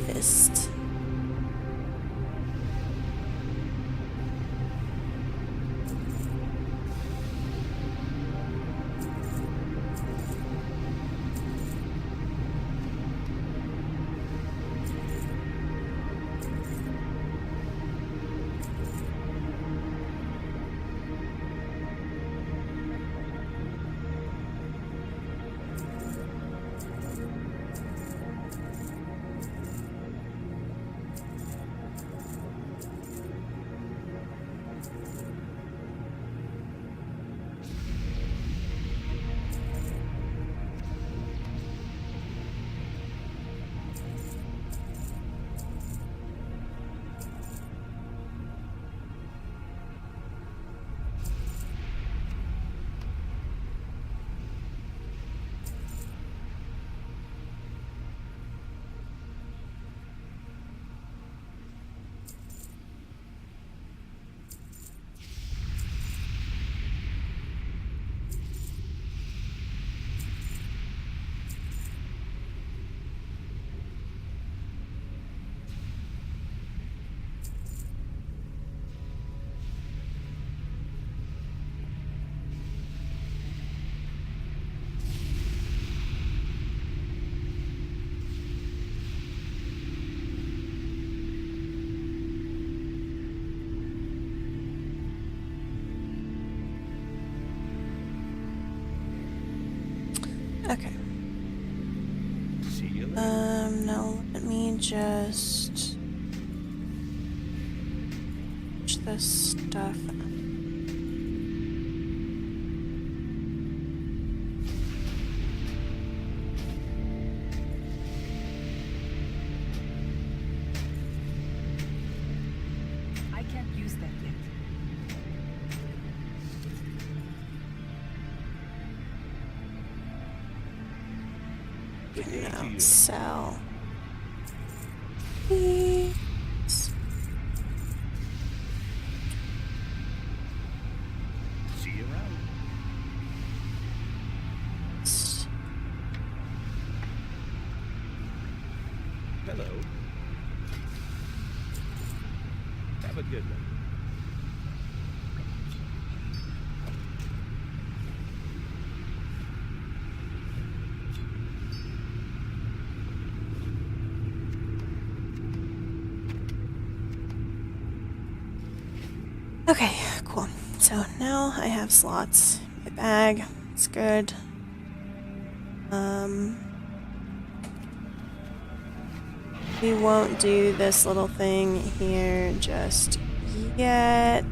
Fist. Okay. Now let me just push this stuff. I can't use that yet. No, sell. Please. See you around. Hello. Have a good one. Okay, cool. So now I have slots. My bag, it's good. We won't do this little thing here just yet.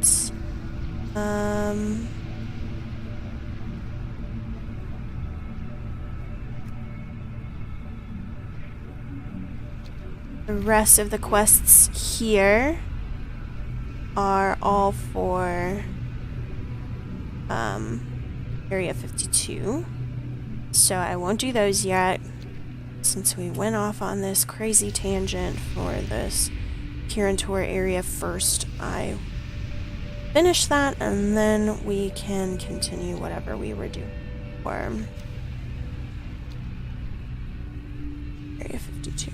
The rest of the quests here are all for Area 52. So I won't do those yet, since we went off on this crazy tangent for this Kirin area first. I finish that, and then we can continue whatever we were doing for Area 52.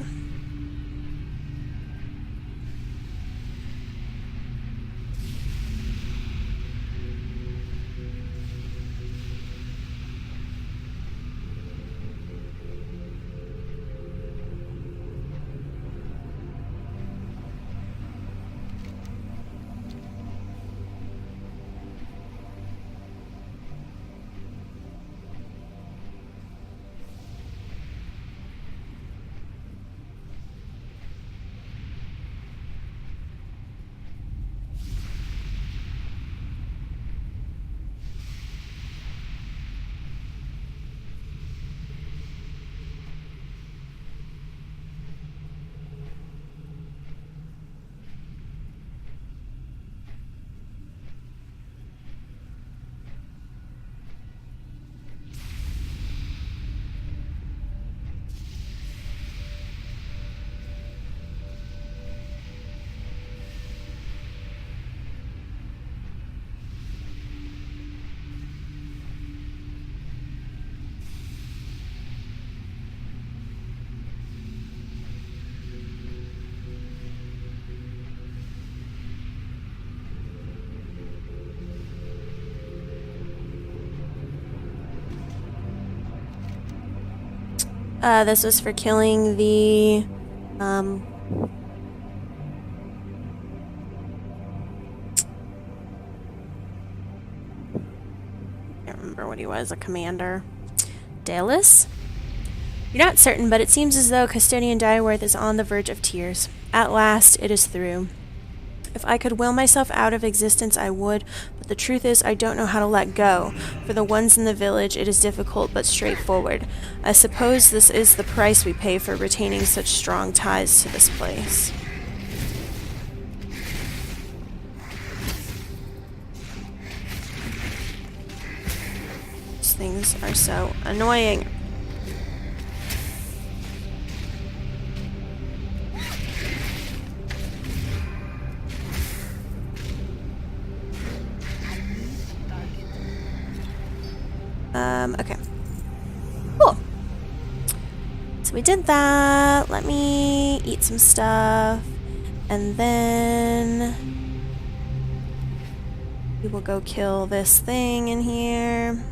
This was for killing the, can't remember what he was, a commander. Dallas? You're not certain, but it seems as though Custodian Dyeworth is on the verge of tears. At last, it is through. If I could will myself out of existence, I would, but the truth is I don't know how to let go. For the ones in the village, it is difficult but straightforward. I suppose this is the price we pay for retaining such strong ties to this place. These things are so annoying. Okay. Cool. So we did that. Let me eat some stuff. And then we will go kill this thing in here.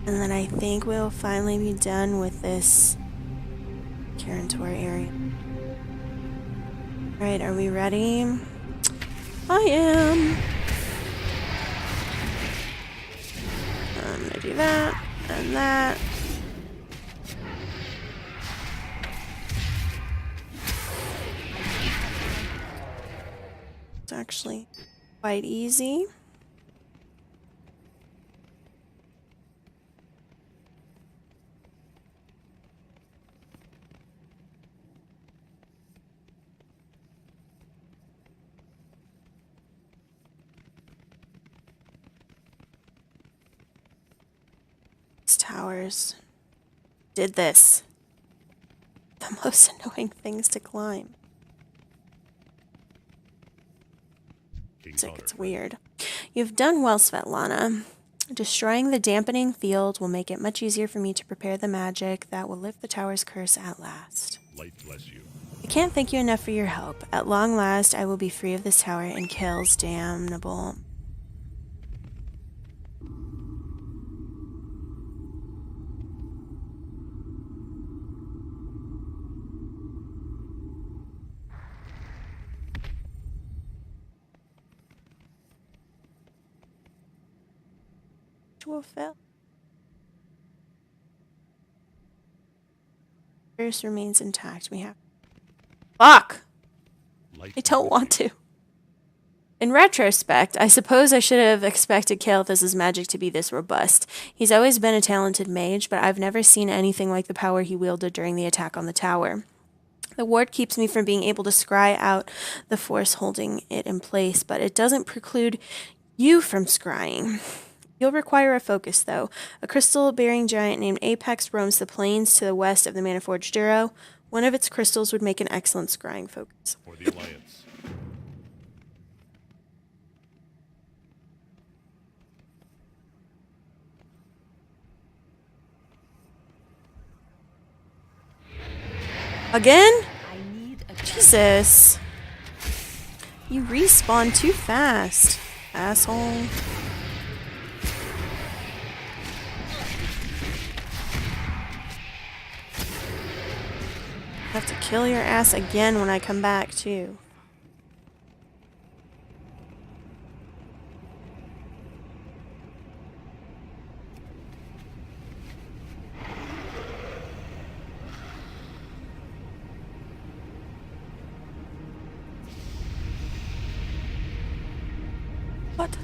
And then I think we'll finally be done with this Kirin area. Alright, are we ready? I am. I'm gonna do that and that. It's actually quite easy. Towers did this. The most annoying things to climb. It's weird. You've done well, Svetlana. Destroying the dampening field will make it much easier for me to prepare the magic that will lift the tower's curse at last. Light bless you. I can't thank you enough for your help. At long last, I will be free of this tower and Kale's damnable. Will fail. Virus remains intact. We have. Fuck! Light I don't want to. In retrospect, I suppose I should have expected Kael'thas's magic to be this robust. He's always been a talented mage, but I've never seen anything like the power he wielded during the attack on the tower. The ward keeps me from being able to scry out the force holding it in place, but it doesn't preclude you from scrying. You'll require a focus, though. A crystal-bearing giant named Apex roams the plains to the west of the Maniforged Duro. One of its crystals would make an excellent scrying focus. for the Alliance. Again? I need a Jesus. You respawn too fast, asshole. I have to kill your ass again when I come back, too. What?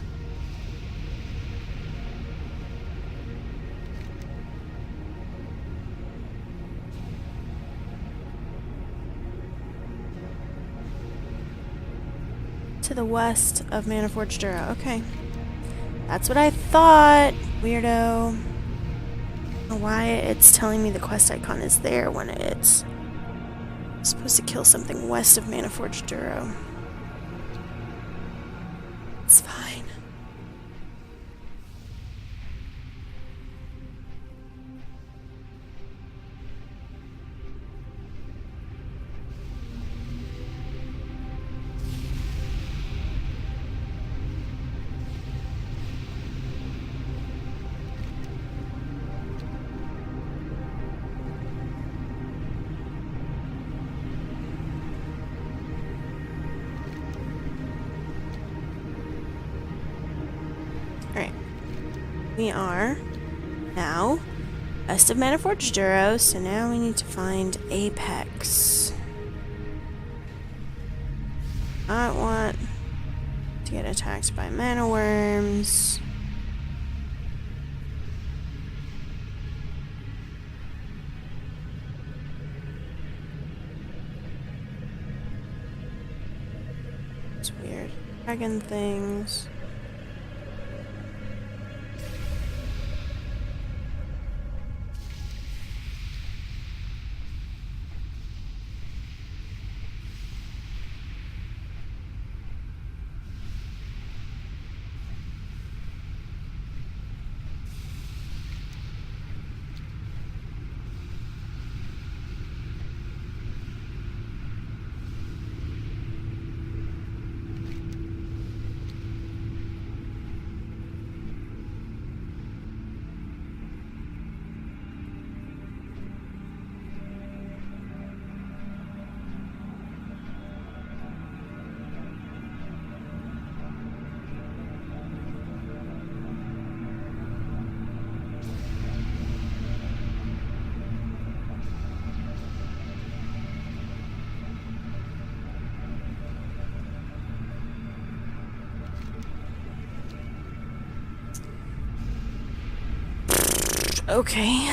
To the west of Maniforged Duro. Okay. That's what I thought, weirdo. I don't know why it's telling me the quest icon is there when it's supposed to kill something west of Maniforged Duro. It's fine. Alright. We are now west of Maniforged Duro, so now we need to find Apex. I want to get attacked by mana worms. It's weird. Dragon things. Okay.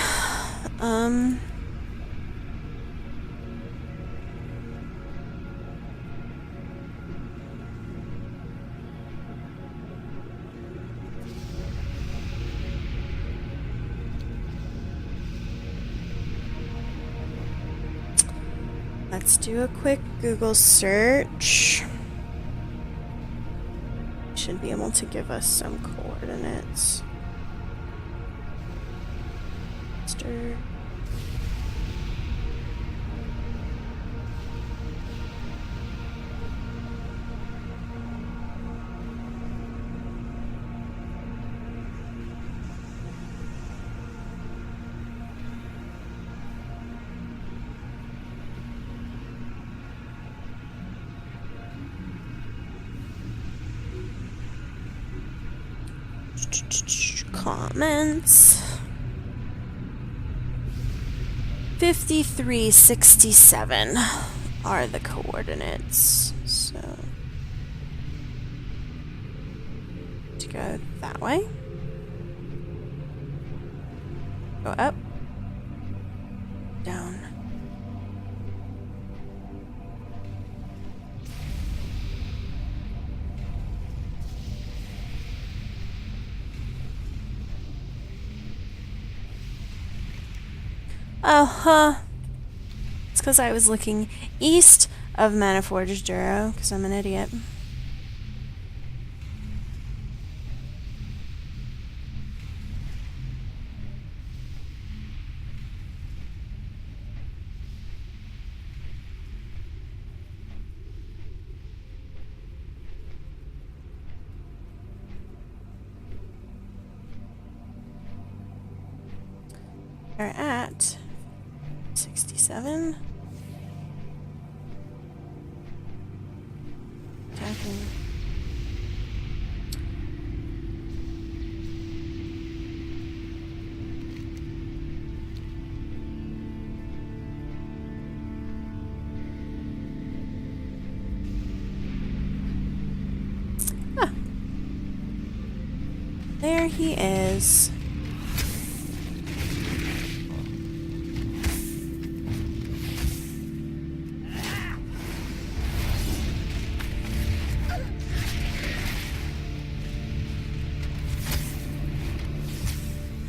Let's do a quick Google search. Should be able to give us some coordinates. Stir. Comments. 5367 are the coordinates. So to go that way. Go up. Down. It's because I was looking east of Maniforge Duro, because I'm an idiot. We're at 67. Attacking. Ah. There he is.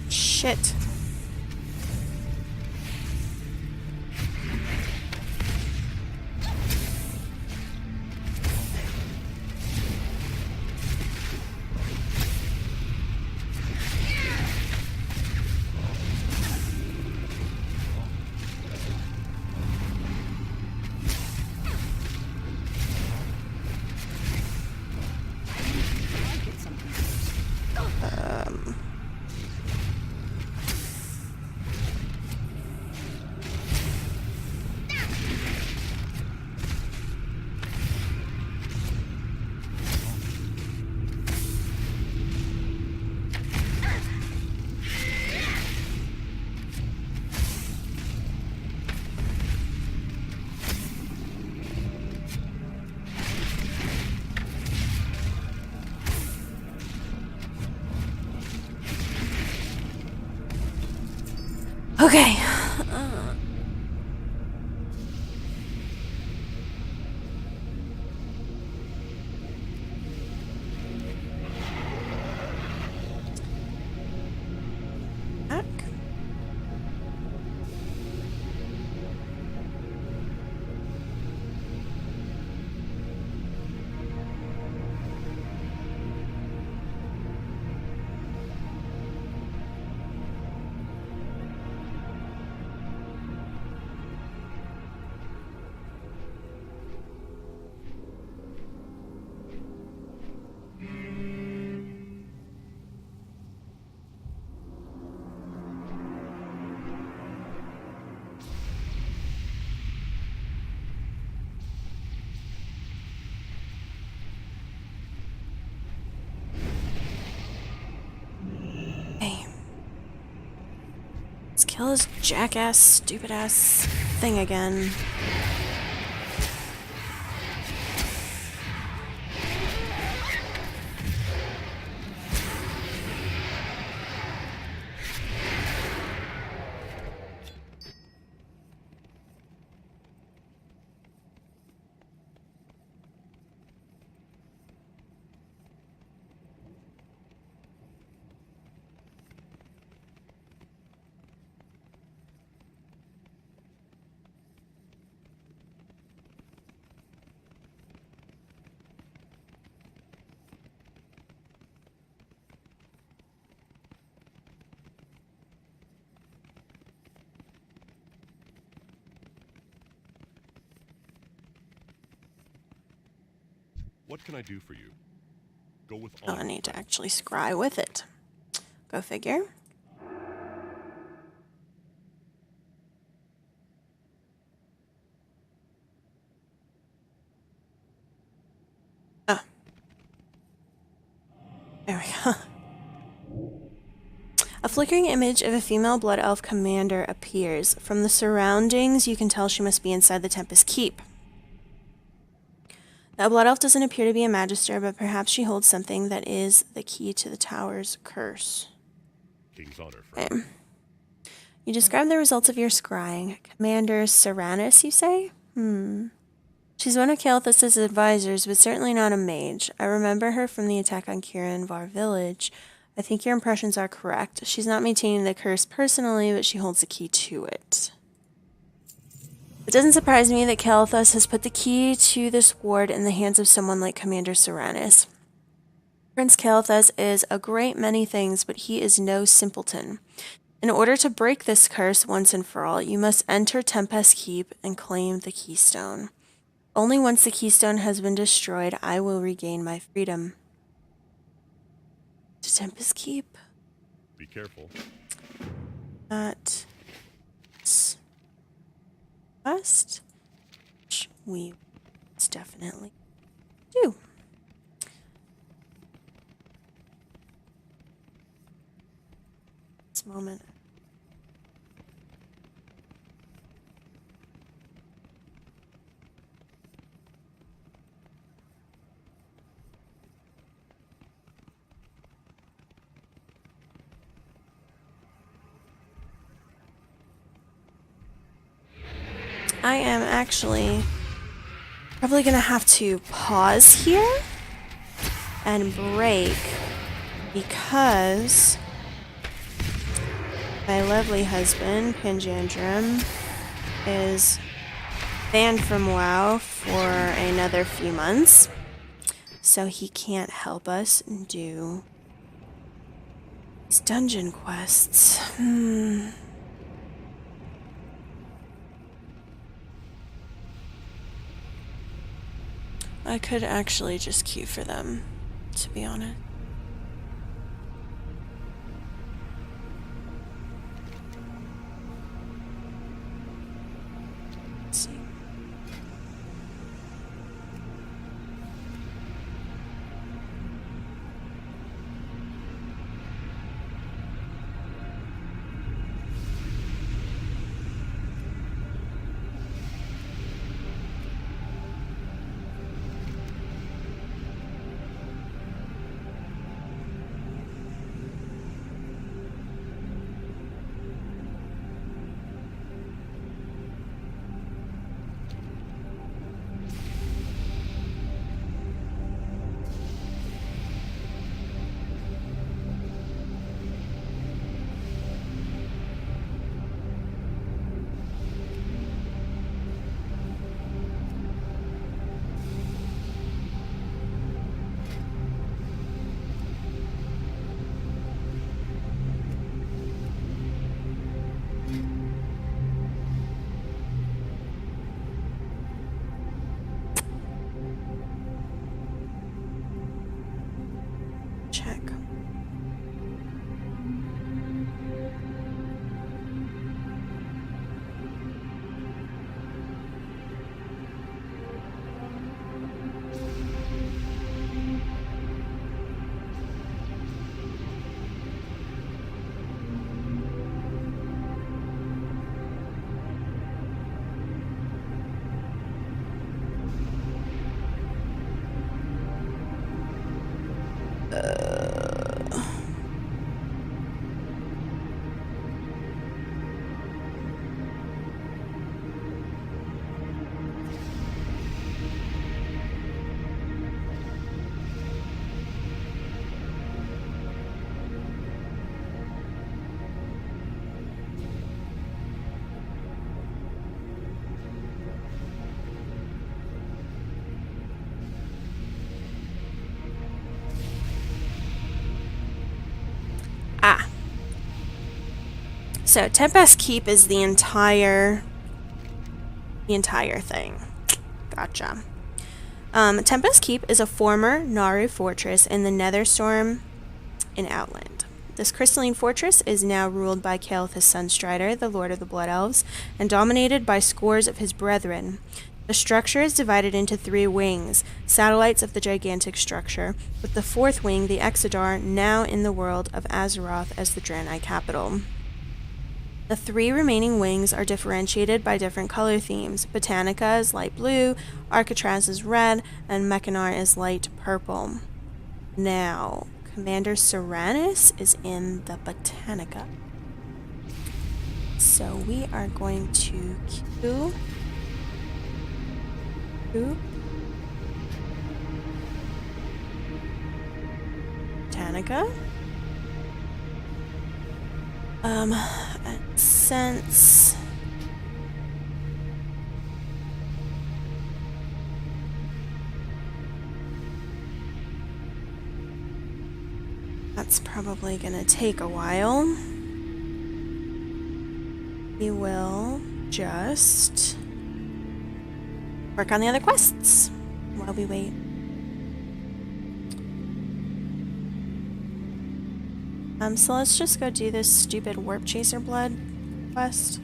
Shit. Okay. Back. Hey. Let's kill this jackass, stupid ass thing again. What can I do for you? Go with Oh, I need to actually scry with it. Go figure. Oh. There we go. A flickering image of a female Blood Elf commander appears. From the surroundings, you can tell she must be inside the Tempest Keep. The Blood Elf doesn't appear to be a Magister, but perhaps she holds something that is the key to the tower's curse. King's honor, friend. Okay. You describe the results of your scrying. Commander Serranus, you say? She's one of Kael'thas's advisors, but certainly not a mage. I remember her from the attack on Kira Var village. I think your impressions are correct. She's not maintaining the curse personally, but she holds the key to it. It doesn't surprise me that Kael'thas has put the key to this ward in the hands of someone like Commander Serranus. Prince Kael'thas is a great many things, but he is no simpleton. In order to break this curse once and for all, you must enter Tempest Keep and claim the keystone. Only once the keystone has been destroyed, I will regain my freedom. To Tempest Keep? Be careful. At West, which we definitely do. This moment. I am actually probably gonna have to pause here and break because my lovely husband, Panjandrum, is banned from WoW for another few months, so he can't help us do these dungeon quests. I could actually just queue for them, to be honest. Let's see. Check. So Tempest Keep is the entire thing. Gotcha. Tempest Keep is a former Naru fortress in the Netherstorm in Outland. This crystalline fortress is now ruled by Kael'thas Sunstrider, the Lord of the Blood Elves, and dominated by scores of his brethren. The structure is divided into 3 wings, satellites of the gigantic structure, with the 4th wing, the Exodar, now in the world of Azeroth as the Draenei capital. The 3 remaining wings are differentiated by different color themes. Botanica is light blue, Arcatraz is red, and Mechanar is light purple. Now, Commander Seranus is in the Botanica. So we are going to queue. Botanica. And since that's probably gonna take a while, we will just work on the other quests while we wait. So let's just go do this stupid Warp Chaser Blood quest.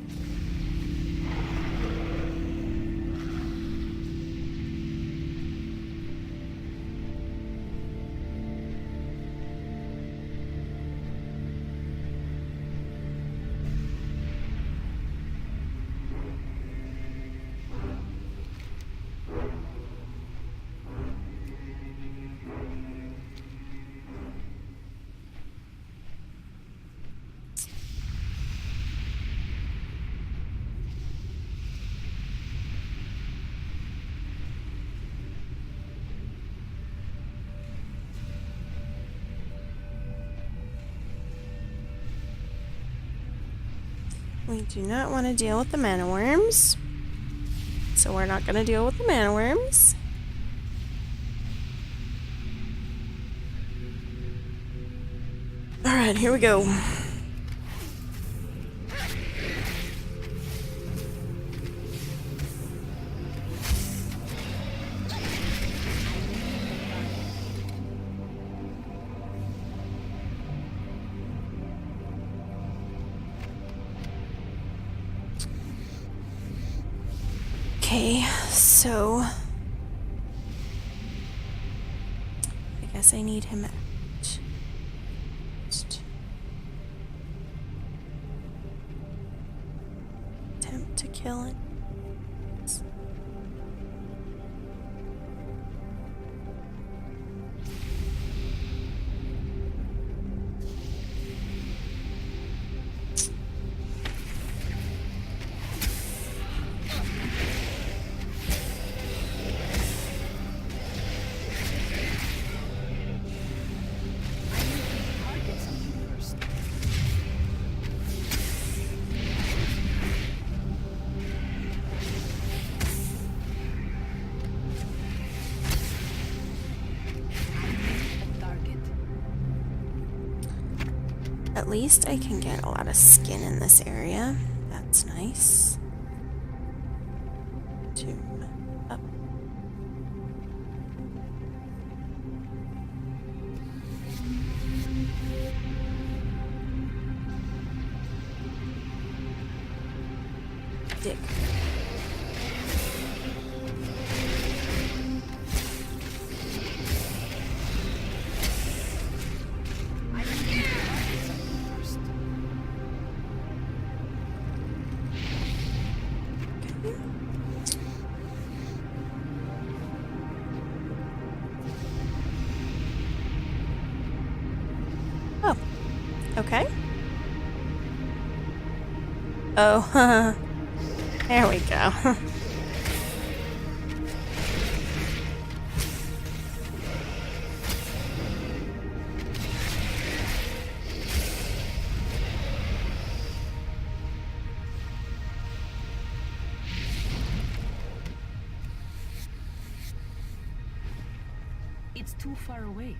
We do not want to deal with the mana worms, so we're not going to deal with the mana worms. Alright, here we go. Okay, so I guess I need him out. Just attempt to kill it. At least I can get a lot of skin in this area. That's nice. 2 up. Dig. Oh, okay. Oh, there we go. It's too far away.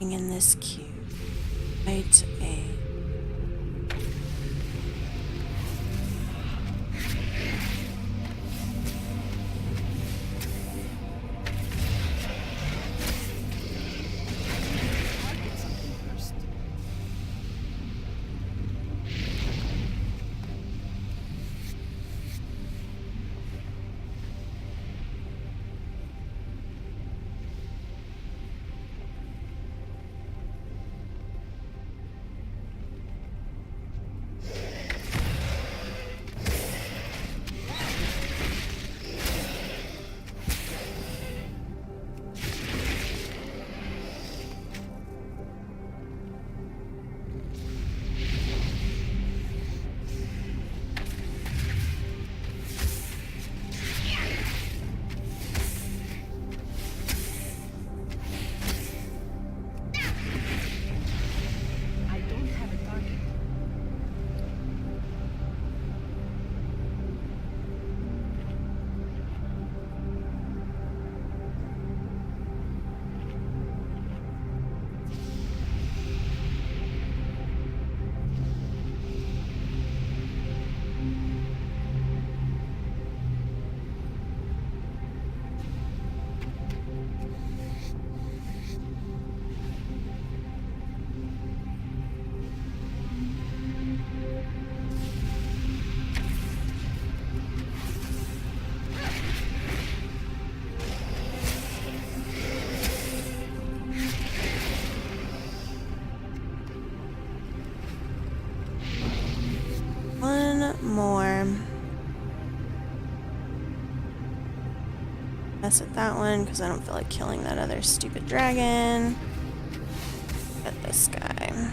In this cube. Right A. Target something first. I don't have a target. One more. Mess with that one because I don't feel like killing that other stupid dragon. Get this guy.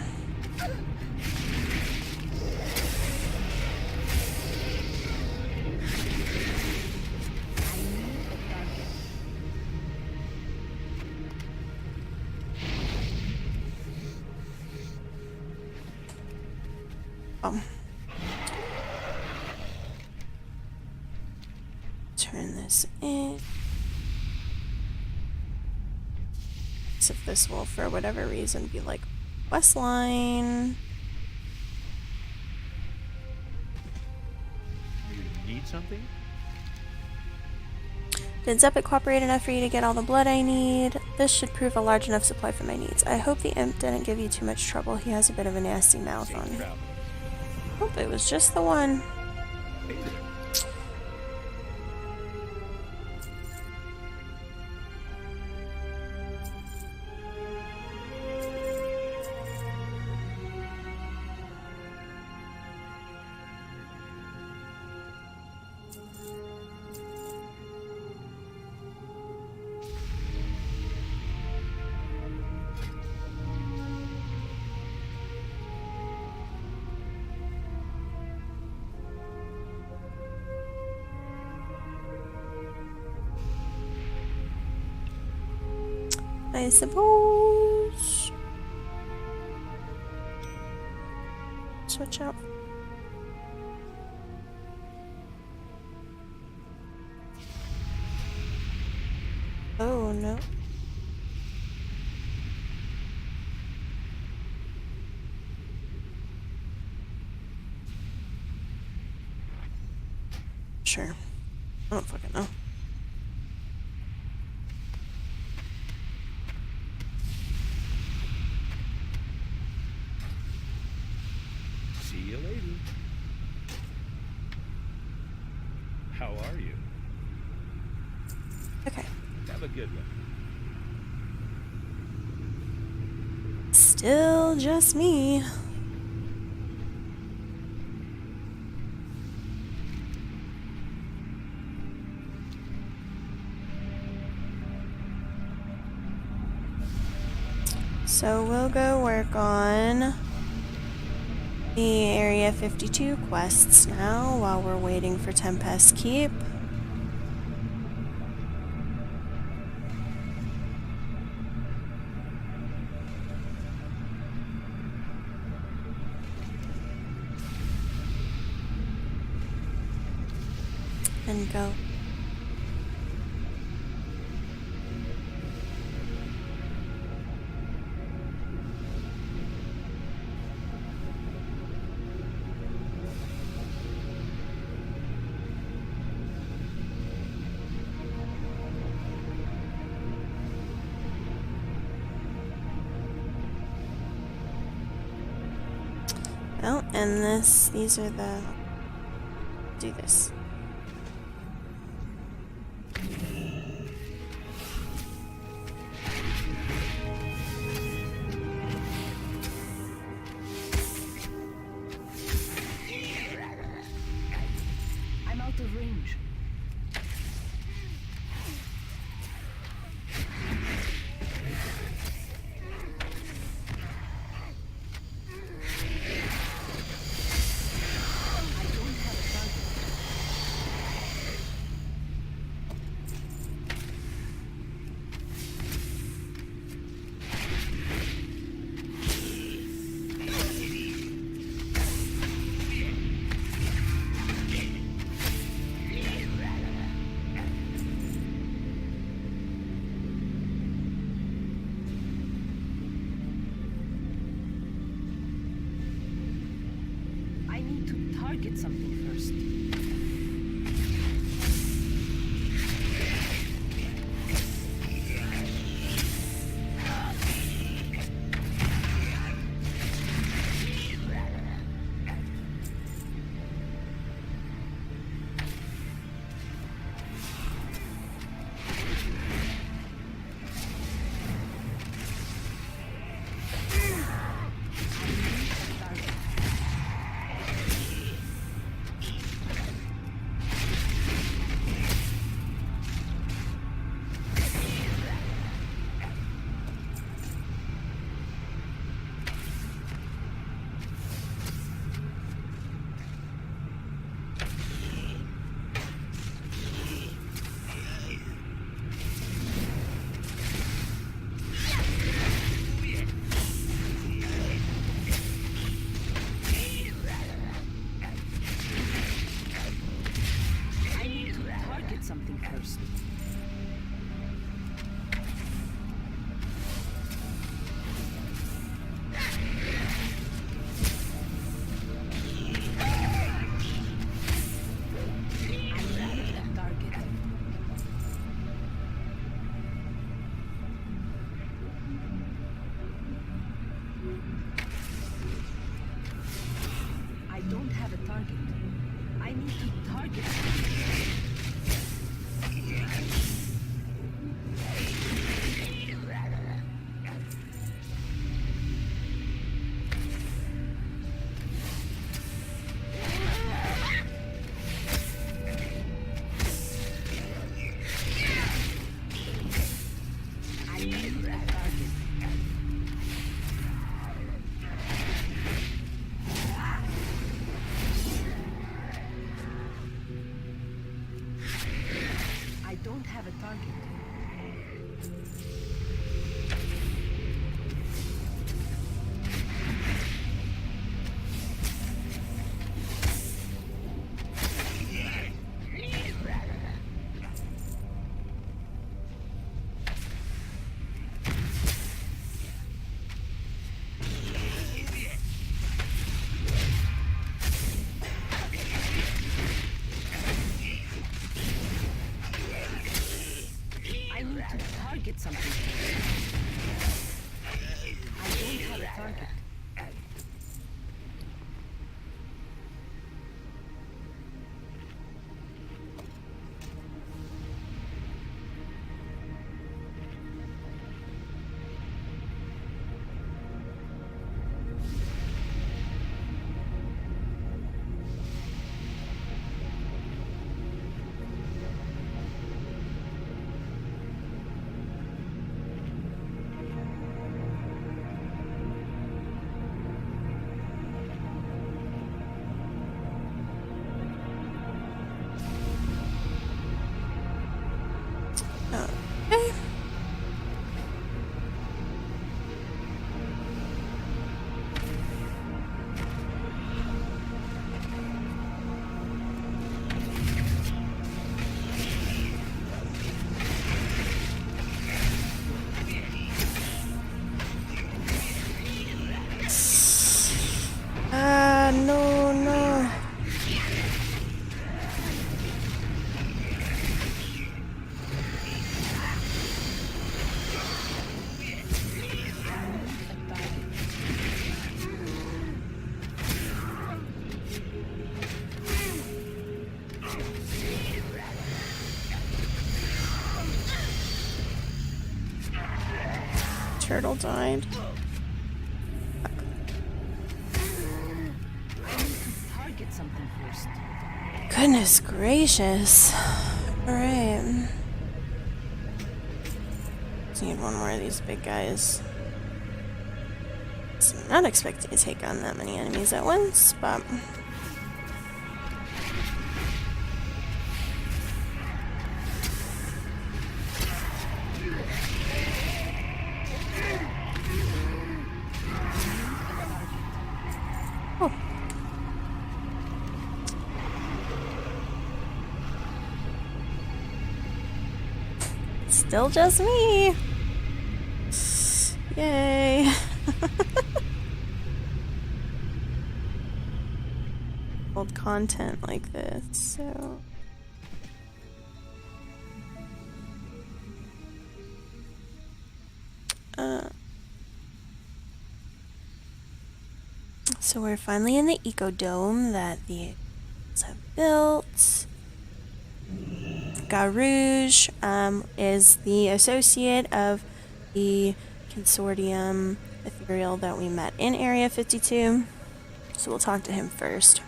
Oh. Turn this in. So if this will, for whatever reason, be like quest line. You need something? Did Zeppet cooperate enough for you to get all the blood I need? This should prove a large enough supply for my needs. I hope the imp didn't give you too much trouble. He has a bit of a nasty mouth on Safe him. travel. Hope it was just the one. Hey there. I suppose. Switch out. Oh no. Sure. I don't fucking know. See you later. How are you? Okay. Have a good one. Still just me. So we'll go work on the Area 52 quests now while we're waiting for Tempest Keep. And go. Well, and these are the... do this. I'm out of range. I need to target something first. Something first. I don't have a target. I need to target something. I don't have a target. I need to target something. I don't have a target. turtle died. Target something first. Goodness gracious. Alright. Just need one more of these big guys. So I'm not expecting to take on that many enemies at once, but... Oh. Still just me. Yay. Old content like this, so... So we're finally in the ecodome that the have built. Garouge is the associate of the consortium ethereal that we met in Area 52. So we'll talk to him first.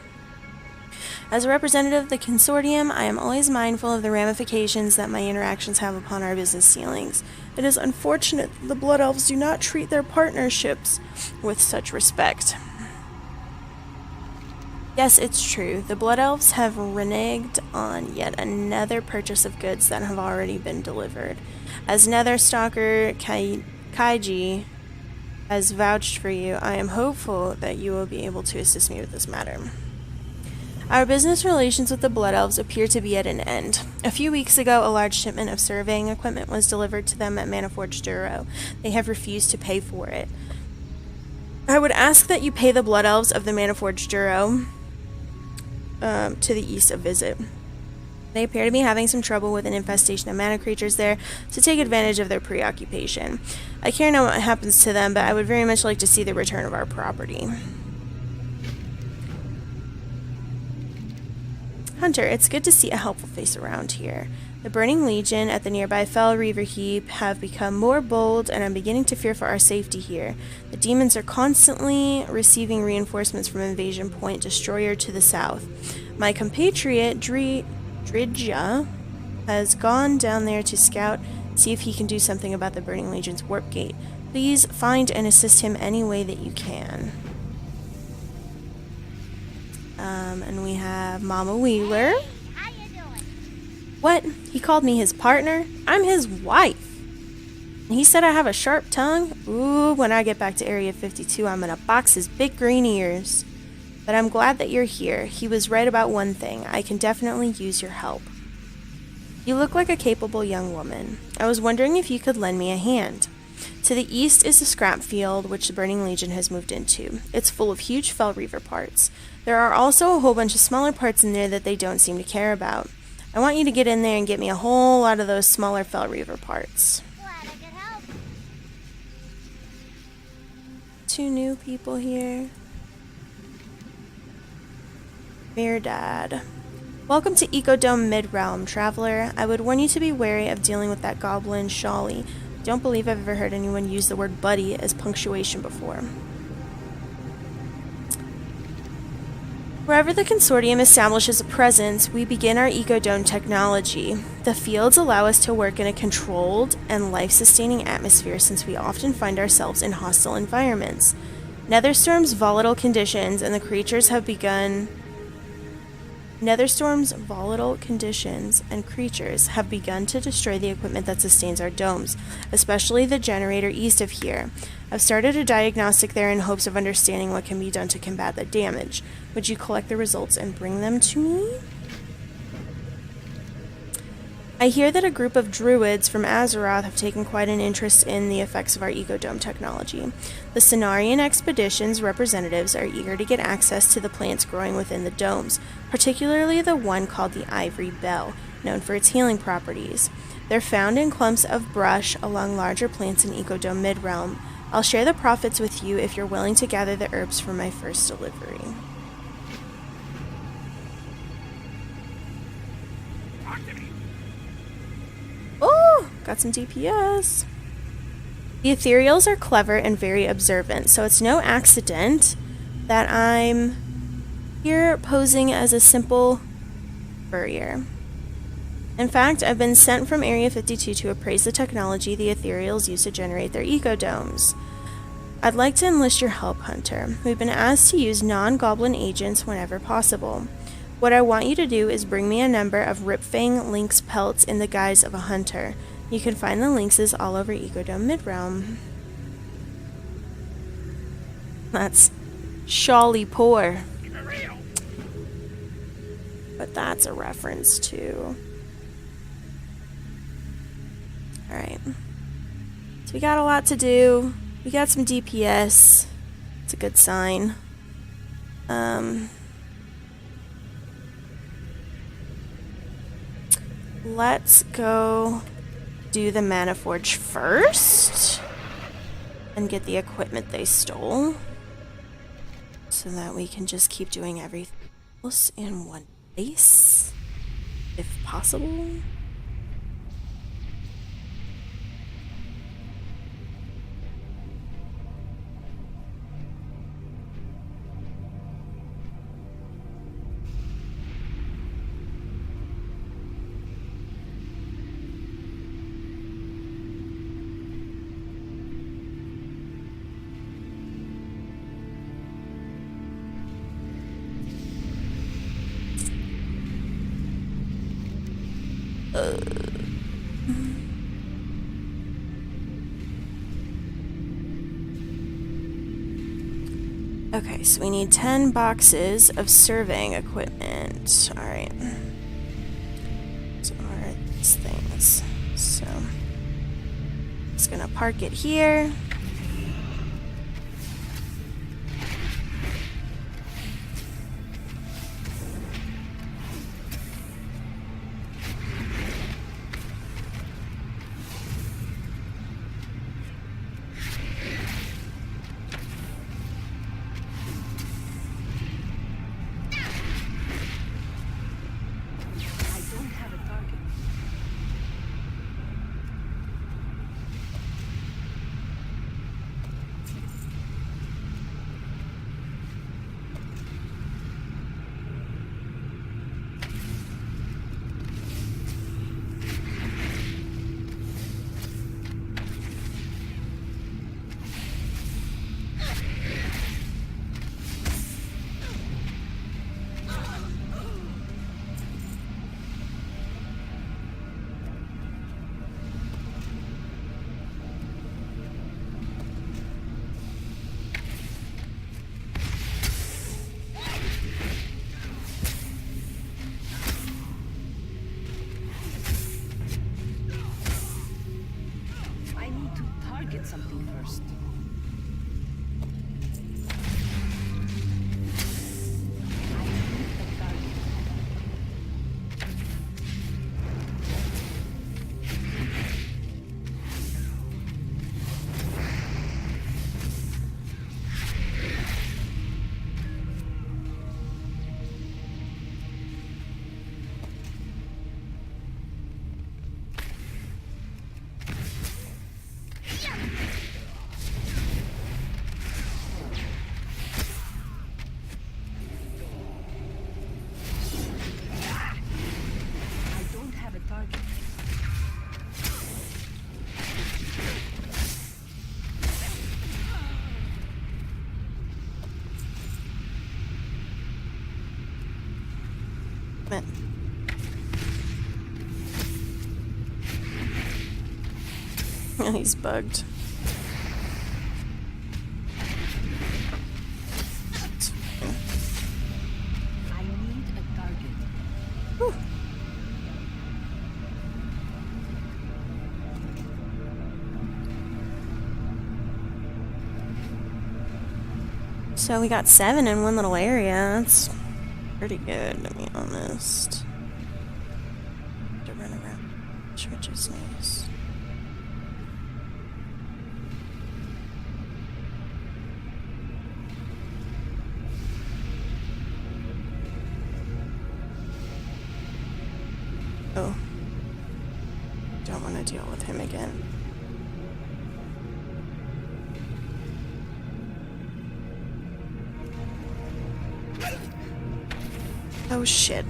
As a representative of the consortium, I am always mindful of the ramifications that my interactions have upon our business dealings. It is unfortunate that the Blood Elves do not treat their partnerships with such respect. Yes, it's true. The Blood Elves have reneged on yet another purchase of goods that have already been delivered. As Netherstalker Kaiji has vouched for you, I am hopeful that you will be able to assist me with this matter. Our business relations with the Blood Elves appear to be at an end. A few weeks ago, a large shipment of surveying equipment was delivered to them at Maniforge Duro. They have refused to pay for it. I would ask that you pay the Blood Elves of the Maniforge Duro to the east a visit. They appear to be having some trouble with an infestation of mana creatures there, so take advantage of their preoccupation. I care not what happens to them, but I would very much like to see the return of our property. Hunter, it's good to see a helpful face around here. The Burning Legion at the nearby Fell Reaver Heap have become more bold, and I'm beginning to fear for our safety here. The demons are constantly receiving reinforcements from Invasion Point Destroyer to the south. My compatriot, Dridja, has gone down there to scout, see if he can do something about the Burning Legion's warp gate. Please find and assist him any way that you can. And we have Mama Wheeler. How you doing? What? He called me his partner? I'm his wife. And he said I have a sharp tongue? Ooh, when I get back to Area 52, I'm gonna box his big green ears. But I'm glad that you're here. He was right about one thing. I can definitely use your help. You look like a capable young woman. I was wondering if you could lend me a hand. To the east is the scrap field, which the Burning Legion has moved into. It's full of huge Fell Reaver parts. There are also a whole bunch of smaller parts in there that they don't seem to care about. I want you to get in there and get me a whole lot of those smaller Fell Reaver parts. Glad I could help. Two new people here. Mirdad. Welcome to Ecodome Mid-Realm, traveler. I would warn you to be wary of dealing with that goblin Shawley. Don't believe I've ever heard anyone use the word buddy as punctuation before. Wherever the consortium establishes a presence, we begin our ecodome technology. The fields allow us to work in a controlled and life-sustaining atmosphere since we often find ourselves in hostile environments. Netherstorm's volatile conditions and the creatures have begun... Netherstorm's volatile conditions and creatures have begun to destroy the equipment that sustains our domes, especially the generator east of here. I've started a diagnostic there in hopes of understanding what can be done to combat the damage. Would you collect the results and bring them to me? I hear that a group of druids from Azeroth have taken quite an interest in the effects of our ecodome technology. The Cenarian Expedition's representatives are eager to get access to the plants growing within the domes, particularly the one called the Ivory Bell, known for its healing properties. They're found in clumps of brush along larger plants in Ecodome Mid-Realm. I'll share the profits with you if you're willing to gather the herbs for my first delivery. Oh, got some DPS. The ethereals are clever and very observant, so it's no accident that I'm here posing as a simple furrier. In fact, I've been sent from Area 52 to appraise the technology the ethereals use to generate their ecodomes. I'd like to enlist your help, Hunter. We've been asked to use non-goblin agents whenever possible. What I want you to do is bring me a number of Ripfang lynx pelts in the guise of a hunter. You can find the lynxes all over Ecodome Midrealm. That's Shawly poor. But that's a reference to... Alright. So we got a lot to do. We got some DPS. It's a good sign. Let's go do the Mana Forge first. And get the equipment they stole. So that we can just keep doing everything else in one place. If possible. Okay, so we need 10 boxes of surveying equipment. Alright. So what are these things? So, just gonna park it here. Get something first. He's bugged. I need a target. Whew. So we got 7 in one little area. That's pretty good, to be honest. To run around, which is nice. Oh. Don't want to deal with him again. Oh shit.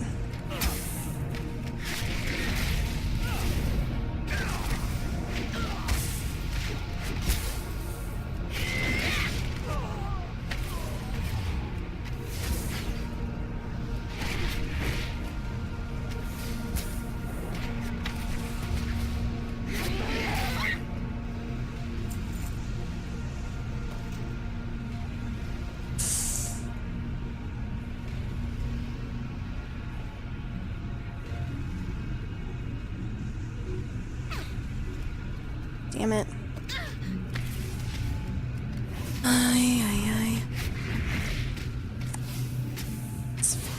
Damn it. Ay, ay, ay. It's fine.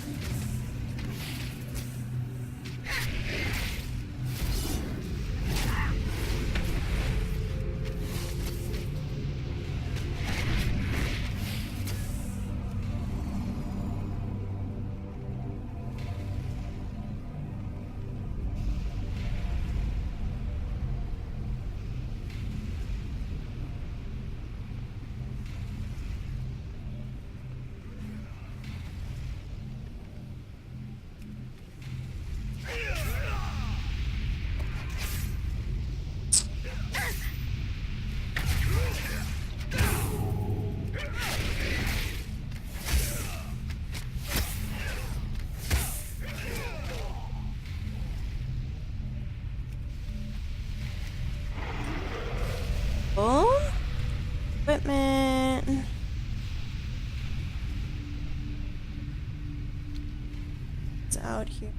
Oh? Equipment. It's out here.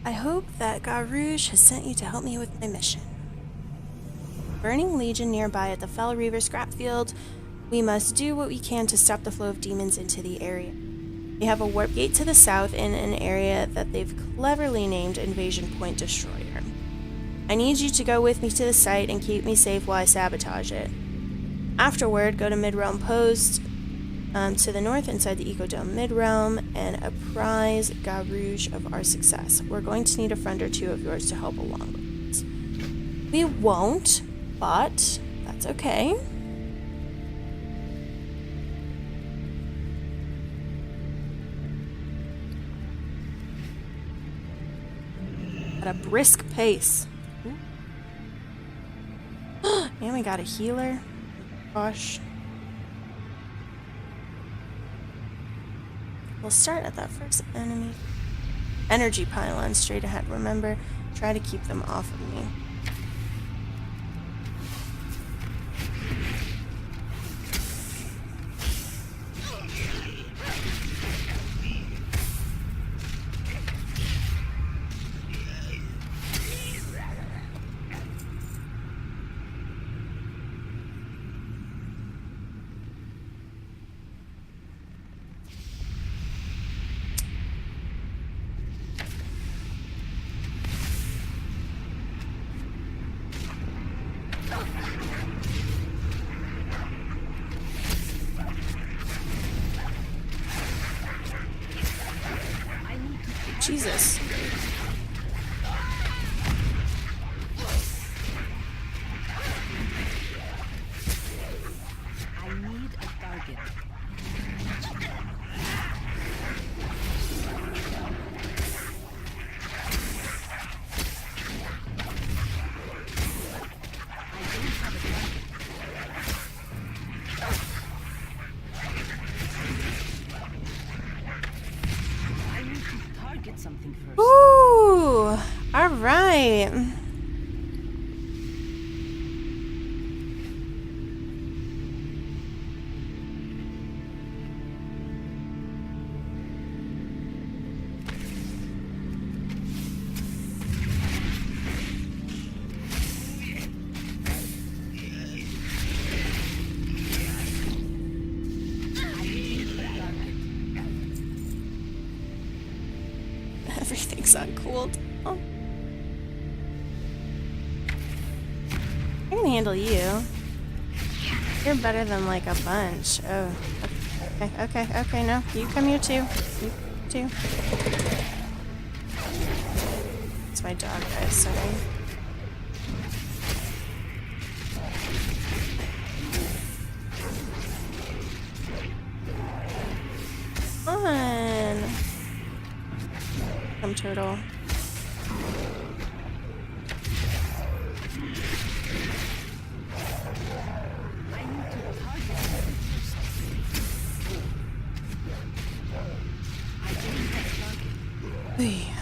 I hope that Garouge has sent you to help me with my mission. Burning Legion nearby at the Fell Reaver scrap field. We must do what we can to stop the flow of demons into the area. We have a warp gate to the south in an area that they've cleverly named Invasion Point Destroyer. I need you to go with me to the site and keep me safe while I sabotage it. Afterward, go to Midrealm Post to the north inside the Ecodome Midrealm and apprise Garouge of our success. We're going to need a friend or two of yours to help along with this. We won't, but that's okay. At a brisk pace. And we got a healer. Gosh. We'll start at that first enemy. Energy pylon straight ahead. Remember, try to keep them off of me. Jesus. I need a target. Ooh, It's uncooled. Oh. I can handle you. You're better than like a bunch. Oh. Okay, no. You come here too. You too. It's my dog, guys, sorry. Come on. Come, turtle. Hey.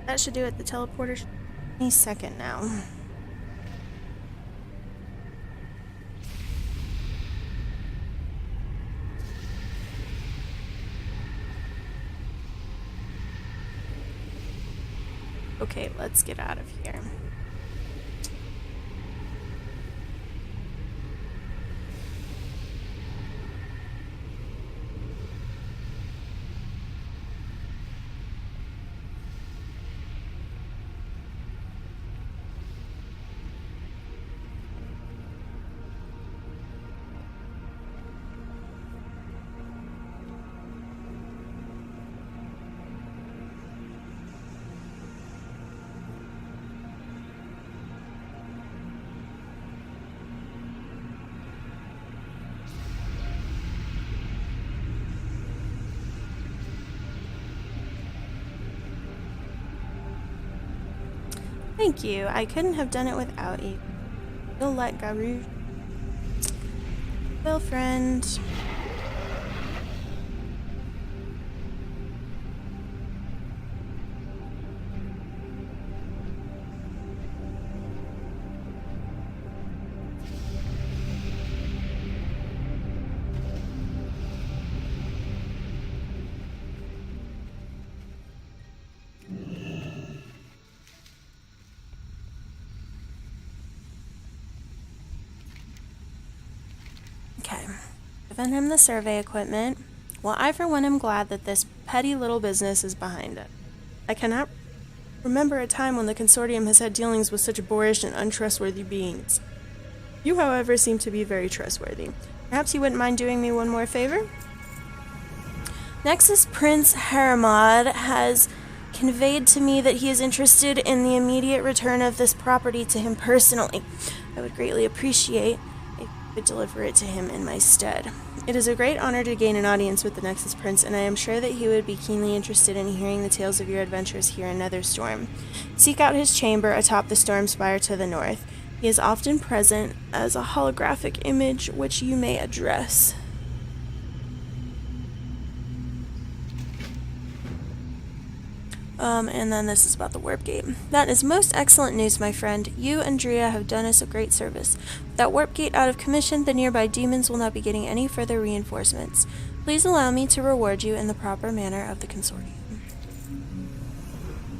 That should do it. The teleporter any second now. Okay, let's get out of here. Thank you. I couldn't have done it without you. You'll let Garu. Well, friend. Okay, given him the survey equipment. Well, I for one am glad that this petty little business is behind it. I cannot remember a time when the consortium has had dealings with such boorish and untrustworthy beings. You, however, seem to be very trustworthy. Perhaps you wouldn't mind doing me one more favor? Nexus Prince Haramad has conveyed to me that he is interested in the immediate return of this property to him personally. I would greatly appreciate deliver it to him in my stead. It is a great honor to gain an audience with the Nexus Prince, and I am sure that he would be keenly interested in hearing the tales of your adventures here in Netherstorm. Seek out his chamber atop the storm spire to the north. He is often present as a holographic image which you may address. And then this is about the warp gate. That is most excellent news, my friend. You and Drea have done us a great service. With that warp gate out of commission, the nearby demons will not be getting any further reinforcements. Please allow me to reward you in the proper manner of the consortium.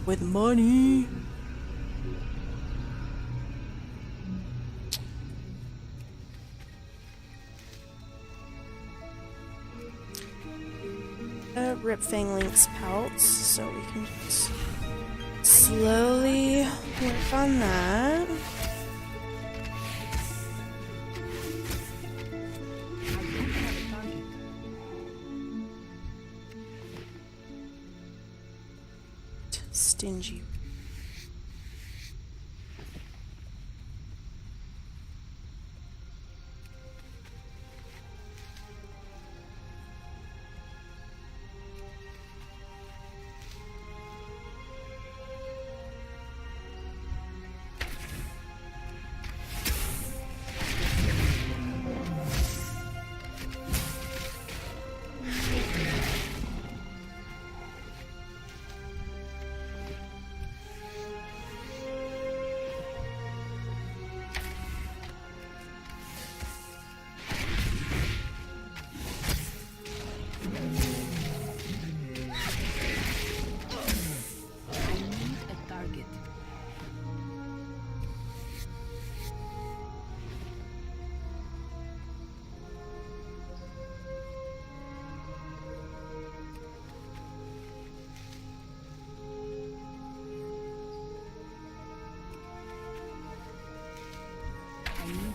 With money. Rip Fang Link's pelts, so we can just slowly work on that. Stingy.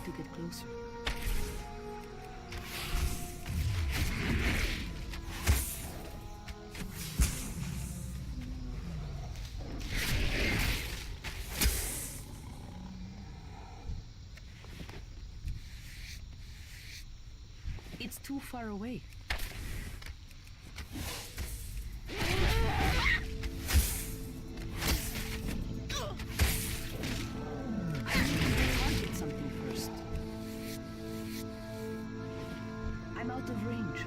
To get closer. It's too far away. I'm out of range.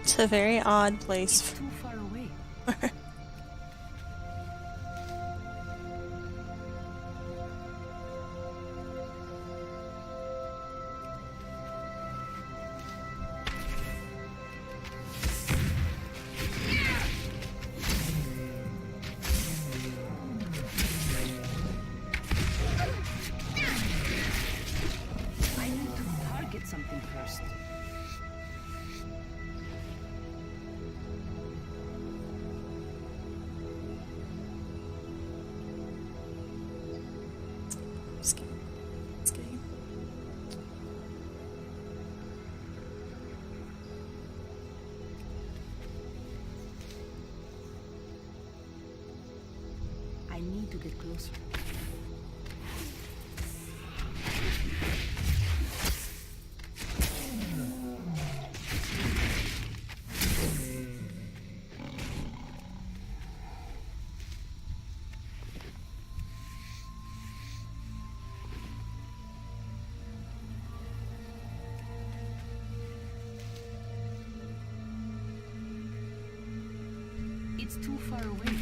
It's a very odd place. It's too far away. I need to target something first. I need to get closer. It's too far away.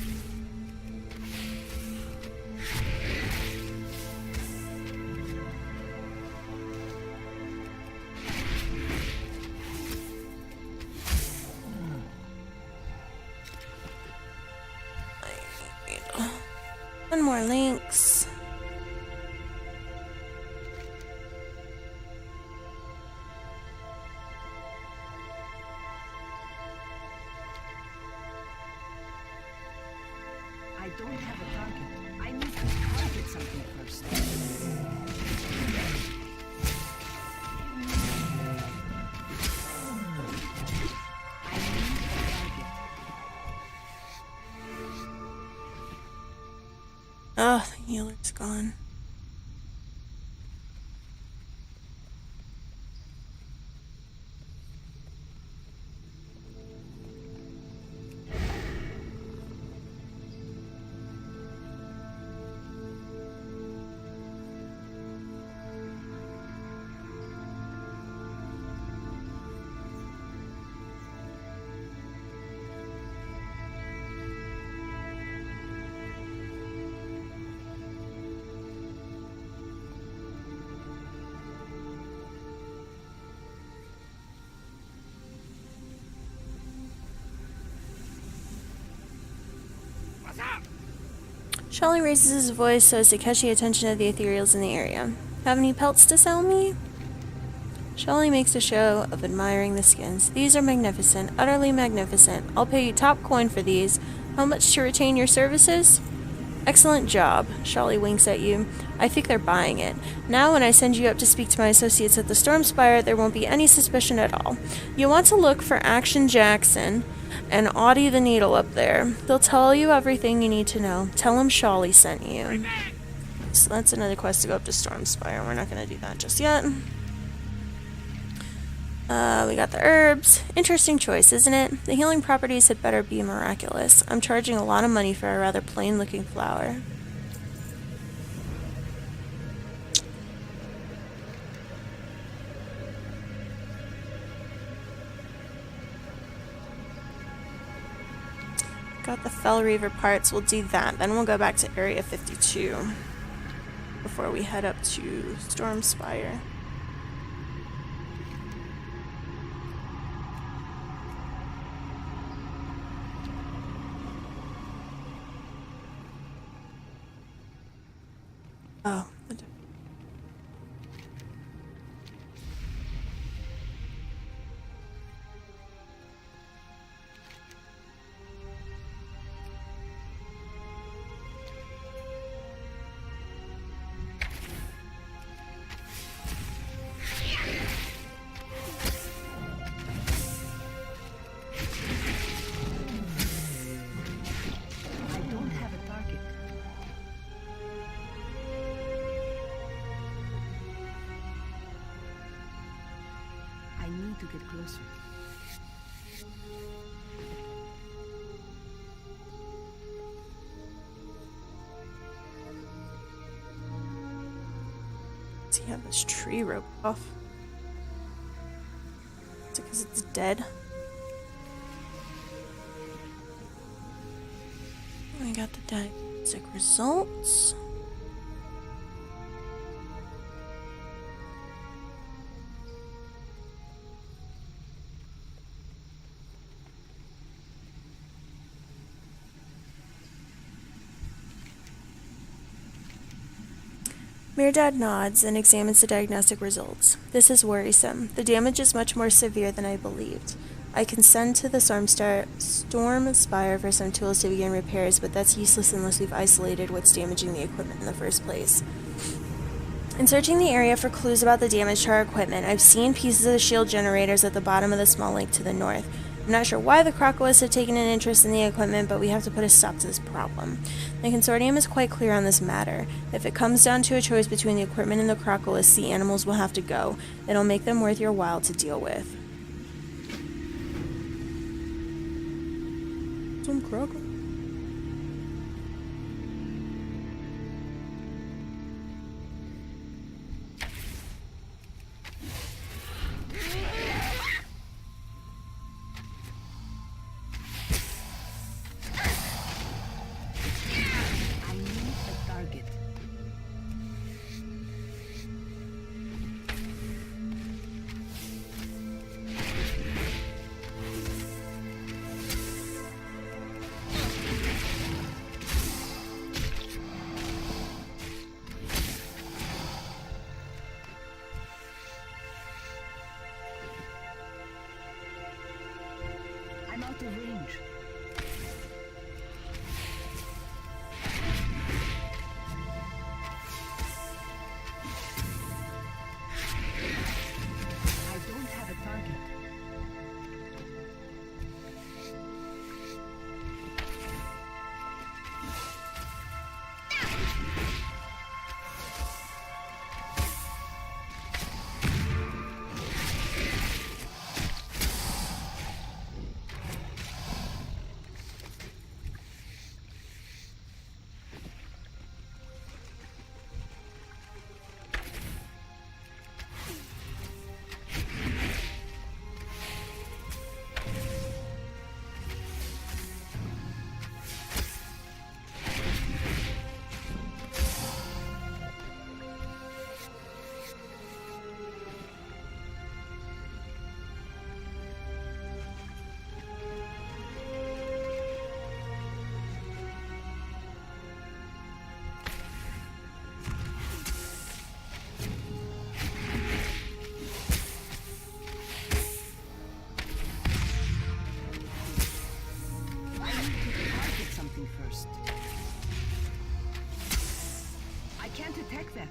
One more links. I don't have a target. I need to target something first. I need a target. Oh, the healer's gone. Shelly raises his voice so as to catch the attention of the ethereals in the area. Have any pelts to sell me? Shelly makes a show of admiring the skins. These are magnificent, utterly magnificent. I'll pay you top coin for these. How much to retain your services? Excellent job. Shelly winks at you. I think they're buying it. Now when I send you up to speak to my associates at the Stormspire, there won't be any suspicion at all. You'll want to look for Action Jackson and Audie the Needle up there. They'll tell you everything you need to know. Tell them Shelly sent you. So that's another quest to go up to Stormspire. We're not going to do that just yet. We got the herbs. Interesting choice, isn't it? The healing properties had better be miraculous. I'm charging a lot of money for a rather plain-looking flower. Got the Fell Reaver parts. We'll do that. Then we'll go back to Area 52 before we head up to Stormspire. Oh. I don't have a target. I need to get closer. Does he have this tree roped off? Is it because it's dead? I got the diagnostic results. Mirdad nods and examines the diagnostic results. This is worrisome. The damage is much more severe than I believed. I can send to the Stormspire for some tools to begin repairs, but that's useless unless we've isolated what's damaging the equipment in the first place. In searching the area for clues about the damage to our equipment, I've seen pieces of the shield generators at the bottom of the small lake to the north. I'm not sure why the Crocoas have taken an interest in the equipment, but we have to put a stop to this problem. The Consortium is quite clear on this matter. If it comes down to a choice between the equipment and the Crocoas, the animals will have to go. It'll make them worth your while to deal with. Some Crocoas. I need a target. can't detect that.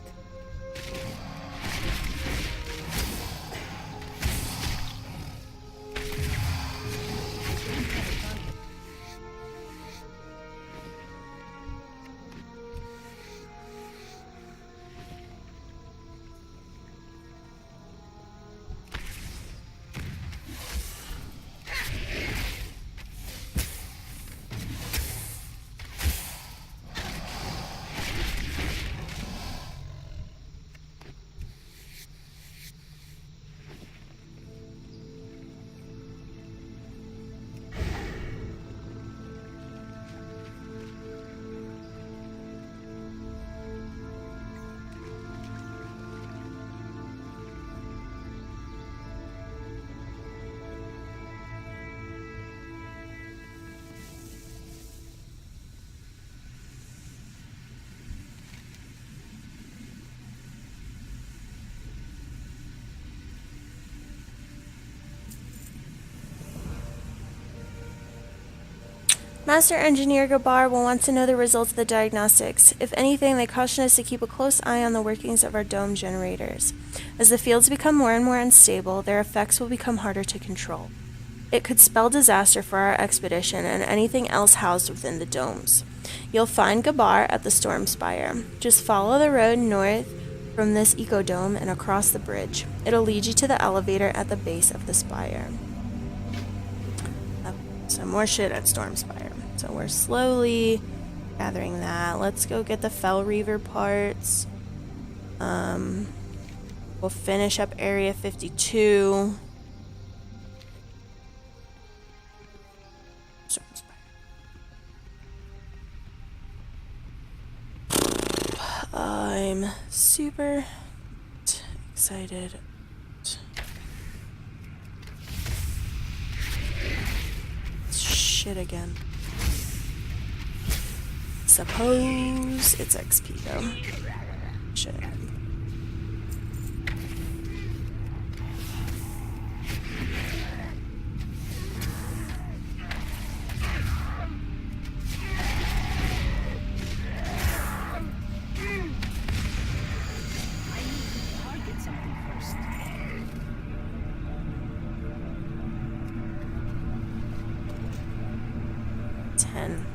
Master Engineer Gabar will want to know the results of the diagnostics. If anything, they caution us to keep a close eye on the workings of our dome generators. As the fields become more and more unstable, their effects will become harder to control. It could spell disaster for our expedition and anything else housed within the domes. You'll find Gabar at the Storm Spire. Just follow the road north from this ecodome and across the bridge. It'll lead you to the elevator at the base of the spire. Some more shit at Storm Spire. So we're slowly gathering that. Let's go get the Fell Reaver parts. We'll finish up Area 52. Storm Spire. I'm super excited. Shit again. Suppose it's XP though. Shit. Target something first. 10.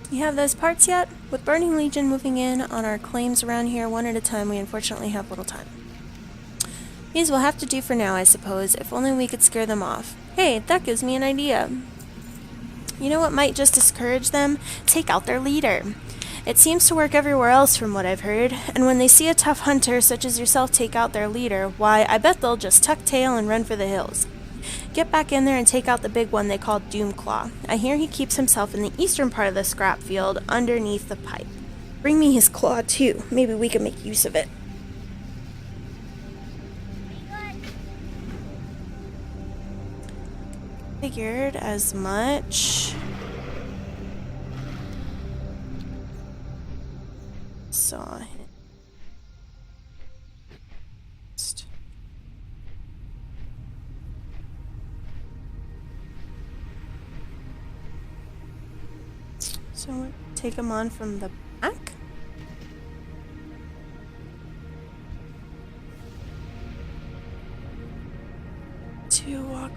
You have those parts yet? With Burning Legion moving in on our claims around here one at a time, we unfortunately have little time. These will have to do for now, I suppose, if only we could scare them off. Hey, that gives me an idea. You know what might just discourage them? Take out their leader. It seems to work everywhere else from what I've heard, and when they see a tough hunter such as yourself take out their leader, why, I bet they'll just tuck tail and run for the hills. Get back in there and take out the big one they call Doomclaw. I hear he keeps himself in the eastern part of the scrap field, underneath the pipe. Bring me his claw, too. Maybe we can make use of it. Figured as much. Saw him. So we'll take him on from the back. To walk.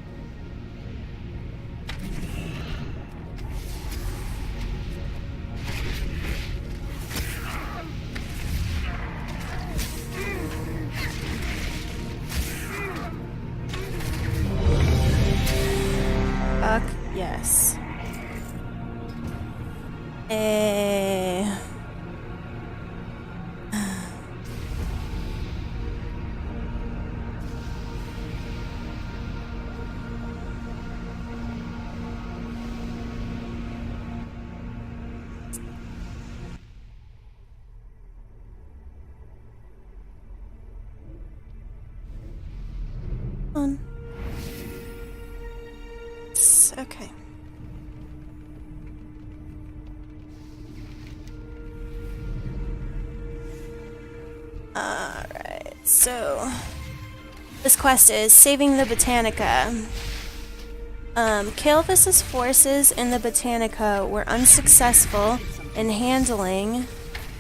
Fuck yes. On. Okay. Alright, so this quest is saving the Botanica. Kael'thas's forces in the Botanica were unsuccessful in handling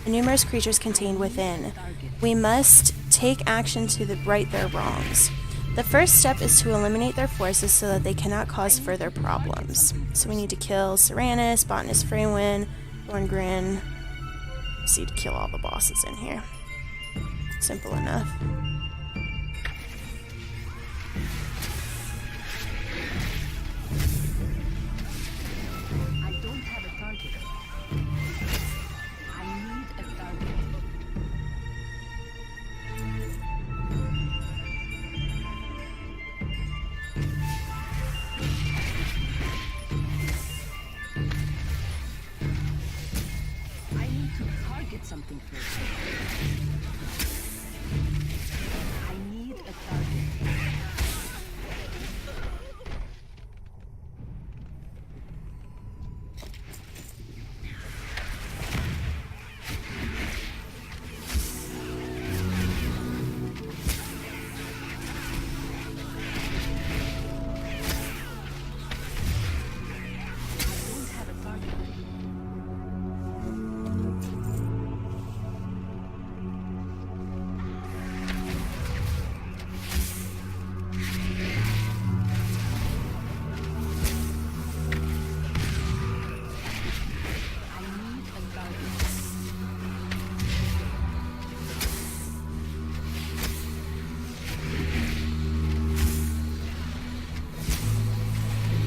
the numerous creatures contained within. We must take action to right their wrongs. The first step is to eliminate their forces so that they cannot cause further problems. So we need to kill Cyranus, Botanist Freywin, Thorngrin. Just need to kill all the bosses in here. Simple enough. I don't have a target. I need a target. I need to target something first. I need a target. I don't have a target. I need a target.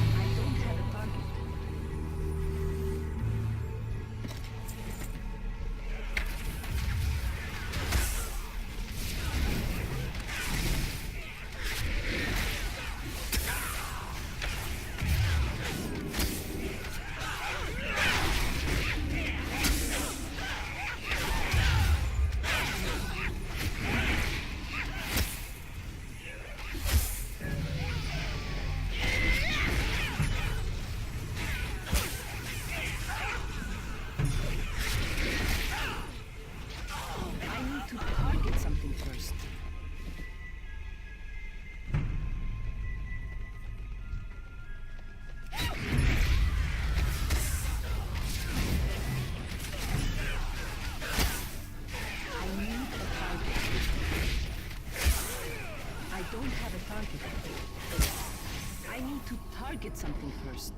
I don't have a target. I need to target something first. I need a target. I don't have a target. I need to target something first.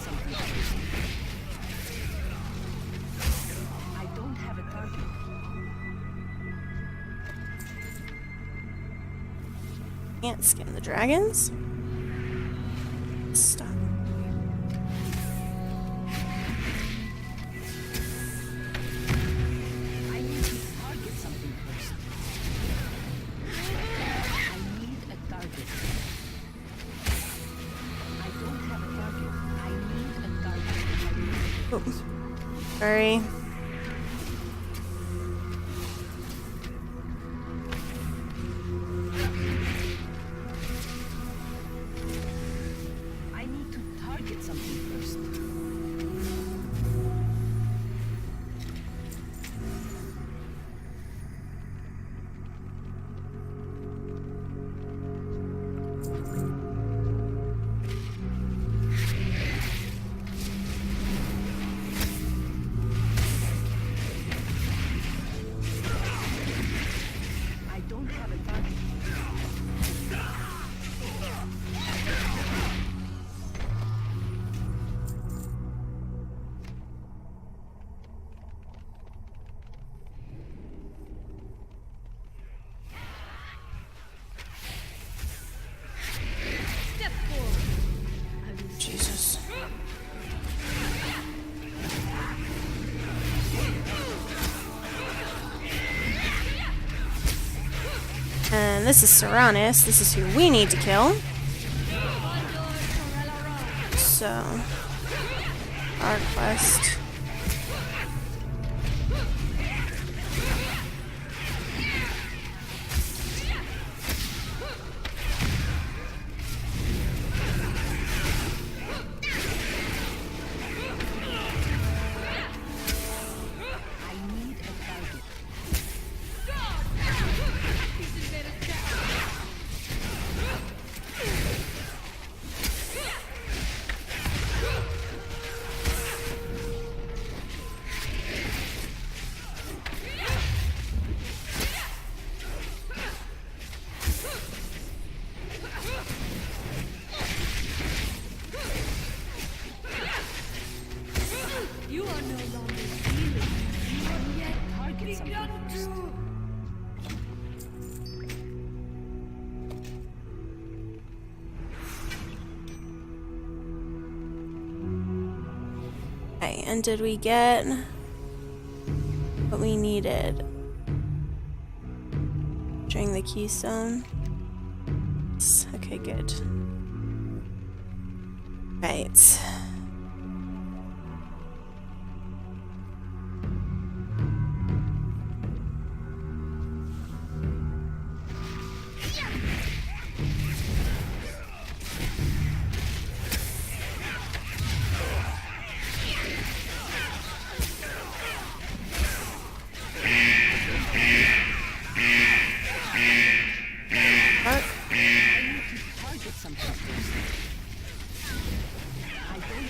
something. I don't have a target. Can't skin the dragons. Stop. I need to target something first. I need a target. I don't have a target. I need a target. Oops. Sorry. I need to target something first. I don't have a target. Step forward. Jesus. And this is Serranis. This is who we need to kill. So, our quest. I need a target. You are no longer healing. You are yet target something first. Okay, and did we get what we needed during the keystone? Yes. Okay, good. Right. I need to target something first. I don't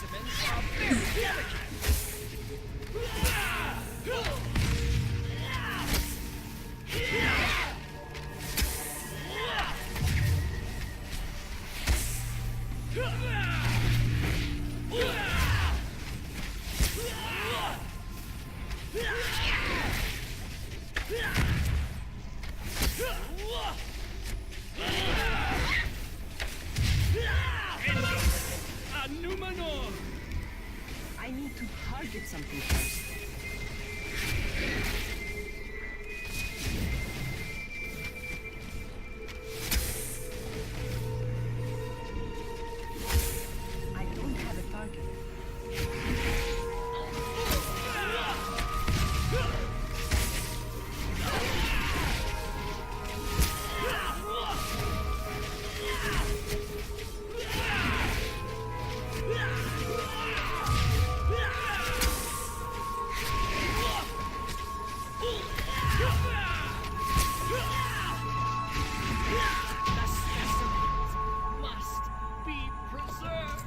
specimens are very delicate. A Numenor! I need to target something first. I don't have a target. The specimens must be preserved.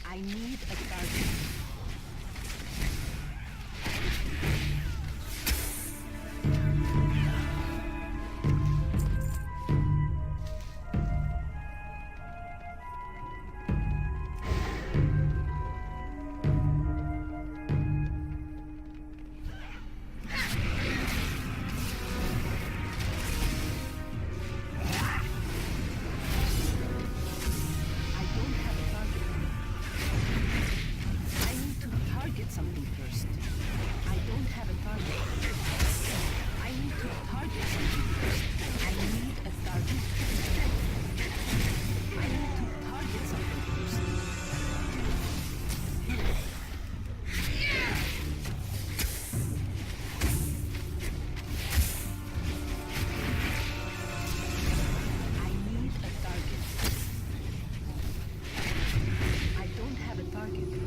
I need a target. I don't have a target. I need to target something first. I don't have a target. I need to target something first. I need a target. I need to target something first. I need a target. I don't have a target. I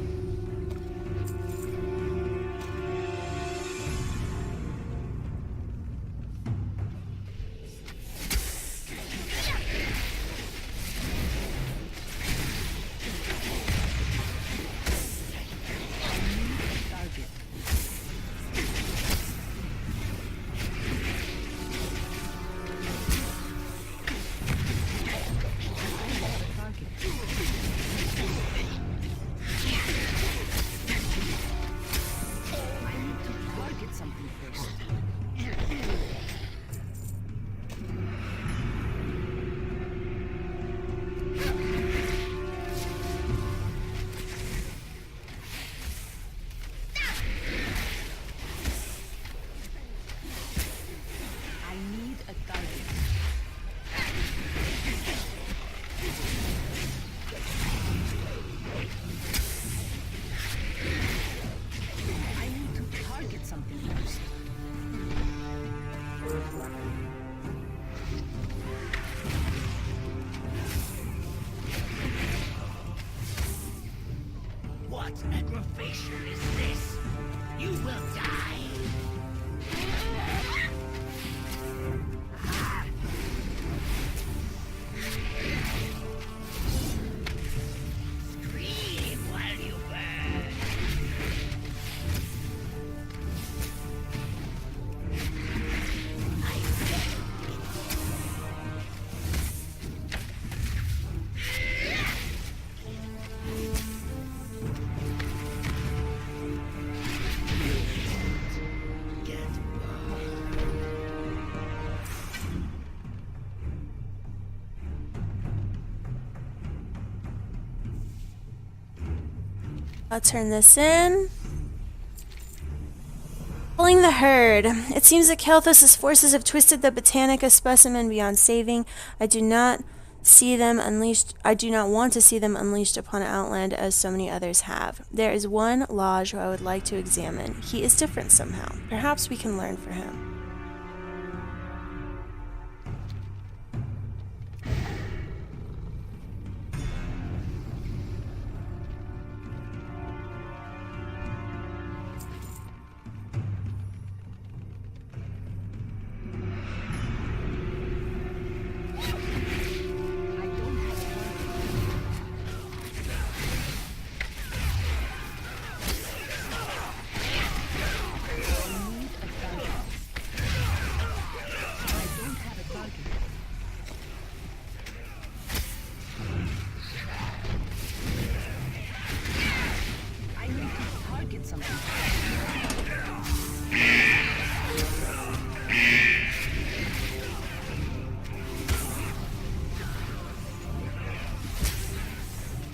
need a target. I have a target. I need to target something first. I need a target. I need to target something first. What aggravation is this? You will die! Scream while you burn! I'll turn this in. Pulling the herd. It seems that Kalthus' forces have twisted the Botanica specimen beyond saving. I do not see them unleashed. I do not want to see them unleashed upon Outland as so many others have. There is one lodge who I would like to examine. He is different somehow. Perhaps we can learn from him. something.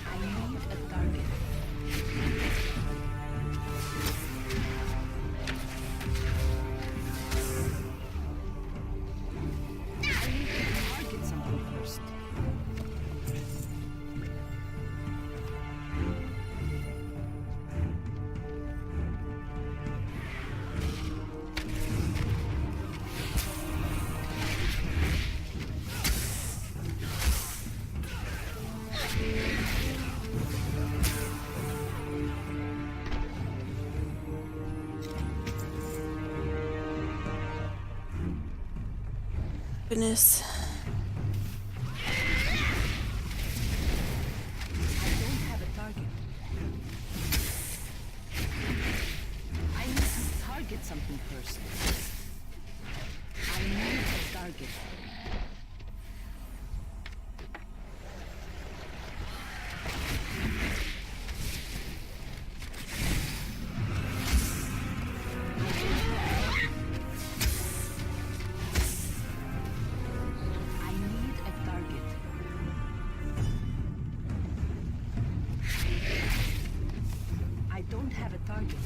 I need a target. I need to target something first. Goodness. I don't have a target. I need to target something first. I need a target. I need a target. I don't have a target.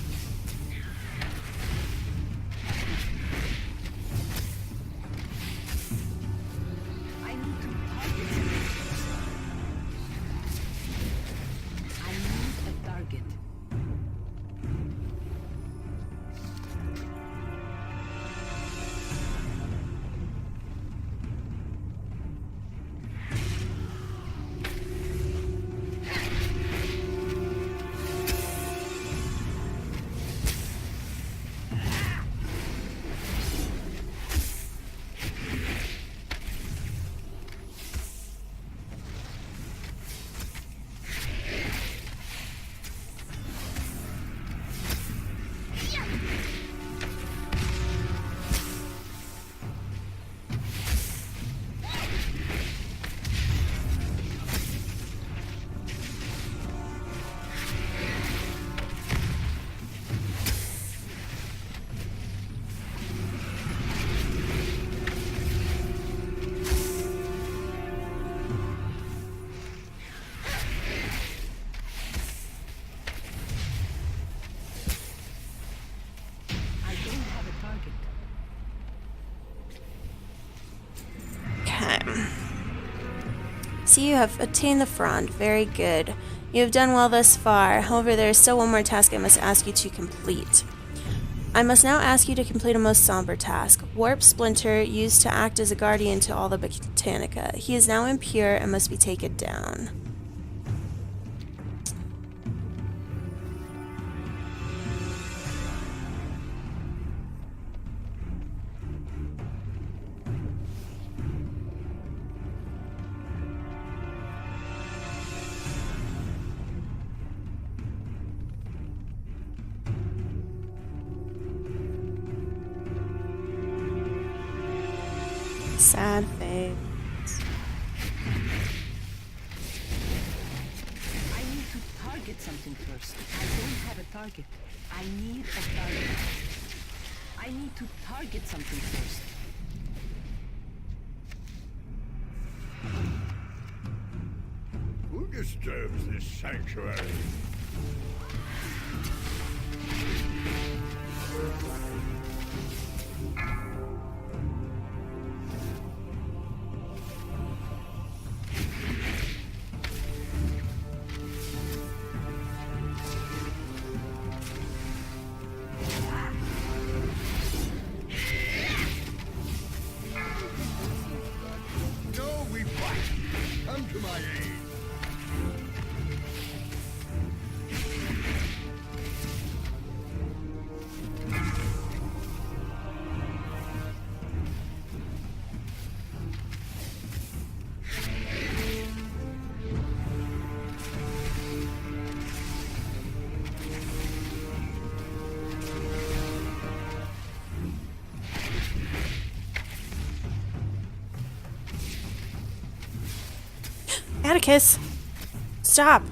I need to target something first. I need a target. I don't have a target. Okay. So you have attained the frond. Very good. You have done well thus far. However, there is still one more task I must ask you to complete. I must now ask you to complete a most somber task. Warp Splinter used to act as a guardian to all the Botanica. He is now impure and must be taken down. Sad face. I need to target something first. I don't have a target. I need a target. I need to target something first. Who disturbs this sanctuary? No, we fight. Come to my aid. Atticus! Stop!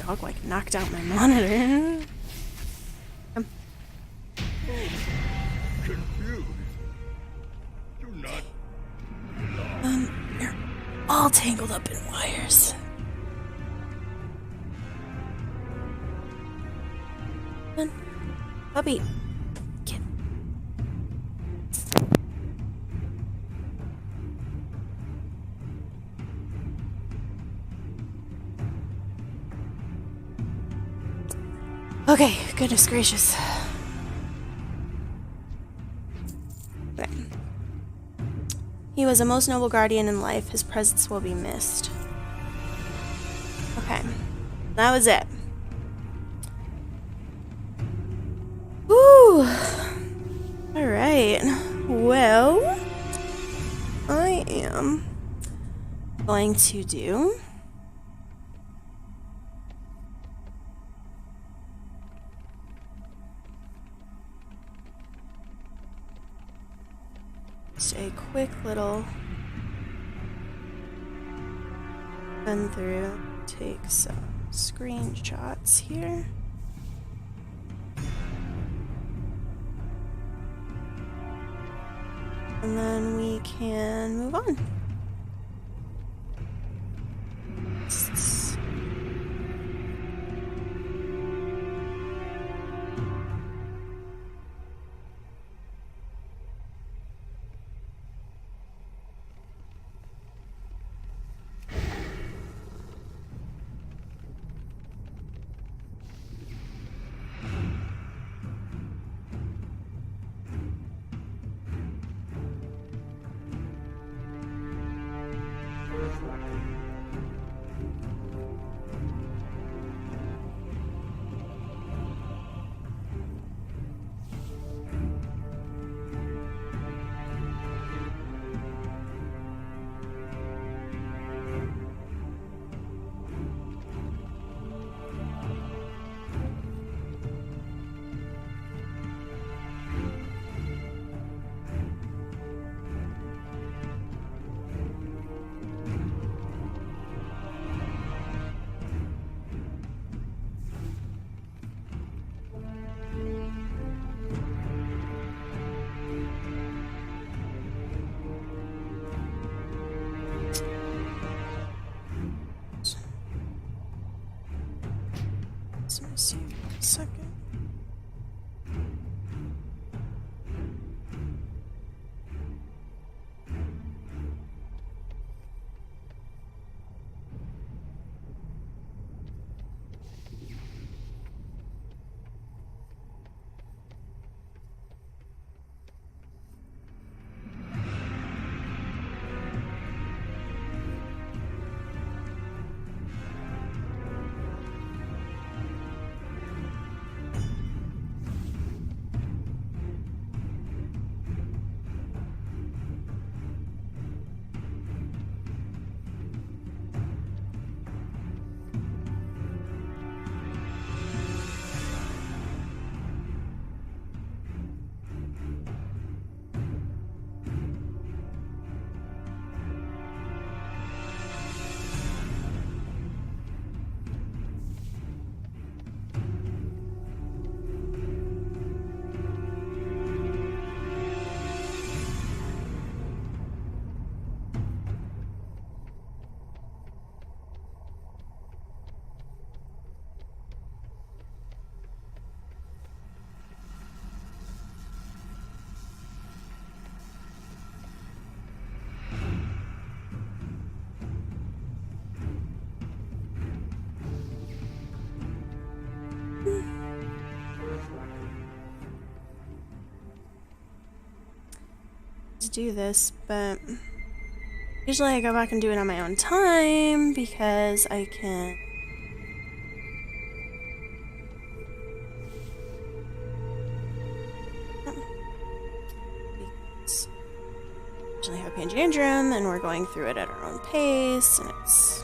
dog like knocked out my monitor. Confused. Do not. You're all tangled up in wires. Come on. Puppy. Get. Okay, goodness gracious. Okay. He was a most noble guardian in life. His presence will be missed. Okay. That was it. Whew. Alright. Well, I am going to do just a quick little run through, take some screenshots here. And then we can move on. Let me see a second. To do this, but usually I go back and do it on my own time because I can because usually have Panjandrum and we're going through it at our own pace and it's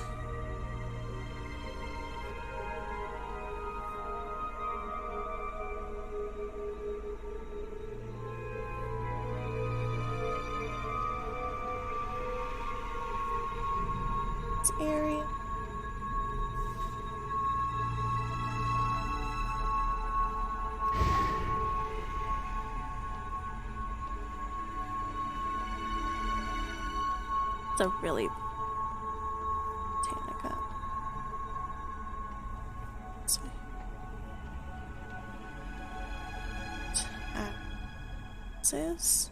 area. It's a really Botanica. This way. Axis.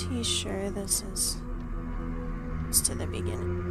Pretty sure this is to the beginning.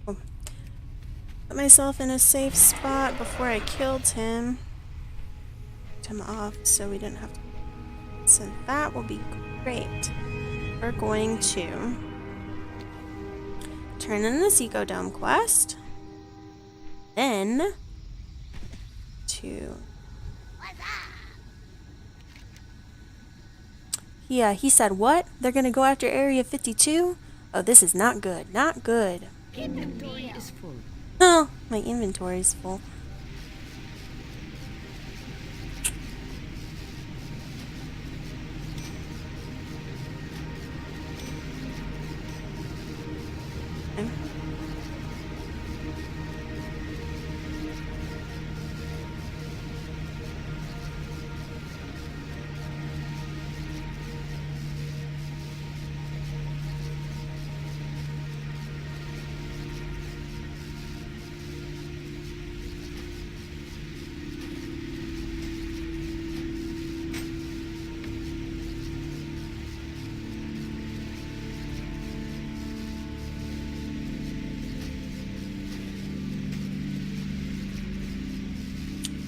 Well, put myself in a safe spot before I killed him. Picked him off so we didn't have to. So that will be great. We're going to turn in this Ecodome quest. Then to yeah, he said what? They're gonna go after Area 52? Oh, this is not good. Not good. Inventory is full. Oh, my inventory is full.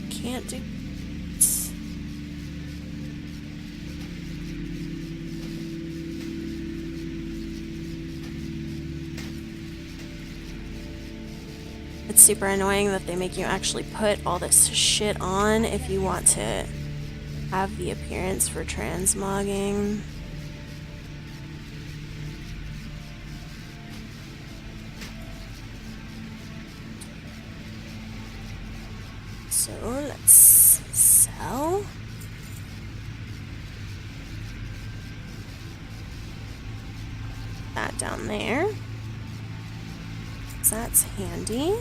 Can't do this. It's super annoying that they make you actually put all this shit on if you want to have the appearance for transmogging. So let's sell. That down there. So that's handy.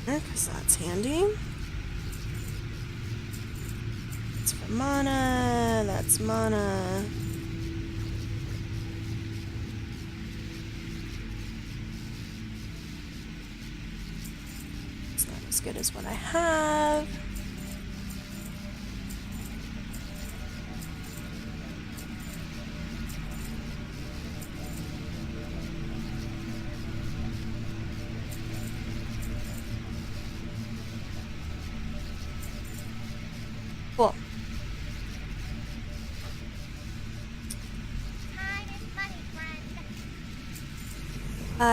Because that's handy. That's for mana. That's mana. It's not as good as what I have. Cool.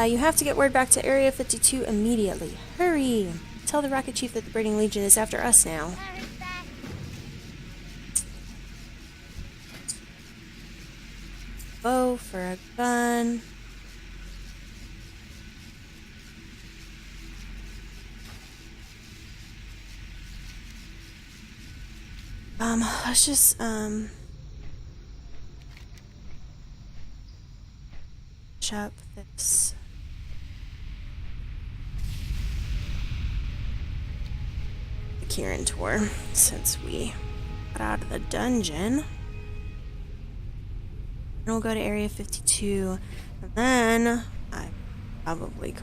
You have to get word back to Area 52 immediately. Hurry! Tell the Rocket Chief that the Braiding Legion is after us now. Bow for a gun. Let's just, chop this. The Kieran tour, since we got out of the dungeon. And we'll go to Area 52, and then I probably...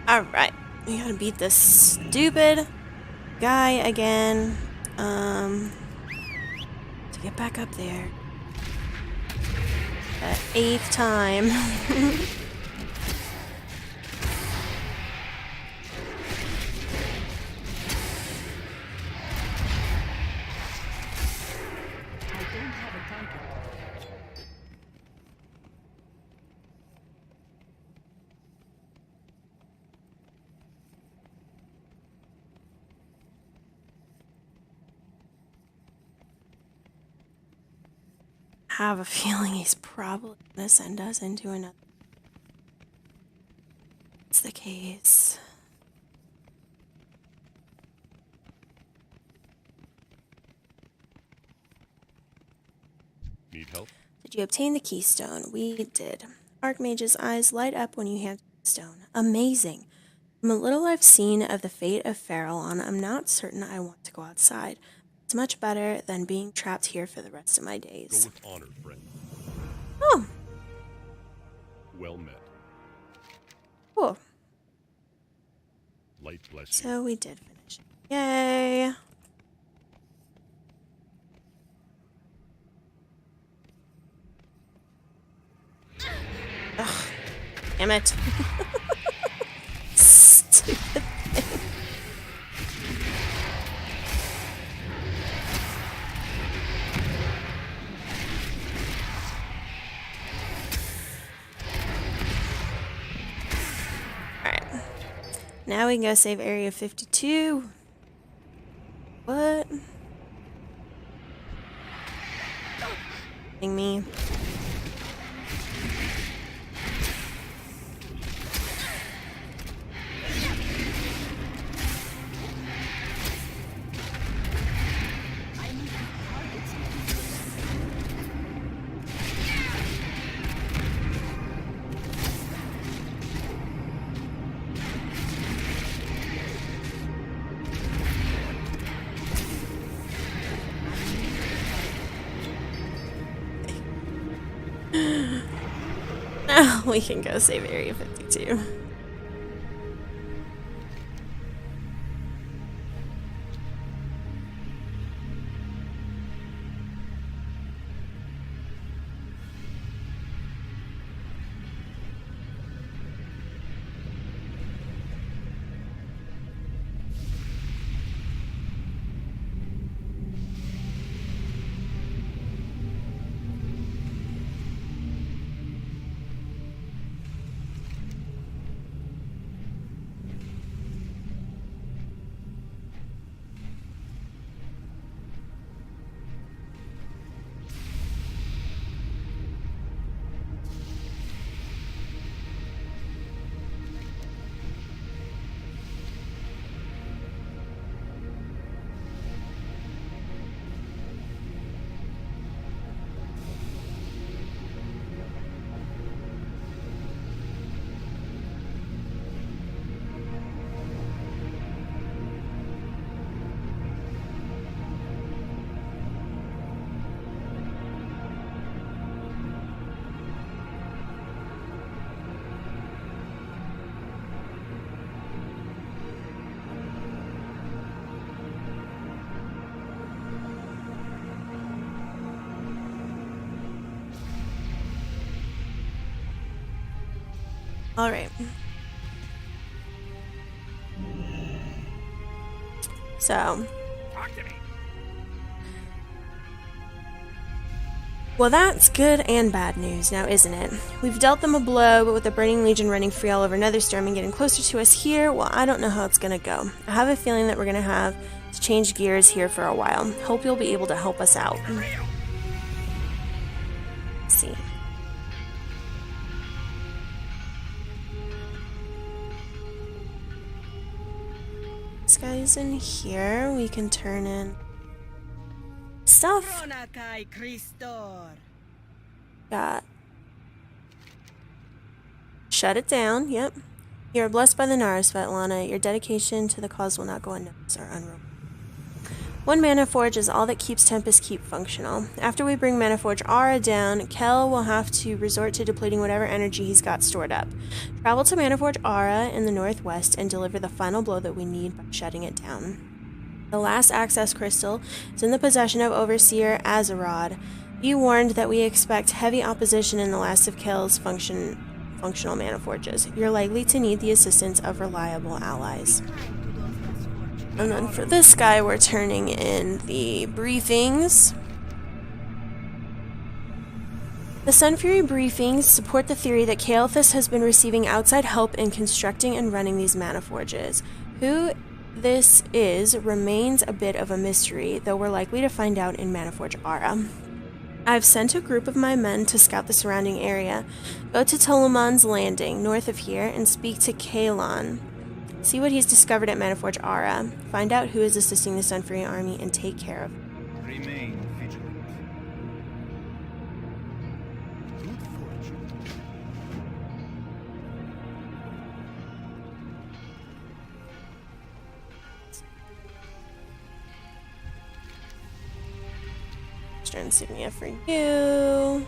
Alright, we gotta beat this stupid guy again, to get back up there. That 8th time. Have a feeling he's probably gonna send us into another. It's the case. Need help? Did you obtain the keystone? We did. Archmage's eyes light up when you hand the stone. Amazing. From a little I've seen of the fate of Farallon, I'm not certain I want to go outside. It's much better than being trapped here for the rest of my Go days. with honor, friend. Oh, Well met. cool. Light bless you. So we did finish it. Yay. Ugh. Damn it. Stupid thing. Alright. Now we can go save Area 52. What? Me. Now we can go save Area 52. All right. So. Well, that's good and bad news now, isn't it? We've dealt them a blow, but with the Burning Legion running free all over Netherstorm and getting closer to us here, well, I don't know how it's gonna go. I have a feeling that we're gonna have to change gears here for a while. Hope you'll be able to help us out. Let's see. This guy's in here. We can turn in stuff. Got shut it down. Yep. You are blessed by the Nara, Svetlana. Your dedication to the cause will not go unnoticed or unrewarded. One mana forge is all that keeps Tempest Keep functional. After we bring Mana Forge Aura down, Kel will have to resort to depleting whatever energy he's got stored up. Travel to Mana Forge Aura in the northwest and deliver the final blow that we need by shutting it down. The last access crystal is in the possession of Overseer Azerod. Be warned that we expect heavy opposition in the last of Kel's functional mana forges. You're likely to need the assistance of reliable allies. And then for this guy, we're turning in the briefings. The Sunfury briefings support the theory that Kael'thas has been receiving outside help in constructing and running these mana forges. Who this is remains a bit of a mystery, though we're likely to find out in Mana Forge Aura. I've sent a group of my men to scout the surrounding area. Go to Tolomon's Landing, north of here, and speak to Kalon. See what he's discovered at Mana Forge Aura. Find out who is assisting the Sunfury army and take care of it. Remain vigilant. Good fortune. Extra insignia for you.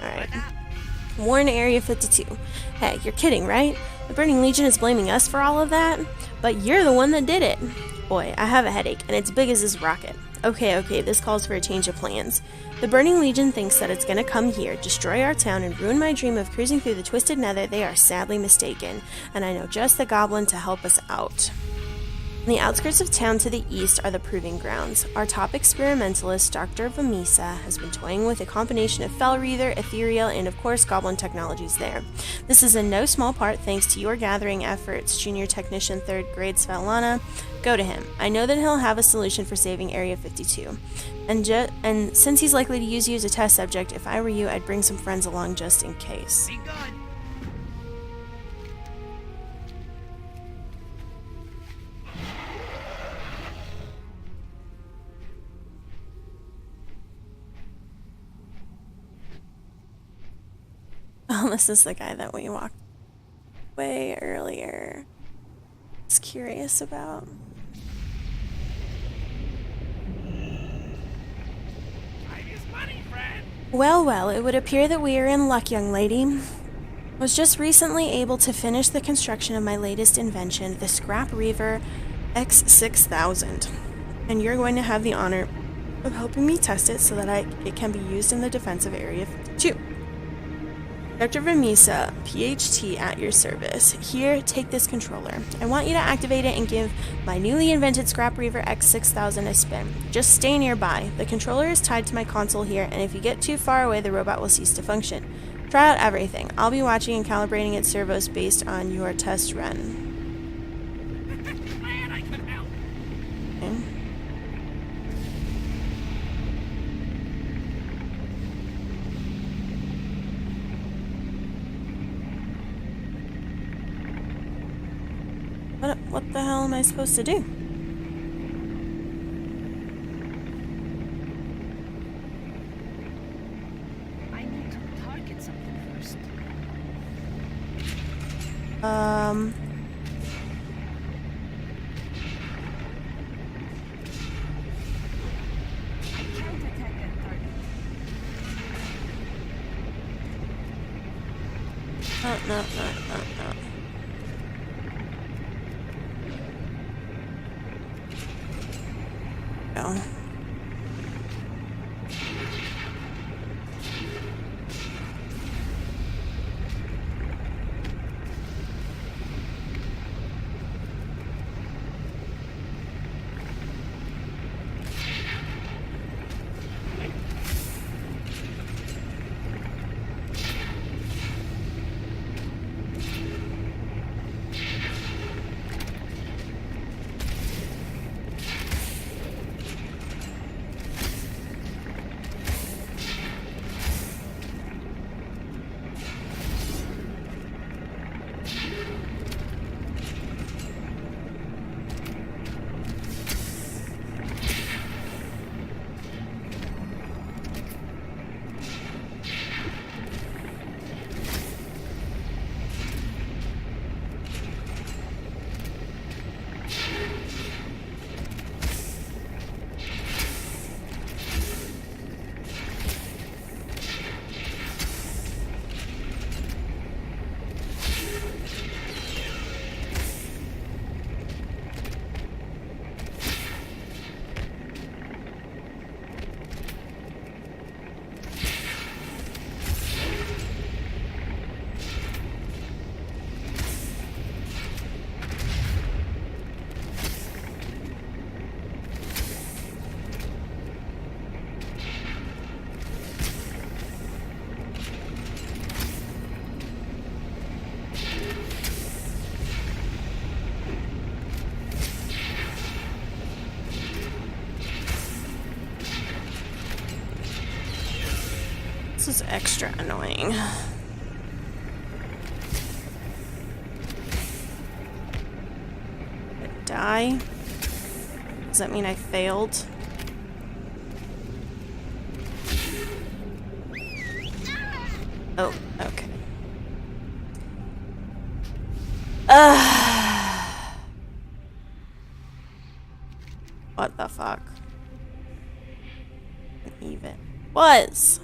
Alright. Warn Area 52. Hey, you're kidding, right? The Burning Legion is blaming us for all of that? But you're the one that did it. Boy, I have a headache, and it's big as this rocket. Okay, this calls for a change of plans. The Burning Legion thinks that it's gonna come here, destroy our town, and ruin my dream of cruising through the Twisted Nether. They are sadly mistaken, and I know just the goblin to help us out. On the outskirts of town to the east are the Proving Grounds. Our top experimentalist, Dr. Vamisa, has been toying with a combination of Fellreather, Ethereal, and of course Goblin technologies there. This is in no small part thanks to your gathering efforts, Junior Technician 3rd Grade Svetlana. Go to him. I know that he'll have a solution for saving Area 52. And since he's likely to use you as a test subject, if I were you, I'd bring some friends along just in case. Be good. Oh, this is the guy that we walked way earlier. I was curious about. Time is Well, well, it would appear that we are in luck, young lady. Was just recently able to finish the construction of my latest invention, the Scrap Reaver X6000. And you're going to have the honor of helping me test it so that it can be used in the defense of Area 52. Dr. Vermisa, PhD at your service. Here, take this controller. I want you to activate it and give my newly invented Scrap Reaver X6000 a spin. Just stay nearby. The controller is tied to my console here, and if you get too far away, the robot will cease to function. Try out everything. I'll be watching and calibrating its servos based on your test run. Glad I could help. Okay. What the hell am I supposed to do? I need to target something first. I can't attack that target. No. Go. This is extra annoying. Die? Does that mean I failed? Oh, okay. What the fuck? Even was.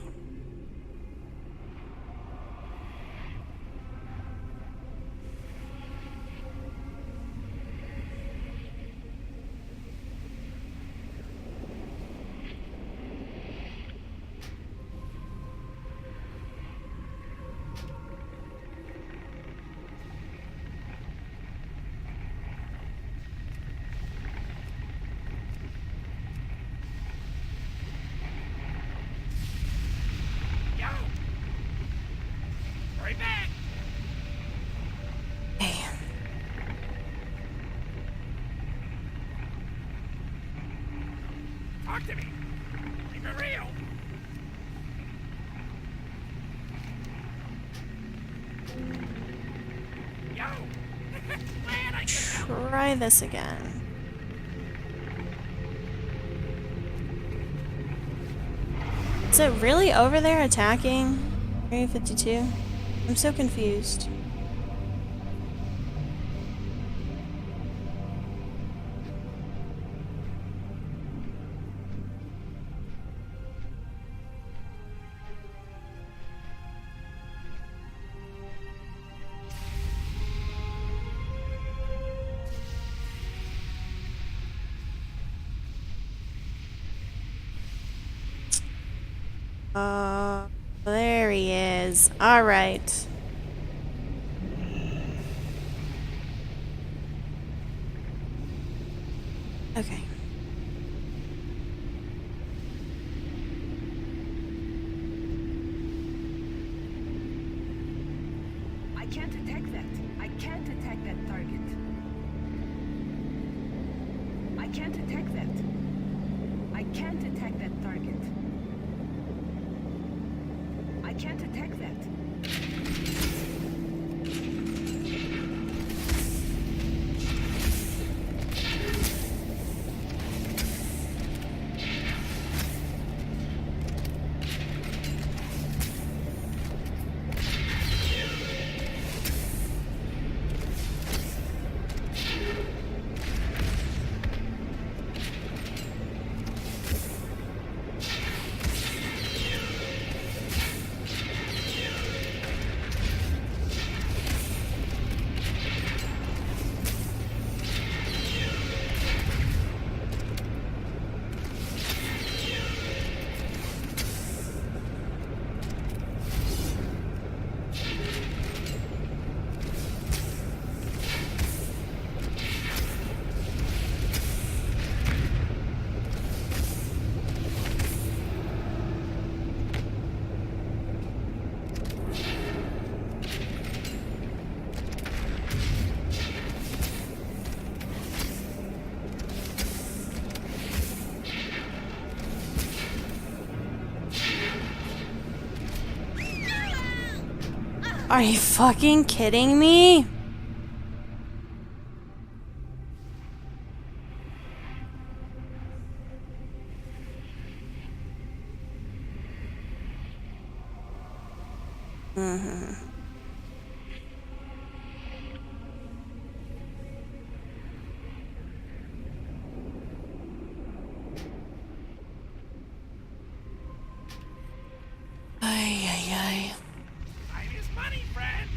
Hurry back! Hey. Talk to me! Keep it real! Yo! Glad I could help! Try this again. Is it really over there attacking Area 52? I'm so confused. There he is. Alright. Okay. I can't attack that. I can't attack that target. I can't attack that. I can't attack that target. I can't attack that. Are you fucking kidding me? Ay, ay, ay. Time is money, friend.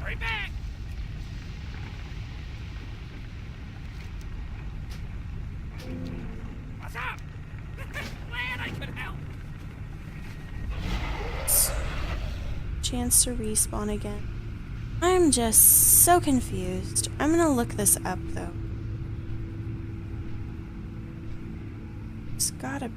Hurry back. What's up? Glad I could help. Chance to respawn again. I'm just so confused. I'm gonna look this up though. It's gotta.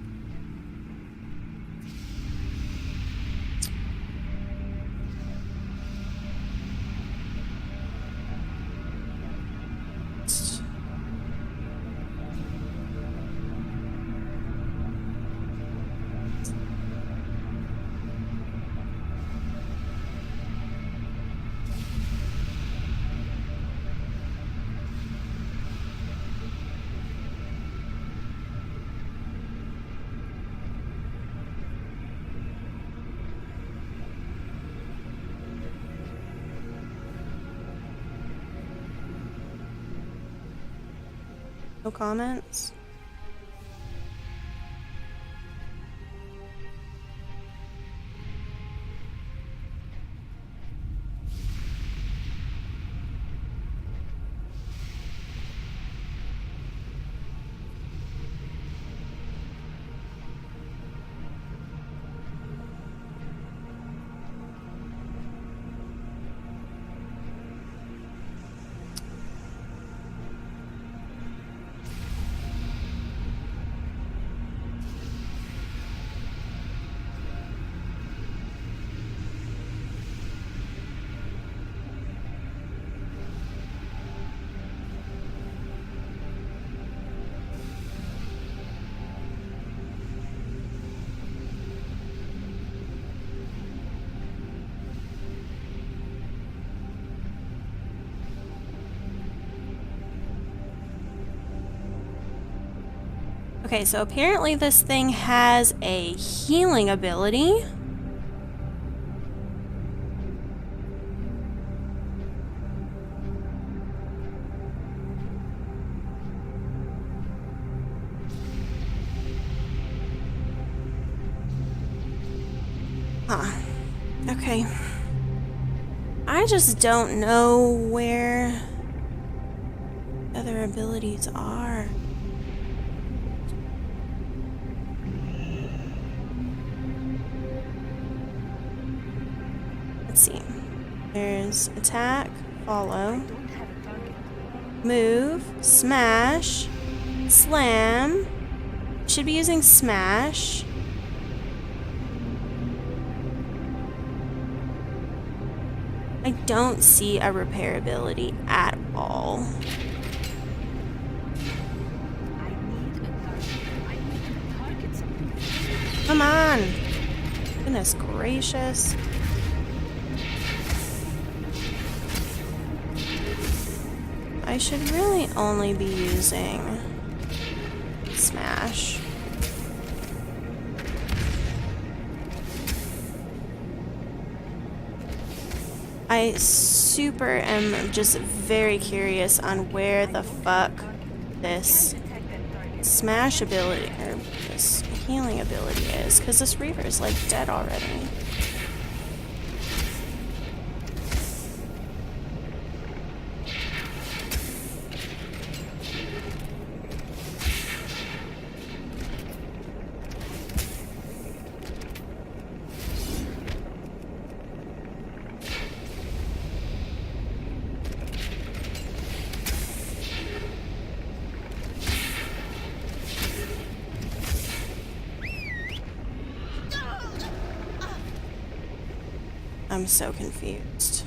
No comments? Okay, so apparently this thing has a healing ability. Huh. Okay. I just don't know where other abilities are. Let's see. There's attack, follow, Don't have a target. move, smash, slam. Should be using smash. I don't see a repair ability at all. I need a target. I need to target something first. Come on! Goodness gracious. I should really only be using smash. I super am just very curious on where the fuck this Attack that target. smash ability, or this healing ability is, because this Reaver is like dead already. I'm so confused.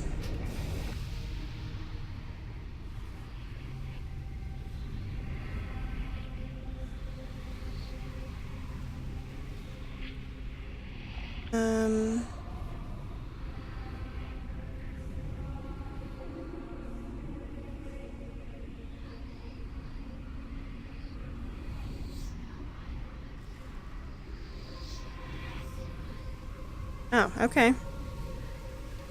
Oh, okay.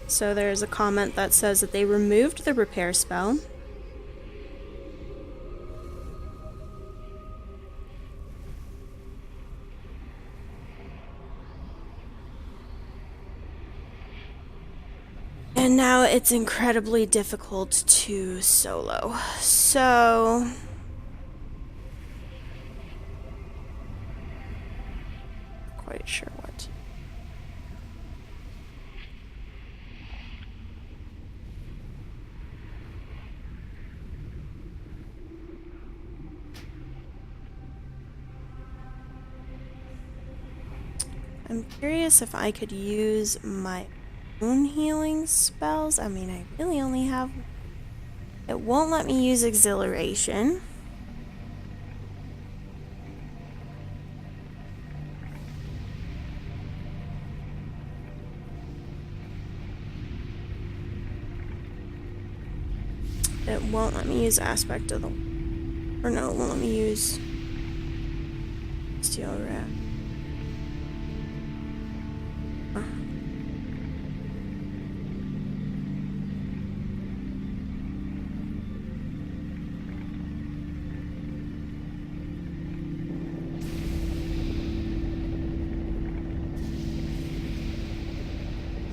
So there's a comment that says that they removed the repair spell. And now it's incredibly difficult to solo. So not quite sure what. I'm curious if I could use my own healing spells. I mean, I really only have... It won't let me use exhilaration. It won't let me use aspect of the... Or no, it won't let me use... Steel Rat.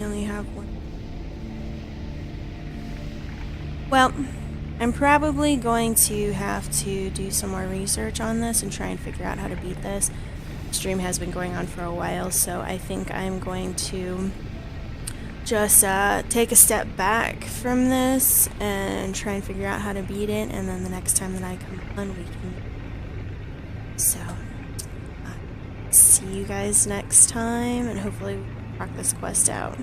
I only have one. Well, I'm probably going to have to do some more research on this and try and figure out how to beat this. The stream has been going on for a while, so I think I'm going to just take a step back from this and try and figure out how to beat it, and then the next time that I come on, we can... So, see you guys next time, and hopefully we'll rock this quest out.